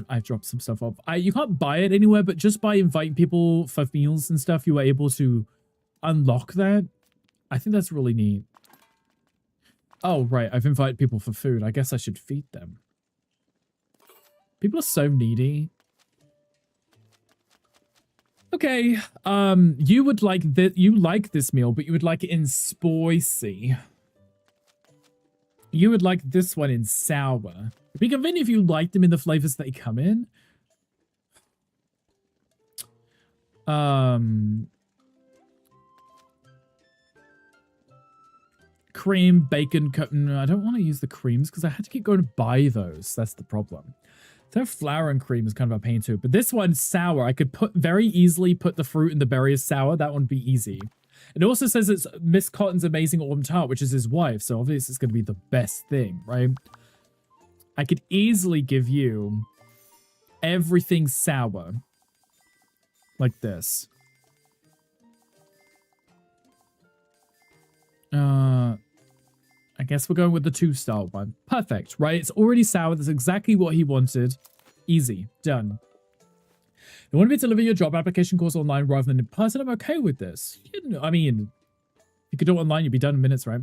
I've dropped some stuff off. You can't buy it anywhere, but just by inviting people for meals and stuff, you were able to unlock that. I think that's really neat. Oh, right. I've invited people for food. I guess I should feed them. People are so needy. Okay. You would like that. You like this meal, but you would like it in spicy. You would like this one in sour. It'd be convenient if you liked them in the flavors they come in. Cream, bacon, no, I don't want to use the creams because I had to keep going to buy those. That's the problem. So flour and cream is kind of a pain too. But this one's sour. I could very easily put the fruit and the berry as sour. That one would be easy. It also says it's Miss Cotton's Amazing Autumn Tart, which is his wife. So obviously it's going to be the best thing, right? I could easily give you everything sour. Like this. I guess we're going with the 2-star one. Perfect, right? It's already sour. That's exactly what he wanted. Easy. Done. You want me to deliver your job application course online rather than in person? I'm okay with this. You know, I mean, you could do it online. You'd be done in minutes, right?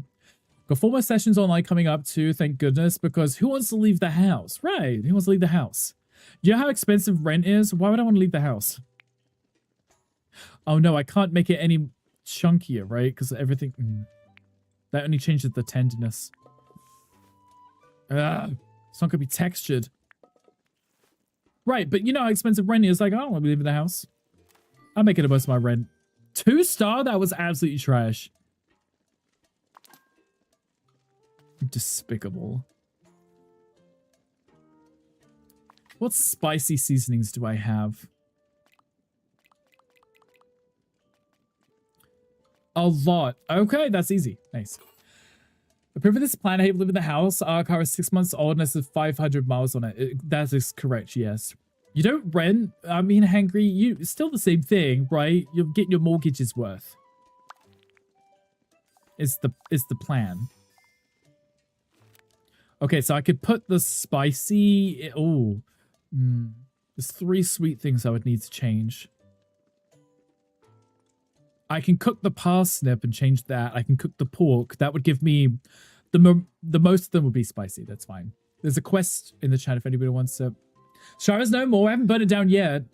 Got 4 more sessions online coming up too, thank goodness, because who wants to leave the house? Right, who wants to leave the house? Do you know how expensive rent is? Why would I want to leave the house? Oh no, I can't make it any chunkier, right? Because everything... That only changes the tenderness. It's not going to be textured. Right, but you know how expensive rent is. Like, I don't want to live in the house. I'm making the most of my rent. 2-star? That was absolutely trash. Despicable. What spicy seasonings do I have? A lot. Okay, that's easy. Nice. Approve of this plan. I have lived in the house. Our car is 6 months old and has 500 miles on it. That is correct, yes. You don't rent. I mean, Hangry, it's still the same thing, right? You're getting your mortgage's worth. It's the plan. Okay, so I could put the spicy... Oh. There's 3 sweet things I would need to change. I can cook the parsnip and change that. I can cook the pork. That would give me... The most of them would be spicy. That's fine. There's a quest in the chat if anybody wants to... Shire's no more. I haven't burnt it down yet.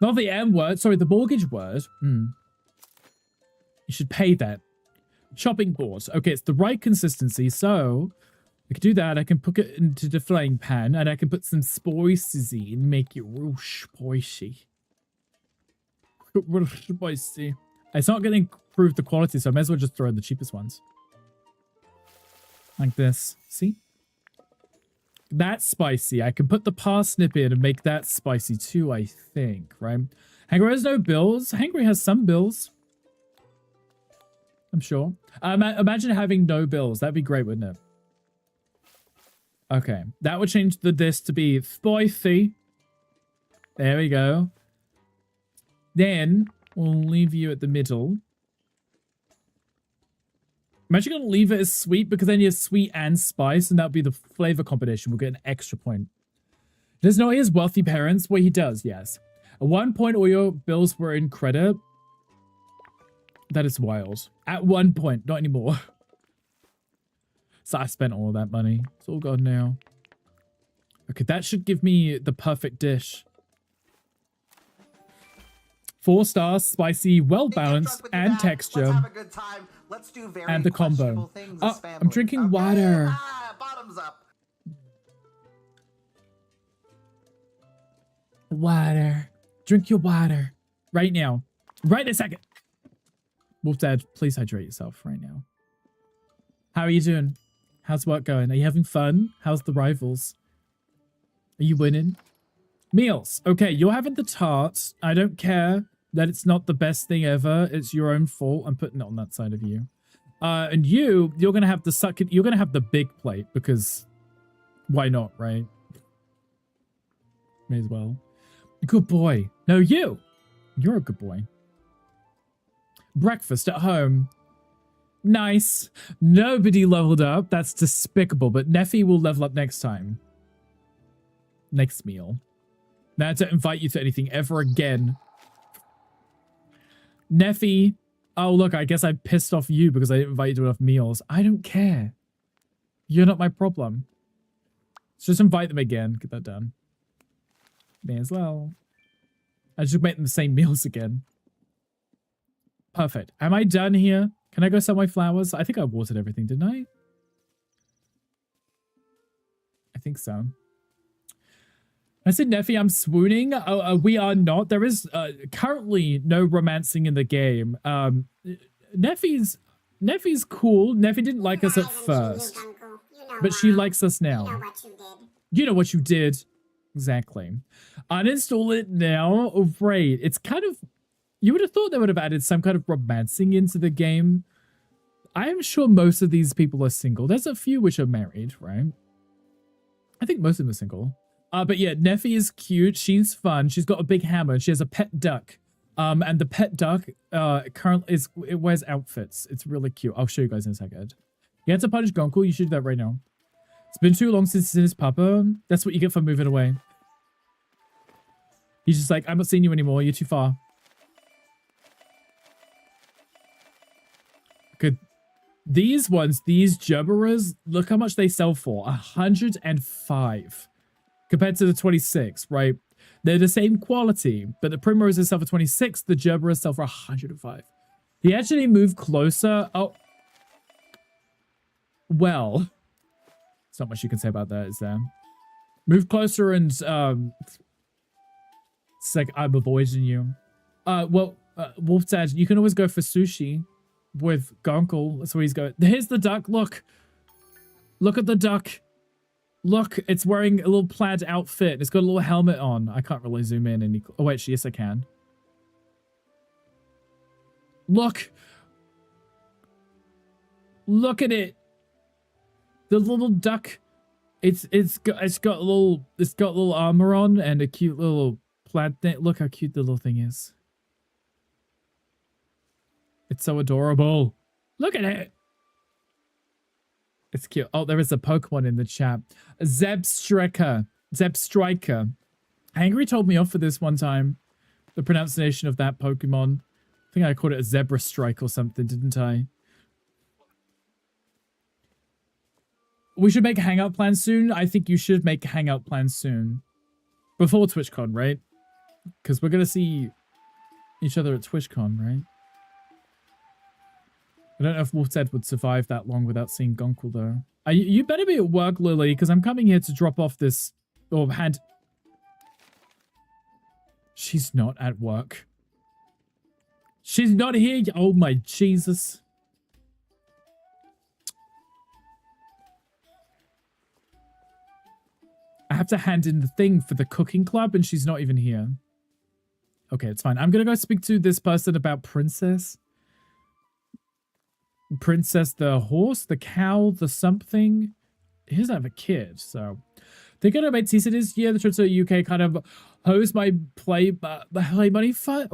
Not the M word. Sorry, the mortgage word. You should pay that. Chopping board. Okay, it's the right consistency. So, I could do that. I can put it into the frying pan, and I can put some spices in and make it real spicy. Real spicy. It's not going to improve the quality, so I may as well just throw in the cheapest ones. Like this. See? That's spicy. I can put the parsnip in and make that spicy too, I think, right? Hangry has no bills. Hangry has some bills. I'm sure. Imagine having no bills. That'd be great, wouldn't it? Okay. That would change this to be spicy. There we go. Then we'll leave you at the middle. I'm actually going to leave it as sweet because then you have sweet and spice, and that'll be the flavor combination. We'll get an extra point. Does know he has wealthy parents? Well, he does, yes. At one point, all your bills were in credit. That is wild. At one point, not anymore. So I spent all of that money. It's all gone now. Okay, that should give me the perfect dish. 4 stars, spicy, well-balanced, and texture. Let's do very and the combo. Oh, I'm drinking water. Bottoms up. Water. Drink your water. Right now. Right in a second. Wolf Dad, please hydrate yourself right now. How are you doing? How's work going? Are you having fun? How's the rivals? Are you winning? Meals. Okay, you're having the tart. I don't care that it's not the best thing ever. It's your own fault. I'm putting it on that side of you. And you're gonna have the you're gonna have the big plate because why not, right? May as well. Good boy. No, you're a good boy. Breakfast at home. Nice. Nobody leveled up. That's despicable, but Neffy will level up next time. Next meal. Now I don't invite you to anything ever again. Neffy. Oh, look, I guess I pissed off you because I didn't invite you to enough meals. I don't care. You're not my problem. Let's just invite them again. Get that done. May as well. I just make them the same meals again. Perfect. Am I done here? Can I go sell my flowers? I think I watered everything, didn't I? I think so. I said, Neffy, I'm swooning. We are not. There is currently no romancing in the game. Neffy's cool. Neffy didn't like us at first. But she likes us now. You know what you did. Exactly. Uninstall it now. Oh, great. It's kind of... You would have thought they would have added some kind of romancing into the game. I am sure most of these people are single. There's a few which are married, right? I think most of them are single. But yeah, Neffy is cute. She's fun. She's got a big hammer. She has a pet duck. And the pet duck currently it wears outfits. It's really cute. I'll show you guys in a second. You had to punish Gonkel. You should do that right now. It's been too long since he's seen his papa. That's what you get for moving away. He's just like, I'm not seeing you anymore. You're too far. Good. These ones, these Jubberers, look how much they sell for. 105 compared to the 26, right? They're the same quality, but the Primroses sell for 26, the Jubberers sell for 105. He actually moved closer. Oh. Well. There's not much you can say about that, is there? Move closer and, it's like, I'm avoiding you. Well, Wolf Dad, you can always go for sushi. With Gonkel, that's where he's going. Here's the duck. Look at the duck. Look, it's wearing a little plaid outfit. It's got a little helmet on. I can't really zoom in any. Oh wait, yes I can. Look at it. The little duck. It's got little armor on and a cute little plaid thing. Look how cute the little thing is. It's so adorable. Look at it. It's cute. Oh, there is a Pokemon in the chat. Zebstriker. Angry told me off for this one time. The pronunciation of that Pokemon. I think I called it a Zebra Strike or something, didn't I? We should make a hangout plan soon. I think you should make a hangout plan soon. Before TwitchCon, right? Because we're going to see each other at TwitchCon, right? I don't know if Wolf's Head would survive that long without seeing Gunkel, though. You better be at work, Lily, because I'm coming here to drop off this... Or hand... She's not at work. She's not here. Oh, my Jesus. I have to hand in the thing for the cooking club, and she's not even here. Okay, it's fine. I'm going to go speak to this person about Princess. Princess, the horse, the cow, the something. He doesn't have a kid, so... They're going to make tea this year. The trip to the UK kind of hosed my play money for...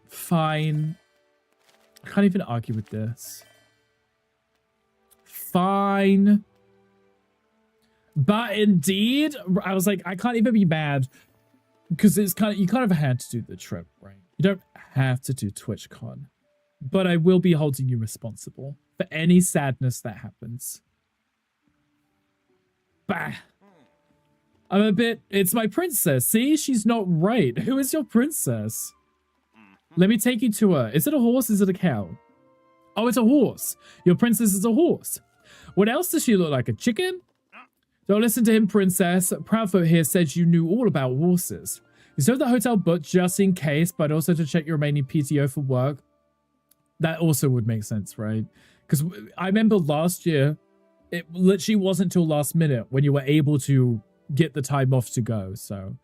Fine. I can't even argue with this. Fine. But indeed, I was like, I can't even be mad because it's kind of, you kind of had to do the trip, right? You don't have to do TwitchCon, but I will be holding you responsible for any sadness that happens. Bah. I'm a bit, it's my princess. See, she's not right. Who is your princess? Let me take you to her. Is it a horse? Is it a cow? Oh, it's a horse. Your princess is a horse. What else does she look like? A chicken? Don't listen to him, princess. Proudfoot here said you knew all about horses. You served the hotel book just in case, but also to check your remaining PTO for work. That also would make sense, right? Because I remember last year, it literally wasn't till last minute when you were able to get the time off to go, so.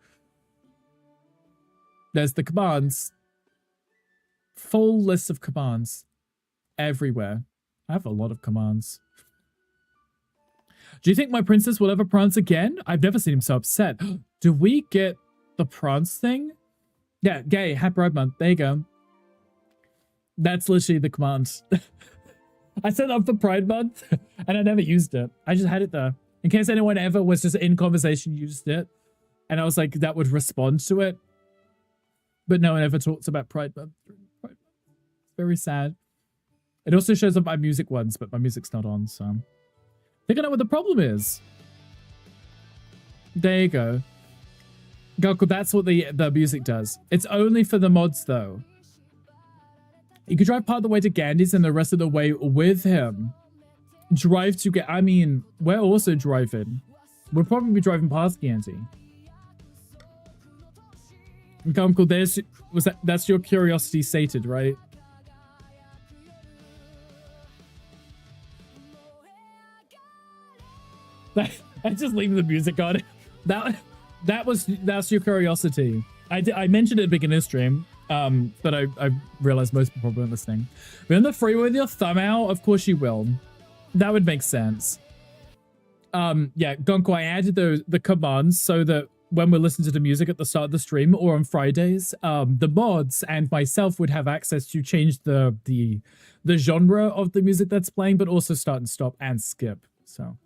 There's the commands. Full list of commands. Everywhere. I have a lot of commands. Do you think my princess will ever prance again? I've never seen him so upset. Do we get the prance thing? Yeah, gay, happy Pride Month. There you go. That's literally the command. I set up for Pride Month and I never used it. I just had it there. In case anyone ever was just in conversation, used it. And I was like, that would respond to it. But no one ever talks about Pride Month. It's very sad. It also shows up my music ones, but my music's not on, so. I think I know what the problem is. There you go. Goku, that's what the music does. It's only for the mods, though. You could drive part of the way to Gandhi's and the rest of the way with him. Drive to get... I mean, we're also driving. We'll probably be driving past Gandhi. Okay, Uncle, there's... That's your curiosity sated, right? I just leave the music on. That's your curiosity. I mentioned it at the beginning of the stream, but I realized most people probably aren't listening. But on the freeway with your thumb out, of course you will. That would make sense. Yeah, Gonko, I added the commands so that when we listen to the music at the start of the stream or on Fridays, the mods and myself would have access to change the genre of the music that's playing, but also start and stop and skip. So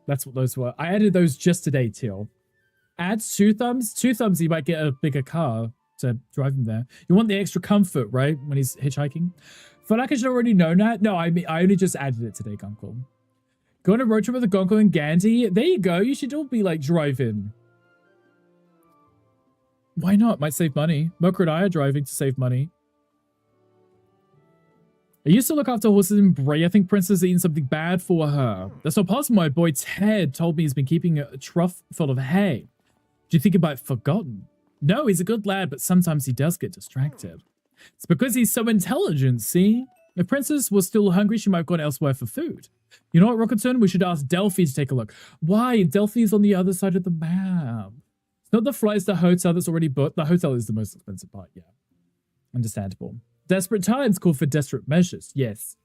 that's what those were. I added those just today, Teal. Add 2 thumbs. 2 thumbs, you might get a bigger car to drive him there. You want the extra comfort, right? When he's hitchhiking. Feel like I should already know that. No, I mean, I only just added it today, Gonko. Go on a road trip with a Gonko and Gandhi. There you go. You should all be like driving. Why not? Might save money. Mocha and I are driving to save money. I used to look after horses in Bray. I think Princess is eating something bad for her. That's not possible. My boy Ted told me he's been keeping a trough full of hay. Do you think he might have forgotten? No, he's a good lad, but sometimes he does get distracted. It's because he's so intelligent, see? If Princess was still hungry, she might have gone elsewhere for food. You know what, Rockerton? We should ask Delphi to take a look. Why? Delphi is on the other side of the map. It's not the flights, the hotel that's already booked. The hotel is the most expensive part, yeah. Understandable. Desperate times call for desperate measures, yes.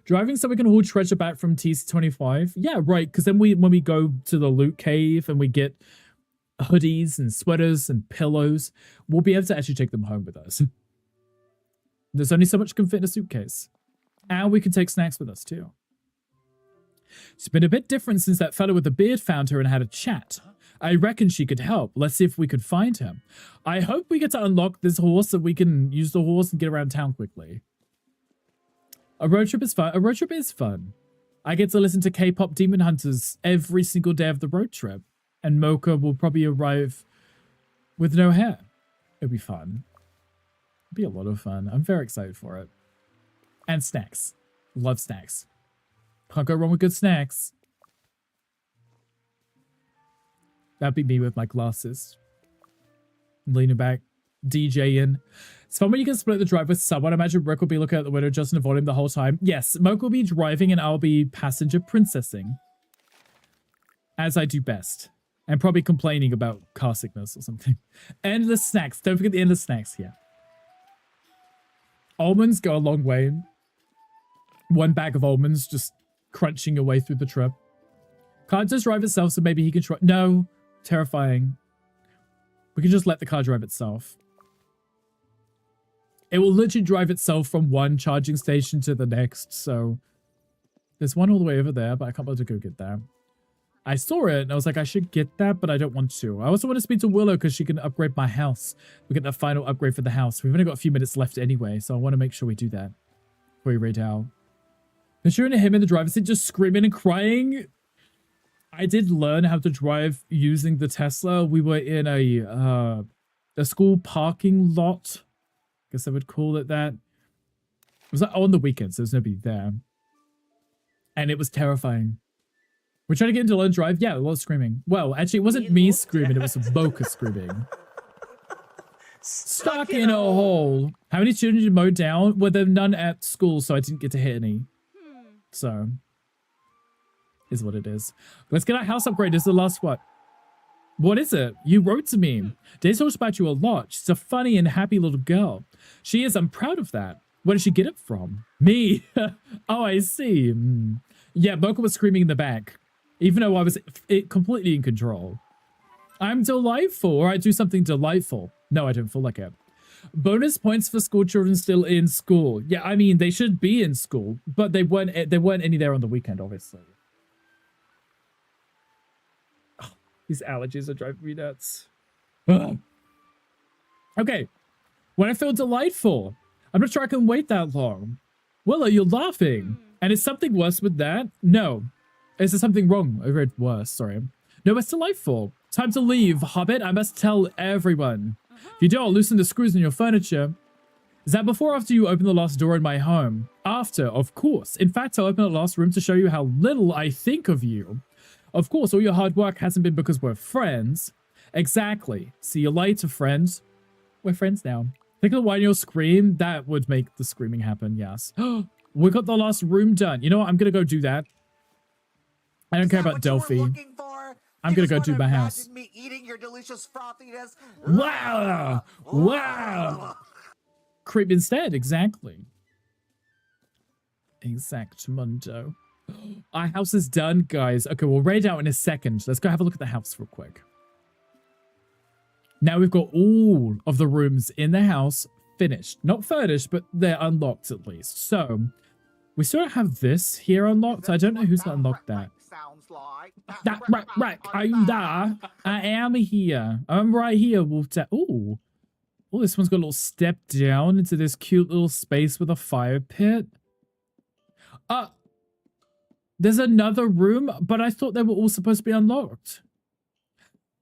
Driving so we can haul treasure back from TC25? Yeah, right, because then when we go to the loot cave and we get hoodies and sweaters and pillows, we'll be able to actually take them home with us. There's only so much can fit in a suitcase. And we can take snacks with us too. It's been a bit different since that fellow with the beard found her and had a chat. I reckon she could help. Let's see if we could find him. I hope we get to unlock this horse so we can use the horse and get around town quickly. A road trip is fun. A road trip is fun. I get to listen to K-pop Demon Hunters every single day of the road trip. And Mocha will probably arrive with no hair. It'll be fun. It'll be a lot of fun. I'm very excited for it. And snacks. Love snacks. Can't go wrong with good snacks. That'd be me with my glasses. Leaning back, DJing. It's fun when you can split the drive with someone. I imagine Rick will be looking out the window adjusting the volume the whole time. Yes, Mocha will be driving and I'll be passenger princessing. As I do best. And probably complaining about car sickness or something. Endless snacks. Don't forget the endless snacks here. Almonds go a long way. One bag of almonds just crunching your way through the trip. Car does drive itself, so maybe he can try. No. Terrifying. We can just let the car drive itself. It will literally drive itself from one charging station to the next, so... There's one all the way over there, but I can't bother to go get that. I saw it, and I was like, I should get that, but I don't want to. I also want to speak to Willow, because she can upgrade my house. We get the final upgrade for the house. We've only got a few minutes left anyway, so I want to make sure we do that. Before we raid out. Picturing him in the driver's seat just screaming and crying. I did learn how to drive using the Tesla. We were in a school parking lot. I guess I would call it that. It was like on the weekends, so there's nobody there. And it was terrifying. We're trying to get into Lone Drive. Yeah, a lot of screaming. Well, actually, it wasn't me screaming. It was Mocha screaming. Stuck in a hole. How many children did you mow down? Well, there were none at school, so I didn't get to hit any. So, is what it is. Let's get our house upgrade. This is the last one. What is it? You wrote to me. Daisy talks about you a lot. She's a funny and happy little girl. She is. I'm proud of that. Where did she get it from? Me. Oh, I see. Yeah, Mocha was screaming in the back. Even though I was completely in control. I'm delightful, or I do something delightful. No, I don't feel like it. Bonus points for school children still in school. Yeah, I mean, they should be in school, but they weren't any there on the weekend, obviously. Oh, these allergies are driving me nuts. Ugh. Okay. When I feel delightful. I'm not sure I can wait that long. Willow, you're laughing. And is something worse with that? No. Is there something wrong? I read worse, sorry. No, it's delightful. Time to leave, Hobbit. I must tell everyone. If you do, I'll loosen the screws in your furniture. Is that before or after you open the last door in my home? After, of course. In fact, I'll open the last room to show you how little I think of you. Of course, all your hard work hasn't been because we're friends. Exactly. See you later, friends. We're friends now. Think of the 1-year-old scream. That would make the screaming happen, yes. We got the last room done. You know what? I'm going to go do that. I don't care about Delphi. I'm going to go do my house. Me eating your delicious frothiness. Wow! Wow! Creep instead, exactly. Exactmundo. Our house is done, guys. Okay, we'll raid out in a second. Let's go have a look at the house real quick. Now we've got all of the rooms in the house finished. Not furnished, but they're unlocked at least. So, we still don't have this here unlocked. I don't know who's unlocked that. That right. I'm there. I am here. I'm right here, Wolfta. Ooh. Oh, this one's got a little step down into this cute little space with a fire pit. There's another room, but I thought they were all supposed to be unlocked.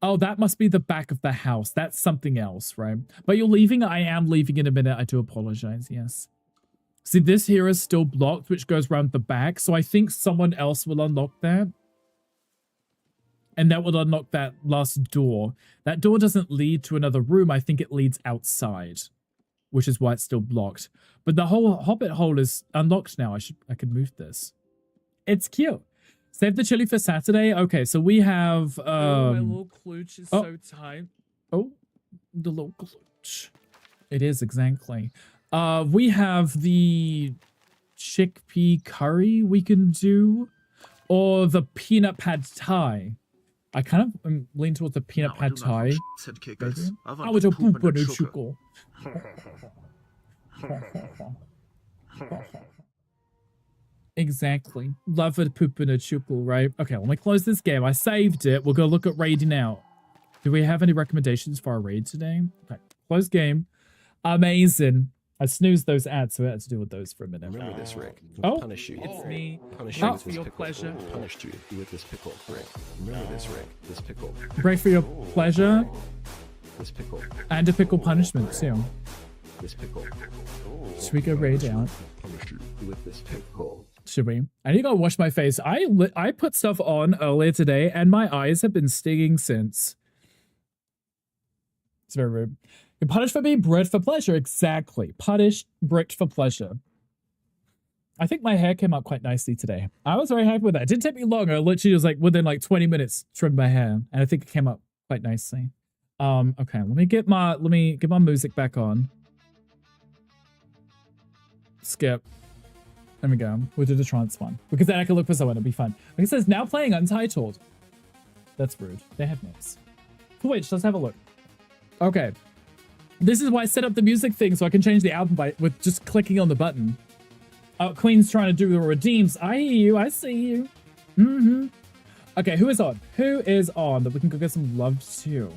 Oh, that must be the back of the house. That's something else, right? But you're leaving? I am leaving in a minute. I do apologize, yes. See, this here is still blocked, which goes around the back. So I think someone else will unlock that. And that will unlock that last door. That door doesn't lead to another room. I think it leads outside, which is why it's still blocked. But the whole Hobbit hole is unlocked now. I could move this. It's cute. Save the chili for Saturday. Okay, so we have oh, my little klooch is so tight. Oh, the little klooch. It is, exactly. We have the chickpea curry we can do, or the peanut pad thai. I kind of lean towards the peanut pad thai. I would have poop on a chuckle. Exactly. Love a poop and a chuckle, right? Okay, let me close this game. I saved it. We'll go look at raiding out. Do we have any recommendations for our raid today? Okay, close game. Amazing. I snoozed those ads, so I had to deal with those for a minute. Remember this, Rick. Oh. Punish you. It's me. Punish Oh. you with For this your pickle. pleasure. Punished you with this pickle, Rick. Remember this, Rick. This pickle. Break for your pleasure This pickle. and a pickle punishment too. This pickle. Should we go raid out? Punish you with this pickle. Should we? I need to go wash my face. I put stuff on earlier today, and my eyes have been stinging since. It's very rude. You're punished for being bred for pleasure. Exactly. Punished, bricked for pleasure. I think my hair came out quite nicely today. I was very happy with that. It didn't take me long. I literally was like within like 20 minutes trimmed my hair, and I think it came out quite nicely. Okay, let me get my music back on. Skip. There we go. We'll do the trance one because then I can look for someone. It'll be fun. Like it says now playing Untitled. That's rude. They have names. Twitch. Let's have a look. Okay. This is why I set up the music thing so I can change the album with just clicking on the button. Queen's trying to do the redeems. I hear you. I see you. Mm-hmm. Okay, who is on? Who is on that we can go get some love to?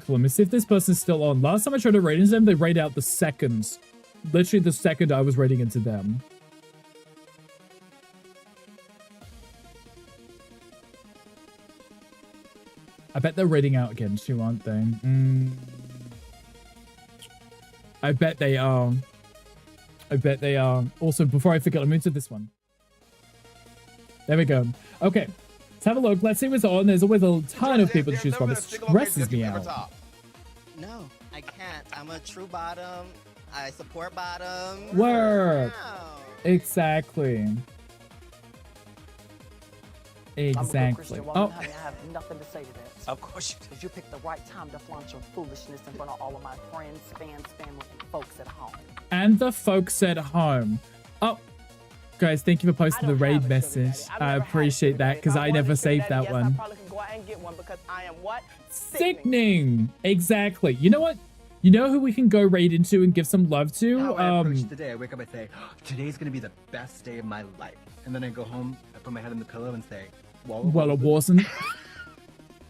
Cool, let me see if this person's still on. Last time I tried to raid into them, they raid out the second. Literally the second I was raiding into them. I bet they're raiding out again too, aren't they? I bet they are. I bet they are. Also, before I forget, I'm into this one. There we go. Okay. Let's have a look. Let's see what's on. There's always a ton of people to choose from. It stresses me out. No, I can't. I'm a true bottom. I support bottom. Work. Wow. Exactly. Exactly. Oh. I have nothing to say to that. Of course you do. Because you picked the right time to flaunt your foolishness in front of all of my friends, fans, family, and folks at home. And the folks at home. Oh. Guys, thank you for posting the raid message. I appreciate that because I never saved that one. I probably can go out and get one because I am what? Sickening. Exactly. You know what? You know who we can go raid into and give some love to? How I approach the day, I wake up and say, today's gonna be the best day of my life. And then I go home, I put my head on the pillow and say, well, it wasn't.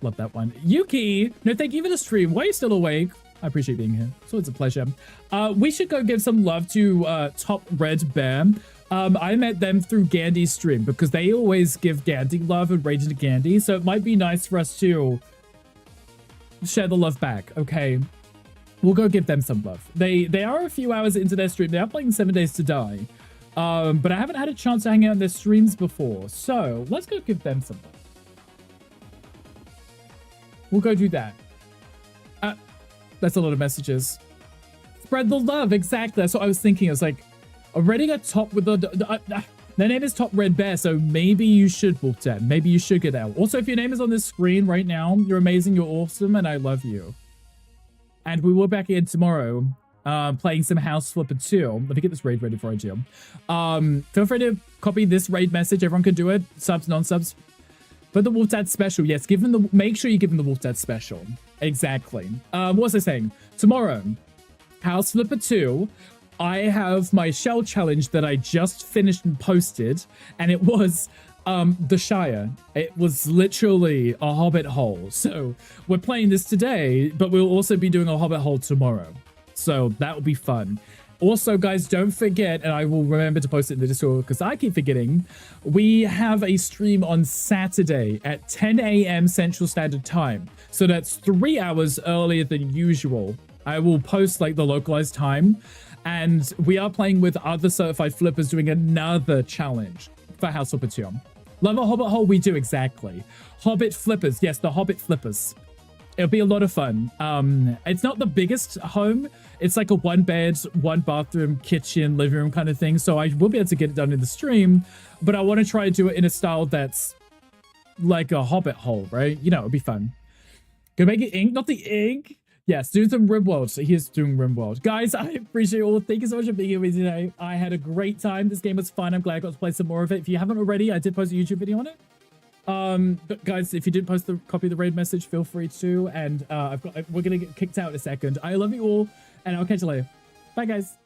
Love that one. Yuki, no, thank you for the stream. Why are you still awake? I appreciate being here. So it's a pleasure. We should go give some love to Top Red Bear. I met them through Gandy's stream because they always give Gandy love and raid into Gandy. So it might be nice for us to share the love back. Okay. We'll go give them some love. They are a few hours into their stream. They are playing 7 Days to Die. But I haven't had a chance to hang out in their streams before. So let's go give them some love. We'll go do that. That's a lot of messages. Spread the love. Exactly. That's what I was thinking. I was like, already got top with their name is Top Red Bear. So maybe you should walk down. Maybe you should get out. Also, if your name is on this screen right now, you're amazing. You're awesome. And I love you. And we will be back in tomorrow playing some House Flipper 2. Let me get this raid ready before I do. Feel free to copy this raid message. Everyone can do it. Subs, non-subs. But the Wolf Dad special, yes. Make sure you give him the Wolf Dad special. Exactly. What was I saying? Tomorrow, House Flipper 2. I have my shell challenge that I just finished and posted. And it was the Shire. It was literally a hobbit hole. So we're playing this today, but we'll also be doing a hobbit hole tomorrow. So that will be fun. Also, guys, don't forget, and I will remember to post it in the Discord because I keep forgetting, we have a stream on Saturday at 10 a.m. Central Standard Time. So that's 3 hours earlier than usual. I will post like the localized time. And we are playing with other certified flippers doing another challenge for House Flipper 2. Love a hobbit hole? We do, exactly. Hobbit flippers. Yes, the hobbit flippers. It'll be a lot of fun. It's not the biggest home. It's like a 1 bed, 1 bathroom, kitchen, living room kind of thing. So I will be able to get it done in the stream, but I want to try to do it in a style that's like a hobbit hole, right? You know, it'll be fun. Gonna make it ink, not the ink. Yes, do some RimWorld. So here's doing RimWorld. Guys, I appreciate it all. Thank you so much for being here with me today. I had a great time. This game was fun. I'm glad I got to play some more of it. If you haven't already, I did post a YouTube video on it. But guys, if you did post the copy of the raid message, feel free to. And we're gonna get kicked out in a second. I love you all, and I'll catch you later. Bye, guys.